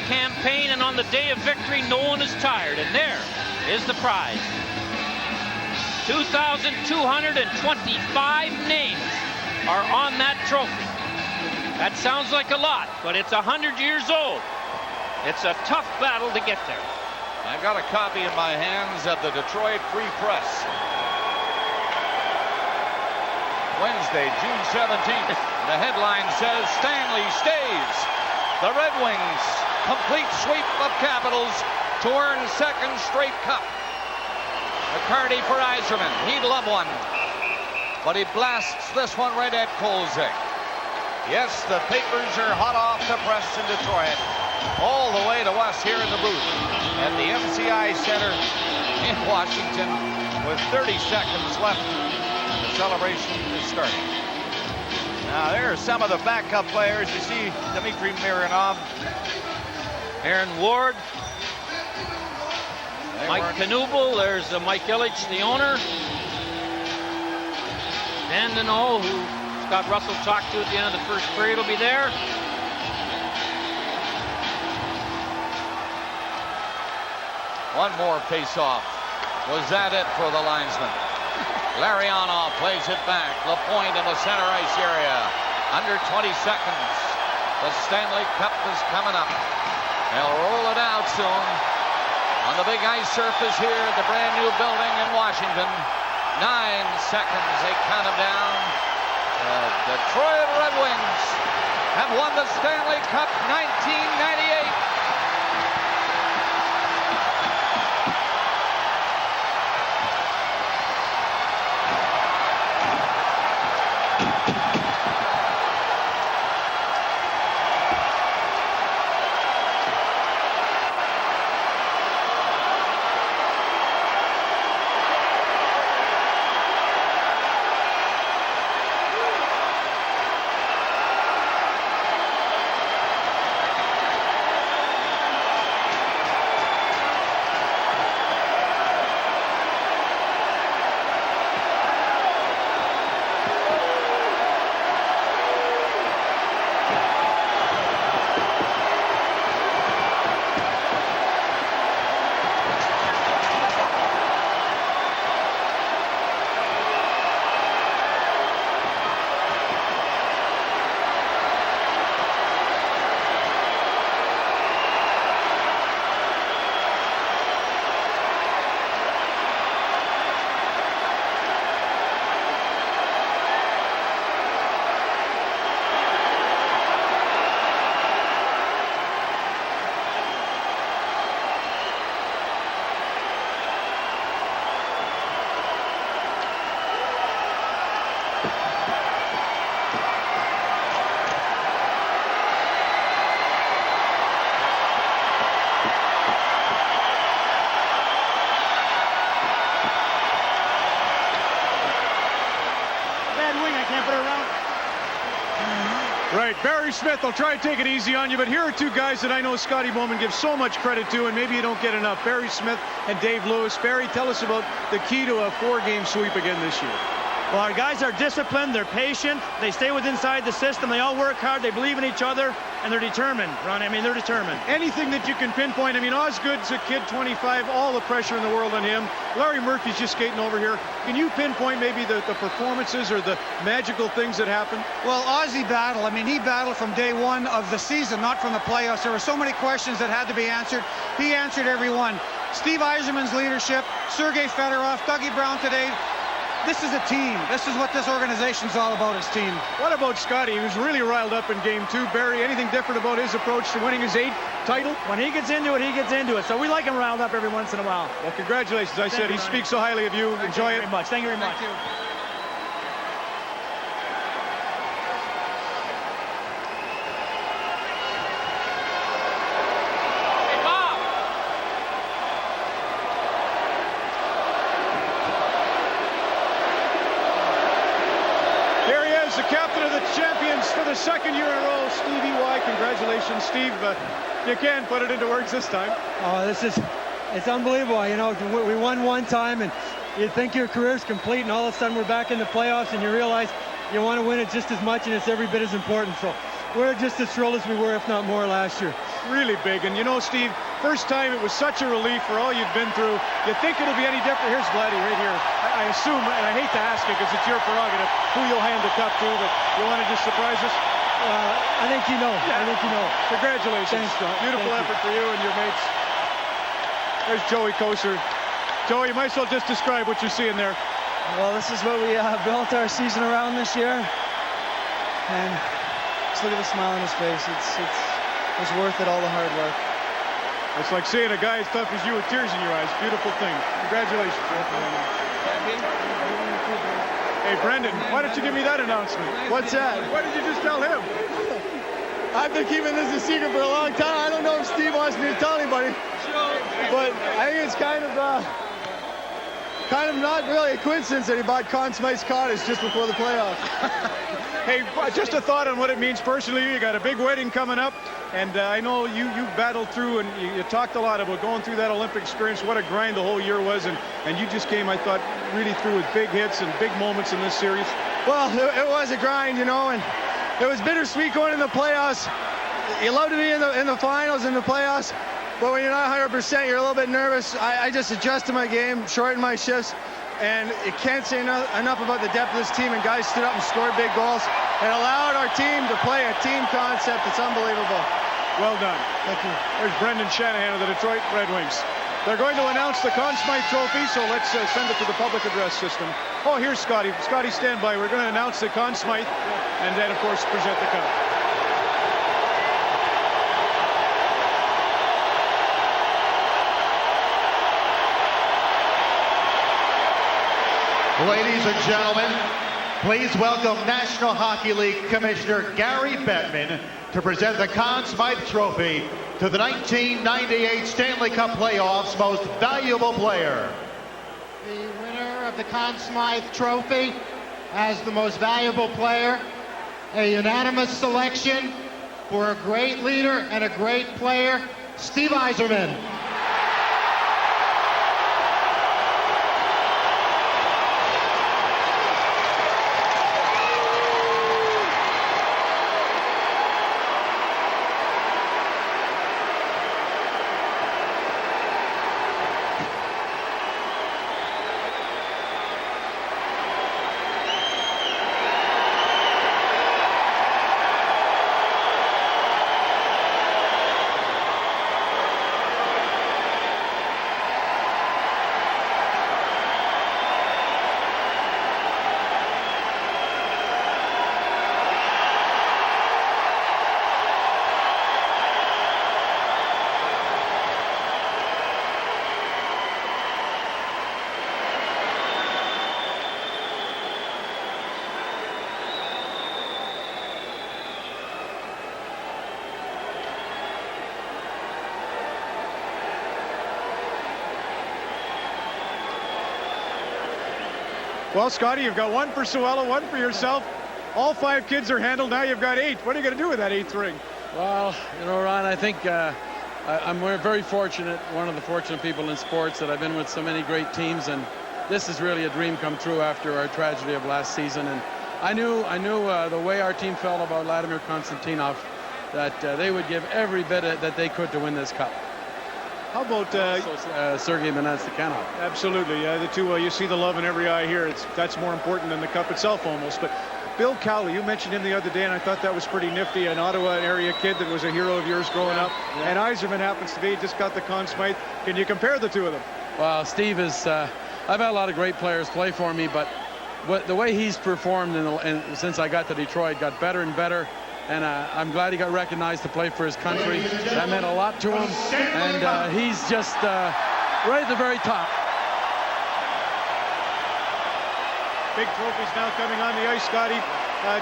campaign, and on the day of victory no one is tired, and there is the prize. 2,225 names are on that trophy. That sounds like a lot, but it's 100 years old. It's a tough battle to get there. I've got a copy in my hands of the Detroit Free Press. Wednesday, June 17th. The headline says, Stanley stays. The Red Wings complete sweep of Capitals to earn second straight cup. McCarty for Yzerman. He'd love one. but he blasts this one right at Kolzig. Yes, the papers are hot off the press in Detroit, all the way to us here in the booth at the MCI Center in Washington with 30 seconds left. The celebration is starting. Now, there are some of the backup players. You see Dmitry Mironov, Aaron Ward, Mike Knuble, there's Mike Ilitch, the owner. Dan Deneau, who Scott Russell talked to at the end of the first period, will be there. One more face-off. Was that it for the linesman? Larionov plays it back. LaPointe in the center ice area. Under 20 seconds. The Stanley Cup is coming up. They'll roll it out soon. On the big ice surface here at the brand new building in Washington. 9 seconds. They count them down. The Detroit Red Wings have won the Stanley Cup 1998. Right, Barry Smith, I'll try to take it easy on you, but here are two guys that I know Scotty Bowman gives so much credit to, and maybe you don't get enough. Barry Smith and Dave Lewis. Barry, tell us about the key to a 4-game sweep again this year. Well, our guys are disciplined, they're patient, they stay within inside the system, they all work hard, they believe in each other, and they're determined, Ronnie. I mean, they're determined. Anything that you can pinpoint. I mean, Osgood's a kid, 25, all the pressure in the world on him. Larry Murphy's just skating over here. Can you pinpoint maybe the performances or the magical things that happen? Well, Ozzy battled. I mean, he battled from day one of the season, not from the playoffs. There were so many questions that had to be answered. He answered every one. Steve Yzerman's leadership, Sergei Fedorov, Dougie Brown today. This is a team. This is what this organization's all about, is team. What about Scotty? He was really riled up in game 2. Barry, anything different about his approach to winning his 8th title? When he gets into it, he gets into it. So we like him riled up every once in a while. Well, congratulations. I said he speaks so highly of you. Enjoy it. Thank you very much. Thank you very much. Thank you. The captain of the champions for the 2nd year in a row, Stevie Y. Congratulations, Steve. You can put it into words this time. Oh, it's unbelievable. You know, we won one time, and you think your career's complete, and all of a sudden we're back in the playoffs, and you realize you want to win it just as much, and it's every bit as important. So we're just as thrilled as we were, if not more, last year. Really big. And you know, Steve, first time it was such a relief for all you've been through. You think it'll be any different? Here's Vladdy right here. I assume, and I hate to ask you because it's your prerogative, who you'll hand the cup to, but you want to just surprise us? I think you know. Yeah. I think you know. Congratulations. Thanks, John. Beautiful effort for you and your mates. There's Joey Kocur. Joey, you might as well just describe what you're seeing there. Well, this is what we built our season around this year. And just look at the smile on his face. It's worth it, all the hard work. It's like seeing a guy as tough as you with tears in your eyes. Beautiful thing. Congratulations. Hey, Brendan, why don't you give me that announcement? What's that? What did you just tell him? I've been keeping this a secret for a long time. I don't know if Steve wants me to tell anybody, but I think it's kind of not really a coincidence that he bought Conn Smythe's cottage just before the playoffs. Hey, just a thought on what it means personally. You got a big wedding coming up, and I know you battled through, and you talked a lot about going through that Olympic experience, what a grind the whole year was, and you just came, I thought, really through with big hits and big moments in this series. Well, it was a grind, and it was bittersweet going in the playoffs. You love to be in the finals, in the playoffs, but when you're not 100%, you're a little bit nervous. I just adjusted my game, shortened my shifts, and you can't say enough about the depth of this team, and guys stood up and scored big goals. It allowed our team to play a team concept that's unbelievable. Well done. Thank you. There's Brendan Shanahan of the Detroit Red Wings. They're going to announce the Conn Smythe Trophy, so let's send it to the public address system. Oh, here's Scotty. Scotty, stand by. We're going to announce the Conn Smythe, and then, of course, present the cup. Ladies and gentlemen, please welcome National Hockey League Commissioner Gary Bettman to present the Conn Smythe Trophy to the 1998 Stanley Cup Playoffs Most Valuable Player. The winner of the Conn Smythe Trophy as the most valuable player, a unanimous selection for a great leader and a great player, Steve Yzerman. Well, Scotty, you've got one for Suella, one for yourself. All 5 kids are handled. Now you've got 8. What are you going to do with that 8th ring? Well, Ron, I think I'm very fortunate, one of the fortunate people in sports, that I've been with so many great teams, and this is really a dream come true after our tragedy of last season. And I knew the way our team felt about Vladimir Konstantinov, that they would give every bit that they could to win this cup. How about Sergei Benastikhanov? Absolutely. The two, you see the love in every eye here. That's more important than the cup itself almost. But Bill Cowley, you mentioned him the other day, and I thought that was pretty nifty. An Ottawa area kid that was a hero of yours growing up. Yeah. And Yzerman happens to be, just got the Conn Smythe. Can you compare the two of them? Well, Steve is, I've had a lot of great players play for me, but the way he's performed since I got to Detroit got better and better. And I'm glad he got recognized to play for his country. That meant a lot to him. And he's just right at the very top. Big trophies now coming on the ice, Scotty.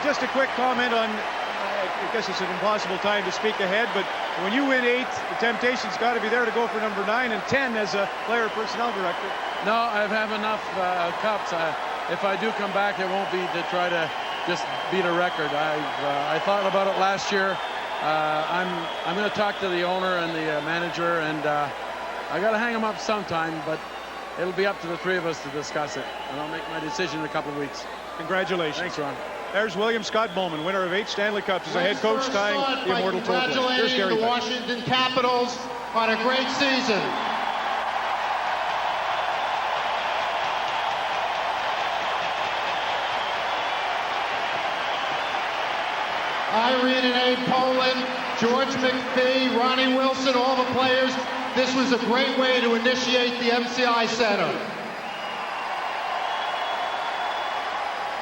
Just a quick comment on, I guess it's an impossible time to speak ahead, but when you win 8, the temptation's got to be there to go for number 9 and 10 as a player personnel director. No, I have enough cups. If I do come back, it won't be to try to just beat a record. I thought about it last year. I'm going to talk to the owner and the manager, and I got to hang them up sometime, but it'll be up to the 3 of us to discuss it, and I'll make my decision in a couple of weeks. Congratulations. Thanks, Ron. There's William Scott Bowman, winner of 8 Stanley Cups as a head coach, tying the immortal total. Here's Gary Congratulating the Bettman. Washington Capitals on a great season. Irene and Abe Poland, George McPhee, Ronnie Wilson, all the players. This was a great way to initiate the MCI Center.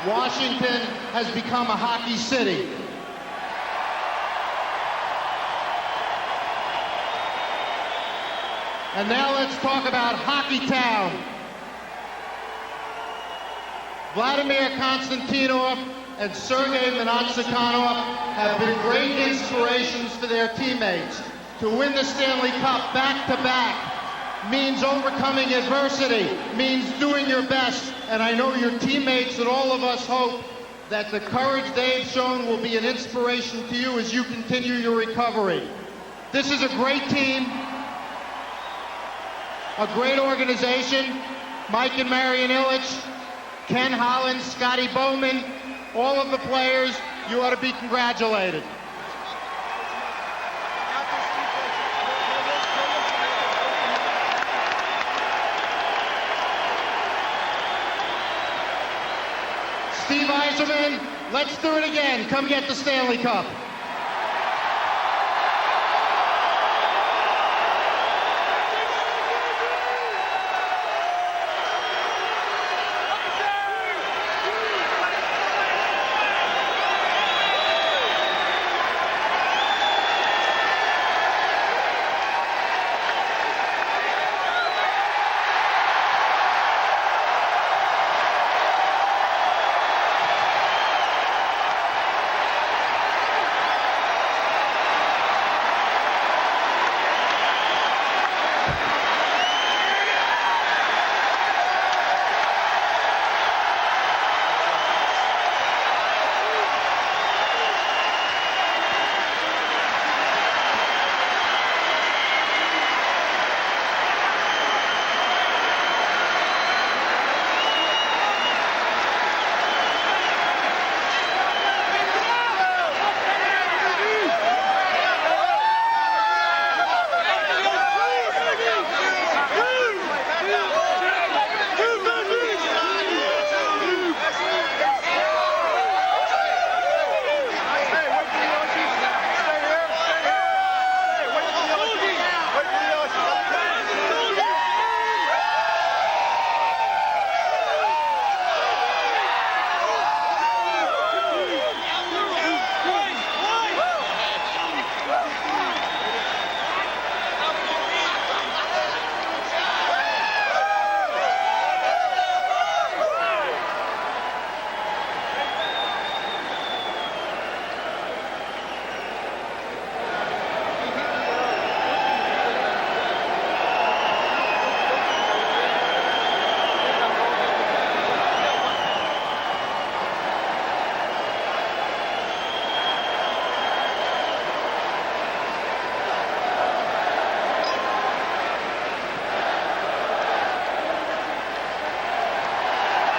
Washington has become a hockey city. And now let's talk about Hockey Town. Vladimir Konstantinov and Sergei Minotsikhanov have been great inspirations for their teammates. To win the Stanley Cup back-to-back means overcoming adversity, means doing your best, and I know your teammates and all of us hope that the courage they've shown will be an inspiration to you as you continue your recovery. This is a great team, a great organization. Mike and Marian Illich, Ken Holland, Scotty Bowman, all of the players, you ought to be congratulated. Steve Yzerman, let's do it again. Come get the Stanley Cup.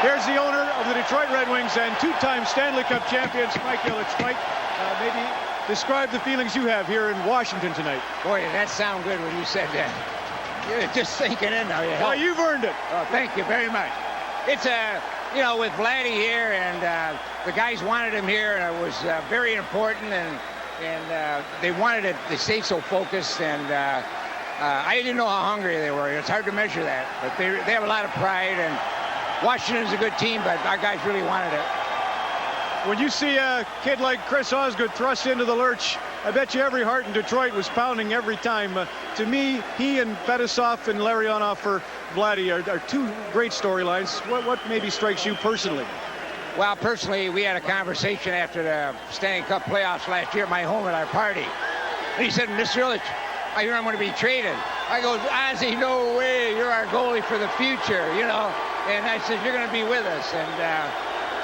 Here's the owner of the Detroit Red Wings and two-time Stanley Cup champions, Mike Illich. Mike, maybe describe the feelings you have here in Washington tonight. Boy, did that sound good when you said that. You're just sinking in now. Well, you've earned it. Oh, thank you very much. It's you know, with Vladdy here and the guys wanted him here, and it was very important, and they wanted it to stay so focused, and I didn't know how hungry they were. It's hard to measure that, but they have a lot of pride, and Washington's a good team, but our guys really wanted it. When you see a kid like Chris Osgood thrust into the lurch, I bet you every heart in Detroit was pounding every time. To me, he and Fetisov and Larionov for Vladdy are two great storylines. What maybe strikes you personally? Well, personally, we had a conversation after the Stanley Cup playoffs last year at my home at our party. And he said, Mr. Illich, I hear I'm going to be traded. I go, Ozzy, no way. You're our goalie for the future, you know. And I said, you're going to be with us. And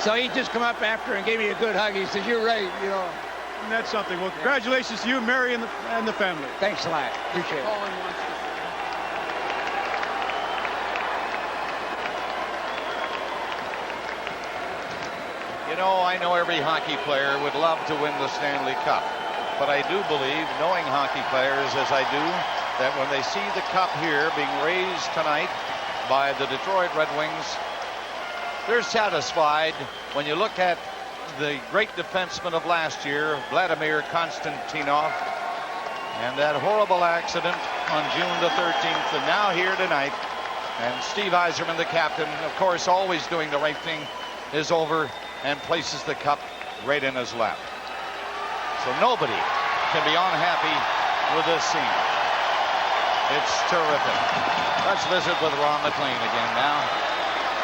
so he just come up after and gave me a good hug. He said, you're right, you know. And that's something. Well, congratulations to you, Mary, and the family. Thanks a lot. Appreciate it. You know, I know every hockey player would love to win the Stanley Cup. But I do believe, knowing hockey players as I do, that when they see the cup here being raised tonight by the Detroit Red Wings, they're satisfied. When you look at the great defenseman of last year, Vladimir Konstantinov, and that horrible accident on June the 13th, and now here tonight, and Steve Yzerman, the captain, of course, always doing the right thing, is over and places the cup right in his lap. So nobody can be unhappy with this scene. It's terrific. Let's visit with Ron McLean again now.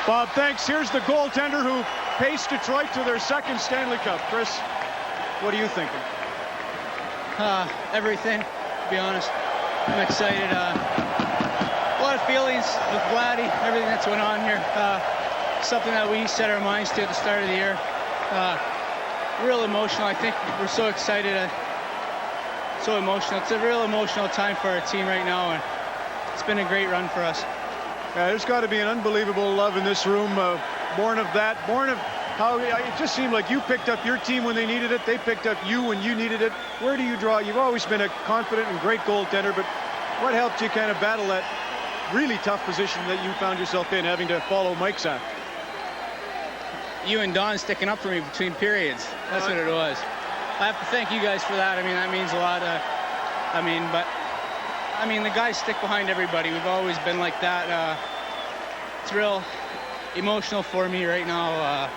Bob, thanks. Here's the goaltender who paced Detroit to their second Stanley Cup. Chris, what are you thinking? Everything, to be honest. I'm excited. A lot of feelings with Vladdy, everything that's went on here. Something that we set our minds to at the start of the year. Real emotional. I think we're so excited. So emotional. It's a real emotional time for our team right now, and it's been a great run for us. There's got to be an unbelievable love in this room, born of that, born of how it just seemed like you picked up your team when they needed it. They picked up you when you needed it. Where do you draw? You've always been a confident and great goaltender, but what helped you kind of battle that really tough position that you found yourself in, having to follow Mike's on? You and Don sticking up for me between periods. That's what it was. I have to thank you guys for that. I mean, that means a lot. The guys stick behind everybody. We've always been like that. It's real emotional for me right now.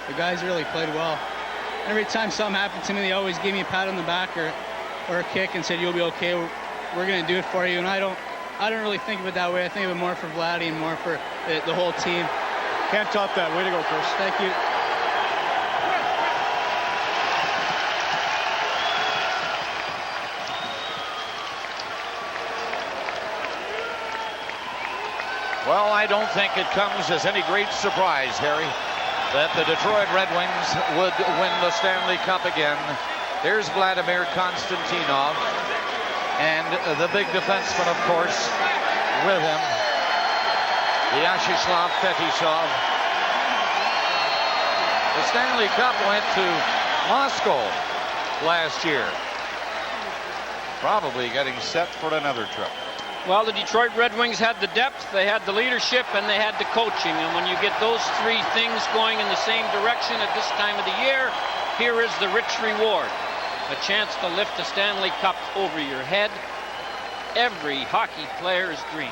The guys really played well. Every time something happened to me, they always gave me a pat on the back or a kick and said, "You'll be okay. We're going to do it for you." And I don't really think of it that way. I think of it more for Vladdy and more for the whole team. Can't top that. Way to go, Chris. Thank you. Well, I don't think it comes as any great surprise, Harry, that the Detroit Red Wings would win the Stanley Cup again. Here's Vladimir Konstantinov, and the big defenseman, of course, with him, Vyacheslav Fetisov. The Stanley Cup went to Moscow last year, probably getting set for another trip. Well, the Detroit Red Wings had the depth, they had the leadership, and they had the coaching. And when you get those three things going in the same direction at this time of the year, here is the rich reward. A chance to lift the Stanley Cup over your head. Every hockey player's dream.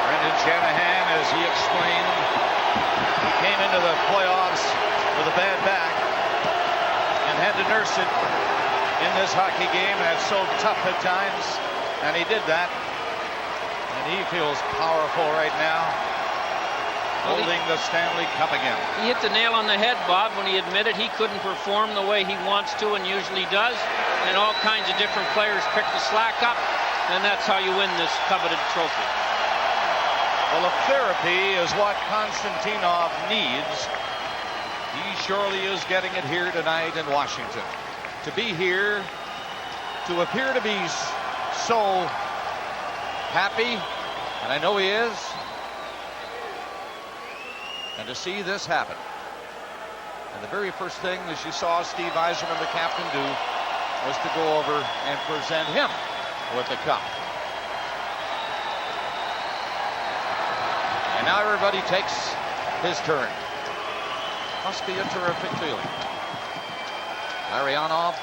Brendan Shanahan, as he explained, he came into the playoffs with a bad back and had to nurse it in this hockey game. That's so tough at times, and he did that. And he feels powerful right now, holding the Stanley Cup again. He hit the nail on the head, Bob, when he admitted he couldn't perform the way he wants to and usually does. And all kinds of different players pick the slack up, and that's how you win this coveted trophy. Well, if therapy is what Konstantinov needs, he surely is getting it here tonight in Washington. To be here, to appear to be so happy, and I know he is, and to see this happen. And the very first thing that you saw Steve Yzerman, the captain, do was to go over and present him with the cup. And now everybody takes his turn. Must be a terrific feeling. Larionov.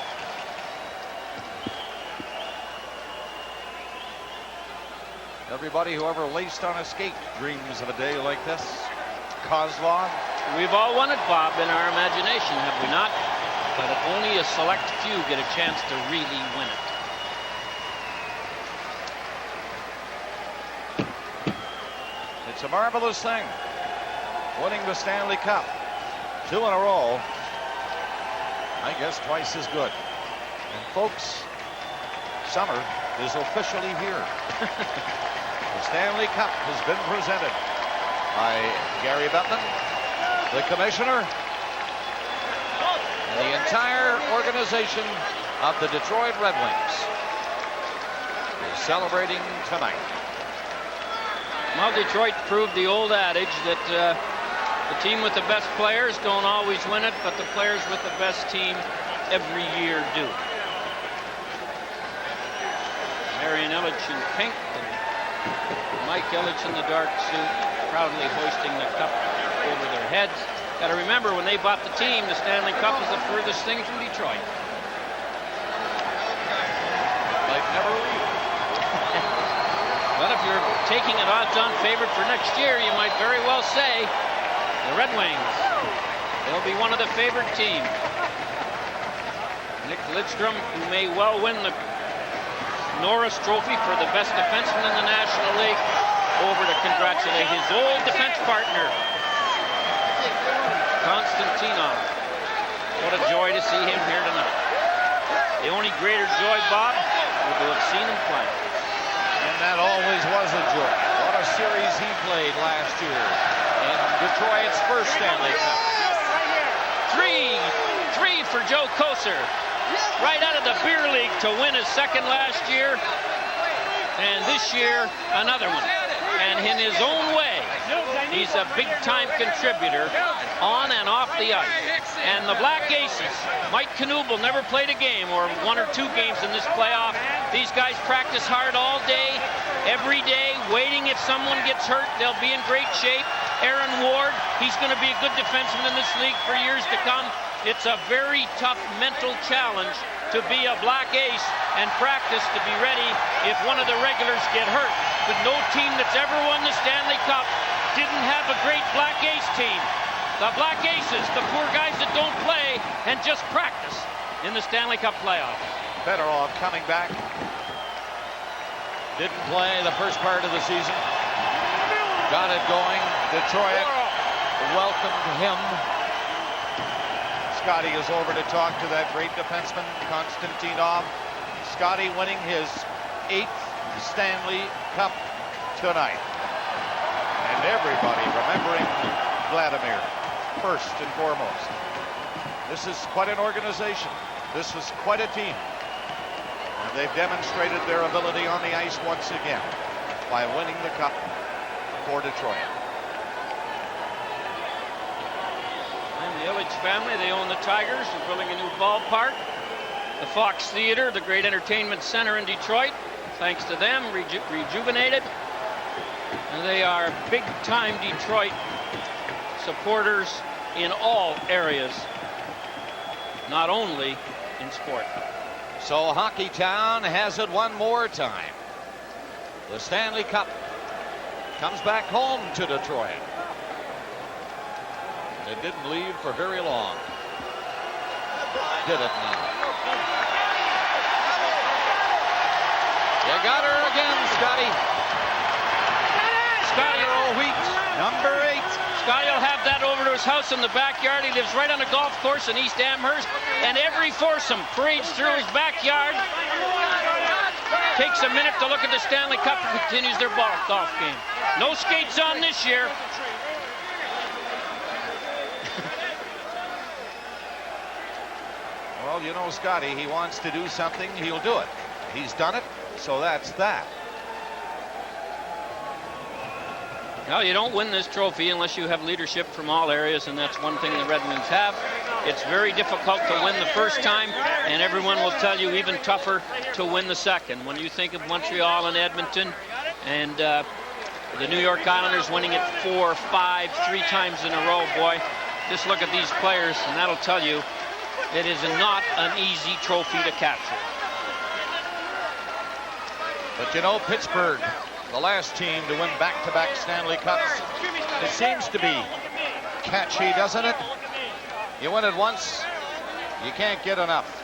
Everybody who ever laced on a skate dreams of a day like this. Kozlov. We've all won it, Bob, in our imagination, have we not? But only a select few get a chance to really win it. It's a marvelous thing, winning the Stanley Cup. 2 in a row. I guess twice as good. And folks, summer is officially here. The Stanley Cup has been presented by Gary Bettman, the commissioner, and the entire organization of the Detroit Red Wings is celebrating tonight. Well, Detroit proved the old adage that the team with the best players don't always win it, but the players with the best team every year do. Marian Illich in pink and Mike Illich in the dark suit, proudly hoisting the cup over their heads. Got to remember, when they bought the team, the Stanley Cup was the furthest thing from Detroit. Like never leave. But if you're taking an odds-on favorite for next year, you might very well say the Red Wings. They'll be one of the favorite teams. Nick Lidstrom, who may well win the Norris Trophy for the best defenseman in the National League, over to congratulate his old defense partner, Konstantinov. What a joy to see him here tonight. The only greater joy, Bob, would to have seen him play. And that always was a joy. What a series he played last year in Detroit's first Stanley Cup. Three for Joe Kocur. Right out of the beer league to win his second last year. And this year, another one. And in his own way, he's a big-time contributor on and off the ice. And the Black Aces, Mike Knuble never played a game or 1 or 2 games in this playoff. These guys practice hard all day, every day, waiting if someone gets hurt. They'll be in great shape. Aaron Ward, he's going to be a good defenseman in this league for years to come. It's a very tough mental challenge to be a Black Ace and practice to be ready if one of the regulars get hurt. But no team that's ever won the Stanley Cup didn't have a great Black Ace team. The Black Aces, the poor guys that don't play and just practice in the Stanley Cup playoffs. Fedorov coming back. Didn't play the first part of the season. Got it going. Detroit welcomed him. Scotty is over to talk to that great defenseman, Konstantinov. Scotty winning his 8th Stanley Cup tonight. And everybody remembering Vladimir first and foremost. This is quite an organization. This is quite a team. And they've demonstrated their ability on the ice once again by winning the cup for Detroit. And the Ilitch family, they own the Tigers. They're building a new ballpark. The Fox Theater, the great entertainment center in Detroit, thanks to them, rejuvenated. And they are big-time Detroit supporters in all areas, not only in sport. So Hockey Town has it one more time. The Stanley Cup comes back home to Detroit. And it didn't leave for very long. Did it now? You got her again, Scotty. Scotty all week. Number 8. Scotty will have that over to his house in the backyard. He lives right on a golf course in East Amherst, and every foursome parades through his backyard, takes a minute to look at the Stanley Cup, and continues their golf game. No skates on this year. Well, you know Scotty, he wants to do something, he'll do it. He's done it, so that's that. Now, you don't win this trophy unless you have leadership from all areas, and that's one thing the Red Wings have. It's very difficult to win the first time, and everyone will tell you even tougher to win the second. When you think of Montreal and Edmonton and the New York Islanders winning it 4, 5, 3 times in a row, boy, just look at these players, and that'll tell you it is not an easy trophy to capture. But you know, Pittsburgh, the last team to win back-to-back Stanley Cups, it seems to be catchy, doesn't it? You win it once, you can't get enough.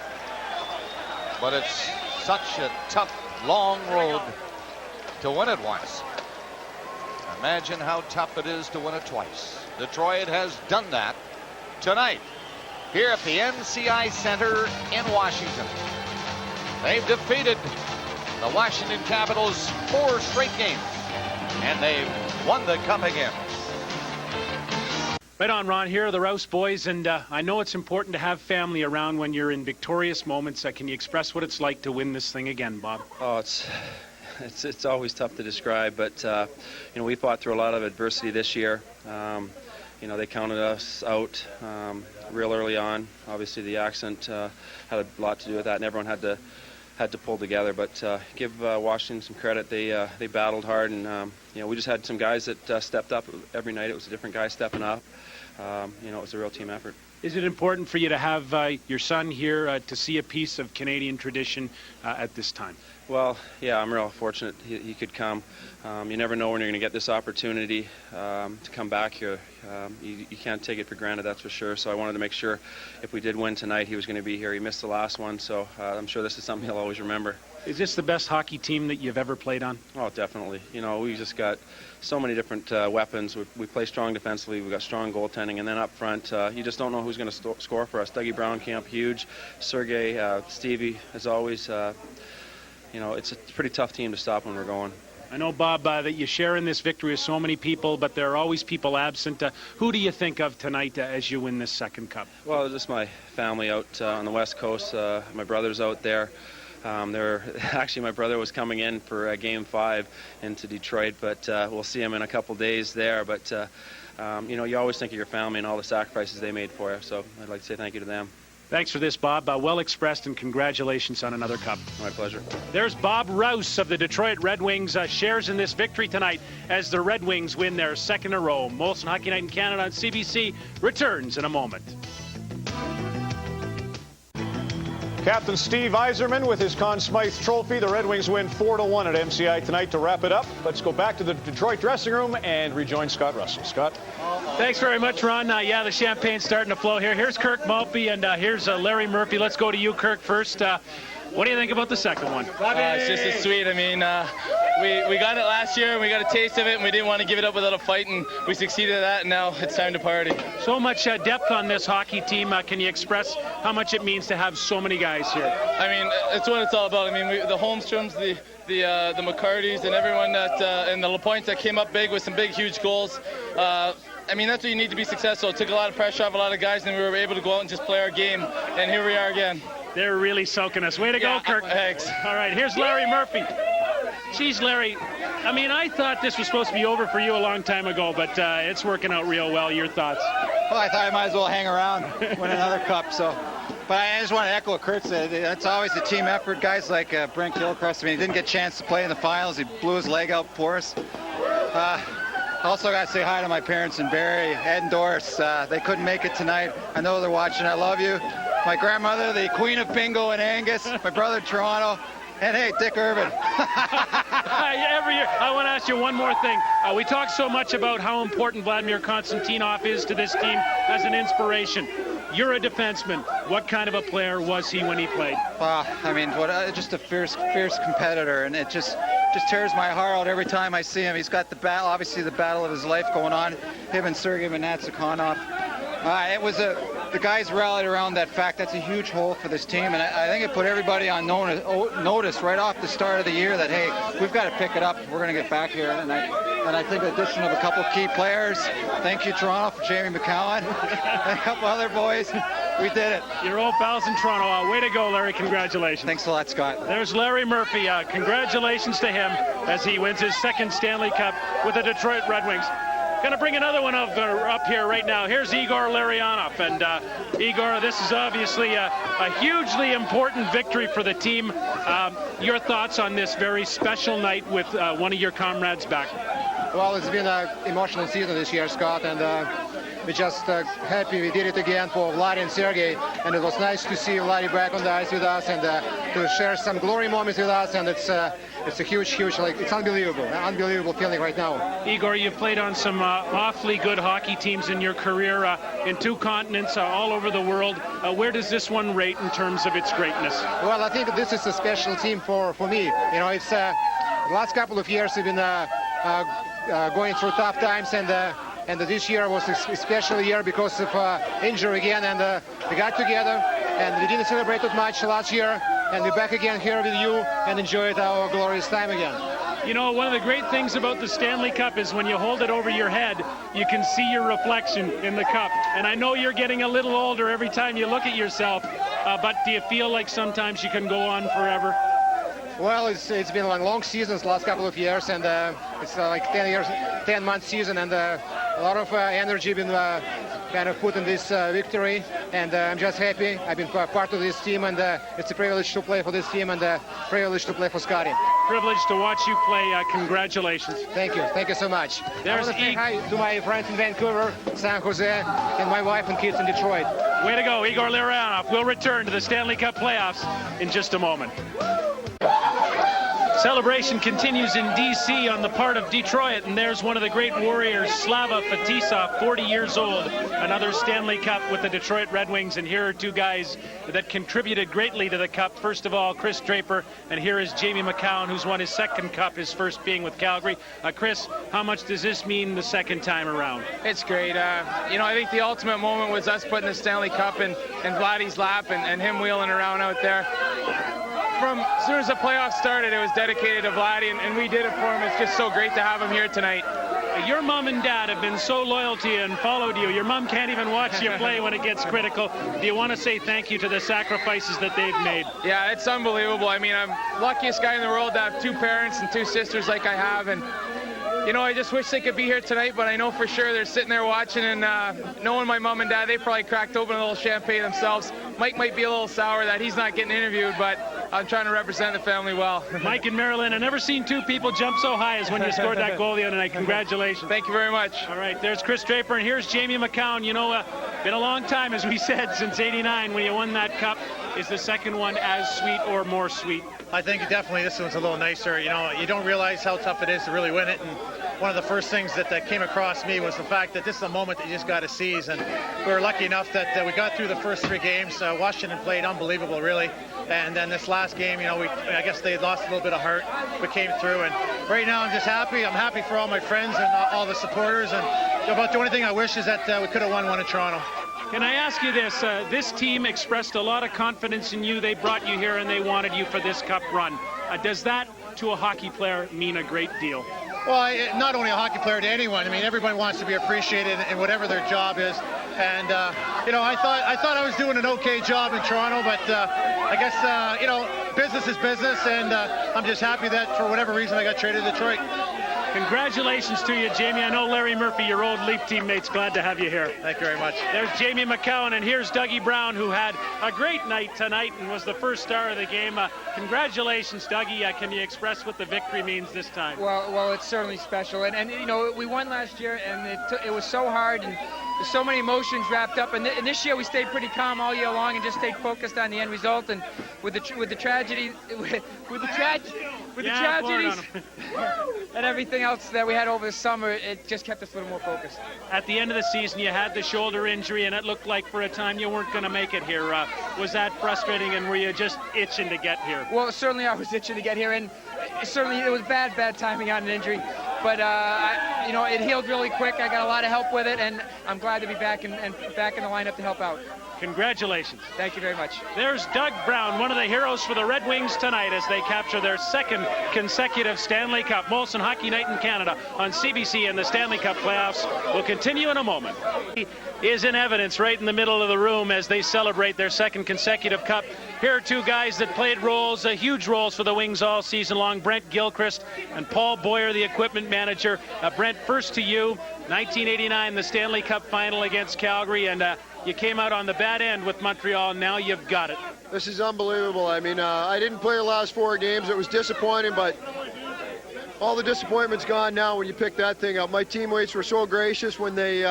But it's such a tough, long road to win it once. Imagine how tough it is to win it twice. Detroit has done that tonight here at the NCI Center in Washington. They've defeated the Washington Capitals 4 straight games, and they've won the cup again. Right on, Ron. Here are the Rouse boys, and I know it's important to have family around when you're in victorious moments. Can you express what it's like to win this thing again, Bob? Oh, it's always tough to describe, but you know, we fought through a lot of adversity this year. You know, they counted us out real early on. Obviously, the accident had a lot to do with that, and everyone had to pull together. But give Washington some credit. They battled hard, and you know, we just had some guys that stepped up every night. It was a different guy stepping up. You know, it was a real team effort. Is it important for you to have your son here to see a piece of Canadian tradition at this time? Well, yeah, I'm real fortunate he could come. You never know when you're going to get this opportunity to come back here. You can't take it for granted, that's for sure. So I wanted to make sure if we did win tonight, he was going to be here. He missed the last one, so I'm sure this is something he'll always remember. Is this the best hockey team that you've ever played on? Oh, definitely. You know, we just got so many different weapons. We play strong defensively. We've got strong goaltending. And then up front, you just don't know who's going to score for us. Dougie Brownkamp, huge. Sergei, Stevie, as always. You know, it's a pretty tough team to stop when we're going. I know, Bob, that you share in this victory with so many people, but there are always people absent. Who do you think of tonight as you win this second cup? Well, just my family out on the West Coast. My brother's out there. Actually, my brother was coming in for Game 5 into Detroit, but we'll see him in a couple days there. But, you know, you always think of your family and all the sacrifices they made for you, so I'd like to say thank you to them. Thanks for this, Bob. Well expressed, and congratulations on another cup. My pleasure. There's Bob Rouse of the Detroit Red Wings, shares in this victory tonight as the Red Wings win their second in a row. Molson Hockey Night in Canada on CBC returns in a moment. Captain Steve Yzerman with his Conn Smythe Trophy. The Red Wings win 4-1 at MCI tonight to wrap it up. Let's go back to the Detroit dressing room and rejoin Scott Russell. Scott? Thanks very much, Ron. Yeah, the champagne's starting to flow here. Here's Kirk Maltby, and here's Larry Murphy. Let's go to you, Kirk, first. What do you think about the second one? It's just as sweet. I mean, we got it last year, and we got a taste of it, and we didn't want to give it up without a fight, and we succeeded at that, and now it's time to party. So much depth on this hockey team. Can you express how much it means to have so many guys here? I mean, it's what it's all about. I mean, the Holmstroms, the McCartys, and everyone that, and the LaPointes that came up big with some big, huge goals. I mean, that's what you need to be successful. It took a lot of pressure off a lot of guys, and we were able to go out and just play our game, and here we are again. They're really soaking us. Way to go, Kirk. Thanks. All right, here's Larry Murphy. Geez, Larry, I mean, I thought this was supposed to be over for you a long time ago, but it's working out real well. Your thoughts? Well, I thought I might as well hang around, win another cup. So, but I just want to echo what Kurt said. It's always a team effort. Guys like Brent Gilchrist, I mean, he didn't get a chance to play in the finals. He blew his leg out for us. Also got to say hi to my parents in Barrie, Ed and Doris. They couldn't make it tonight. I know they're watching. I love you. My grandmother, the Queen of Bingo in Angus. My brother, Toronto. And hey, Dick Irvin. Every year, I want to ask you one more thing. We talk so much about how important Vladimir Konstantinov is to this team as an inspiration. You're a defenseman. What kind of a player was he when he played? I mean, just a fierce competitor, and it just tears my heart out every time I see him. He's got the battle, obviously the battle of his life going on. Him and Sergei Manatsakonov. The guys rallied around that fact. That's a huge hole for this team, and I think it put everybody on notice right off the start of the year that, hey, we've got to pick it up. We're going to get back here, and I think the addition of a couple key players. Thank you, Toronto, for Jamie McCowan and a couple other boys. We did it. Your old pals in Toronto. Way to go, Larry. Congratulations. Thanks a lot, Scott. There's Larry Murphy. Congratulations to him as he wins his second Stanley Cup with the Detroit Red Wings. Going to bring another one up here right now. Here's Igor Larionov. And Igor, this is obviously a hugely important victory for the team. Your thoughts on this very special night with one of your comrades back? Well, it's been an emotional season this year, Scott, and we're just happy we did it again for Vlad and Sergei, and it was nice to see Vlad back on the ice with us and to share some glory moments with us, and it's a huge, like, it's unbelievable feeling right now. Igor, you've played on some awfully good hockey teams in your career in two continents, all over the world. Where does this one rate in terms of its greatness? Well, I think this is a special team for me. You know, it's the last couple of years we've been going through tough times, and this year was a special year because of injury again, and we got together and we didn't celebrate it much last year, and we're back again here with you and enjoyed our glorious time again. You know, one of the great things about the Stanley Cup is when you hold it over your head, you can see your reflection in the cup. And I know you're getting a little older every time you look at yourself, but do you feel like sometimes you can go on forever? Well, it's been a long season, the last couple of years, and it's like 10-month season, and a lot of energy been kind of put in this victory, and I'm just happy. I've been part of this team, and it's a privilege to play for this team and a privilege to play for Scotty. Privileged to watch you play. Congratulations. Thank you so much. There's I want to say hi to my friends in Vancouver, San Jose, and my wife and kids in Detroit. Way to go, Igor Larionov. We'll return to the Stanley Cup playoffs in just a moment. Celebration continues in D.C. on the part of Detroit, and there's one of the great warriors, Slava Fetisov, 40 years old, another Stanley Cup with the Detroit Red Wings, and here are two guys that contributed greatly to the Cup. First of all, Chris Draper, and here is Jamie McCown, who's won his second Cup, his first being with Calgary. Chris, how much does this mean the second time around? It's great. I think the ultimate moment was us putting the Stanley Cup in Vladdy's lap and him wheeling around out there. From as soon as the playoffs started, it was dedicated to Vladdy, and we did it for him. It's just so great to have him here tonight. Your mom and dad have been so loyal to you and followed you. Your mom can't even watch you play when it gets critical. Do you want to say thank you to the sacrifices that they've made? Yeah, it's unbelievable. I mean, I'm the luckiest guy in the world to have two parents and two sisters like I have, and I just wish they could be here tonight, but I know for sure they're sitting there watching, and knowing my mom and dad, they probably cracked open a little champagne themselves. Mike might be a little sour that he's not getting interviewed, but I'm trying to represent the family well. Mike and Marilyn, I've never seen two people jump so high as when you scored that goal the other night. Congratulations. Thank you very much. All right, there's Chris Draper, and here's Jamie McCown. Been a long time, as we said, since '89 when you won that Cup. Is the second one as sweet or more sweet? I think definitely this one's a little nicer. You don't realize how tough it is to really win it, and one of the first things that came across me was the fact that this is a moment that you just got to seize, and we were lucky enough that we got through the first three games. Washington played unbelievable, really, and then this last game, I guess they lost a little bit of heart, but came through, and right now I'm just happy. I'm happy for all my friends and all the supporters, and about the only thing I wish is that we could have won one in Toronto. Can I ask you this? This team expressed a lot of confidence in you. They brought you here and they wanted you for this Cup run. Does that, to a hockey player, mean a great deal? Well, not only a hockey player, to anyone. I mean, everyone wants to be appreciated in whatever their job is. And, I thought I was doing an okay job in Toronto, but I guess, business is business. And I'm just happy that for whatever reason I got traded to Detroit. Congratulations to you, Jamie. I know Larry Murphy, your old Leaf teammate's glad to have you here. Thank you very much. There's Jamie McCown, and here's Dougie Brown, who had a great night tonight and was the first star of the game. Congratulations, Dougie. Can you express what the victory means this time? Well, it's certainly special. And we won last year, and it was so hard, and there's so many emotions wrapped up. And this year we stayed pretty calm all year long and just stayed focused on the end result. And with the tragedies and everything else that we had over the summer, it just kept us a little more focused. At the end of the season, you had the shoulder injury, and it looked like for a time you weren't going to make it here. Was that frustrating, and were you just itching to get here? Well, certainly I was itching to get here, and certainly it was bad timing on an injury. But it healed really quick. I got a lot of help with it, and I'm glad to be back and back in the lineup to help out. Congratulations. Thank you very much. There's Doug Brown, one of the heroes for the Red Wings tonight as they capture their second consecutive Stanley Cup. Molson Hockey Night in Canada on CBC, and the Stanley Cup playoffs will continue in a moment. He is in evidence right in the middle of the room as they celebrate their second consecutive Cup. Here are two guys that played roles, huge roles for the Wings all season long, Brent Gilchrist and Paul Boyer, the equipment manager. Brent, first to you, 1989, the Stanley Cup final against Calgary, and you came out on the bad end with Montreal. Now you've got it. This is unbelievable. I mean, I didn't play the last 4 games. It was disappointing, but all the disappointment's gone now when you pick that thing up. My teammates were so gracious when they,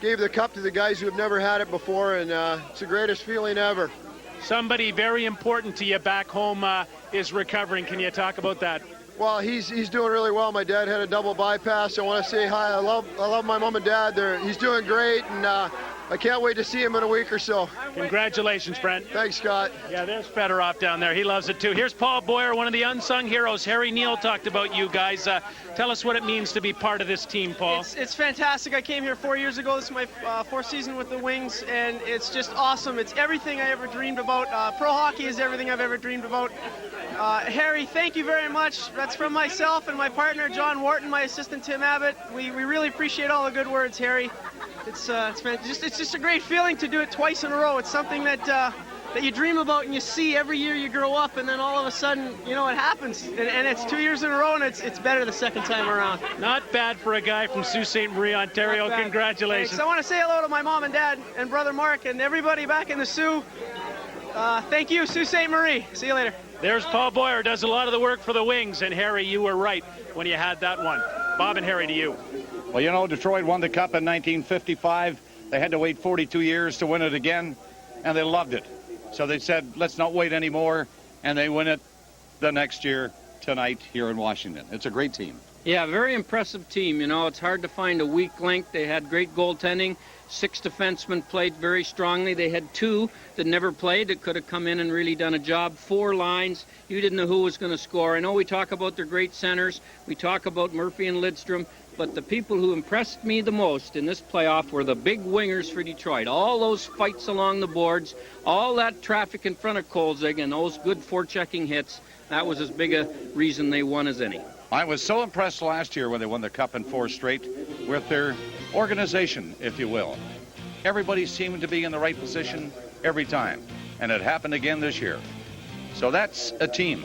gave the cup to the guys who have never had it before, and it's the greatest feeling ever. Somebody very important to you back home is recovering. Can you talk about that? Well, he's doing really well. My dad had a double bypass. I want to say hi. I love my mom and dad. He's doing great, and I can't wait to see him in a week or so. Congratulations, Brent. Thanks, Scott. Yeah, there's Fedorov down there. He loves it too. Here's Paul Boyer, one of the unsung heroes. Harry Neal talked about you guys. Tell us what it means to be part of this team, Paul. It's fantastic. I came here 4 years ago. This is my fourth season with the Wings, and it's just awesome. It's everything I ever dreamed about. Pro hockey is everything I've ever dreamed about. Harry, thank you very much. That's from myself and my partner, John Wharton, my assistant, Tim Abbott. We really appreciate all the good words, Harry. It's just a great feeling to do it twice in a row. It's something that you dream about and you see every year you grow up, and then all of a sudden, it happens. And it's 2 years in a row, and it's better the second time around. Not bad for a guy from Sault Ste. Marie, Ontario. Congratulations. Thanks. I want to say hello to my mom and dad and brother Mark and everybody back in the Sioux. Thank you, Sault Ste. Marie. See you later. There's Paul Boyer, does a lot of the work for the Wings, and Harry, you were right when you had that one. Bob and Harry, to you. Well, you know, Detroit won the Cup in 1955. They had to wait 42 years to win it again, and they loved it. So they said, let's not wait anymore, and they win it the next year tonight here in Washington. It's a great team. Yeah, very impressive team. You know, it's hard to find a weak link. They had great goaltending. 6 defensemen played very strongly. They had 2 that never played that could have come in and really done a job. 4 lines. You didn't know who was going to score. I know we talk about their great centers. We talk about Murphy and Lidstrom. But the people who impressed me the most in this playoff were the big wingers for Detroit. All those fights along the boards, all that traffic in front of Kolzig, and those good forechecking hits. That was as big a reason they won as any. I was so impressed last year when they won the Cup in 4 straight with their organization, if you will. Everybody seemed to be in the right position every time, and it happened again this year. So that's a team.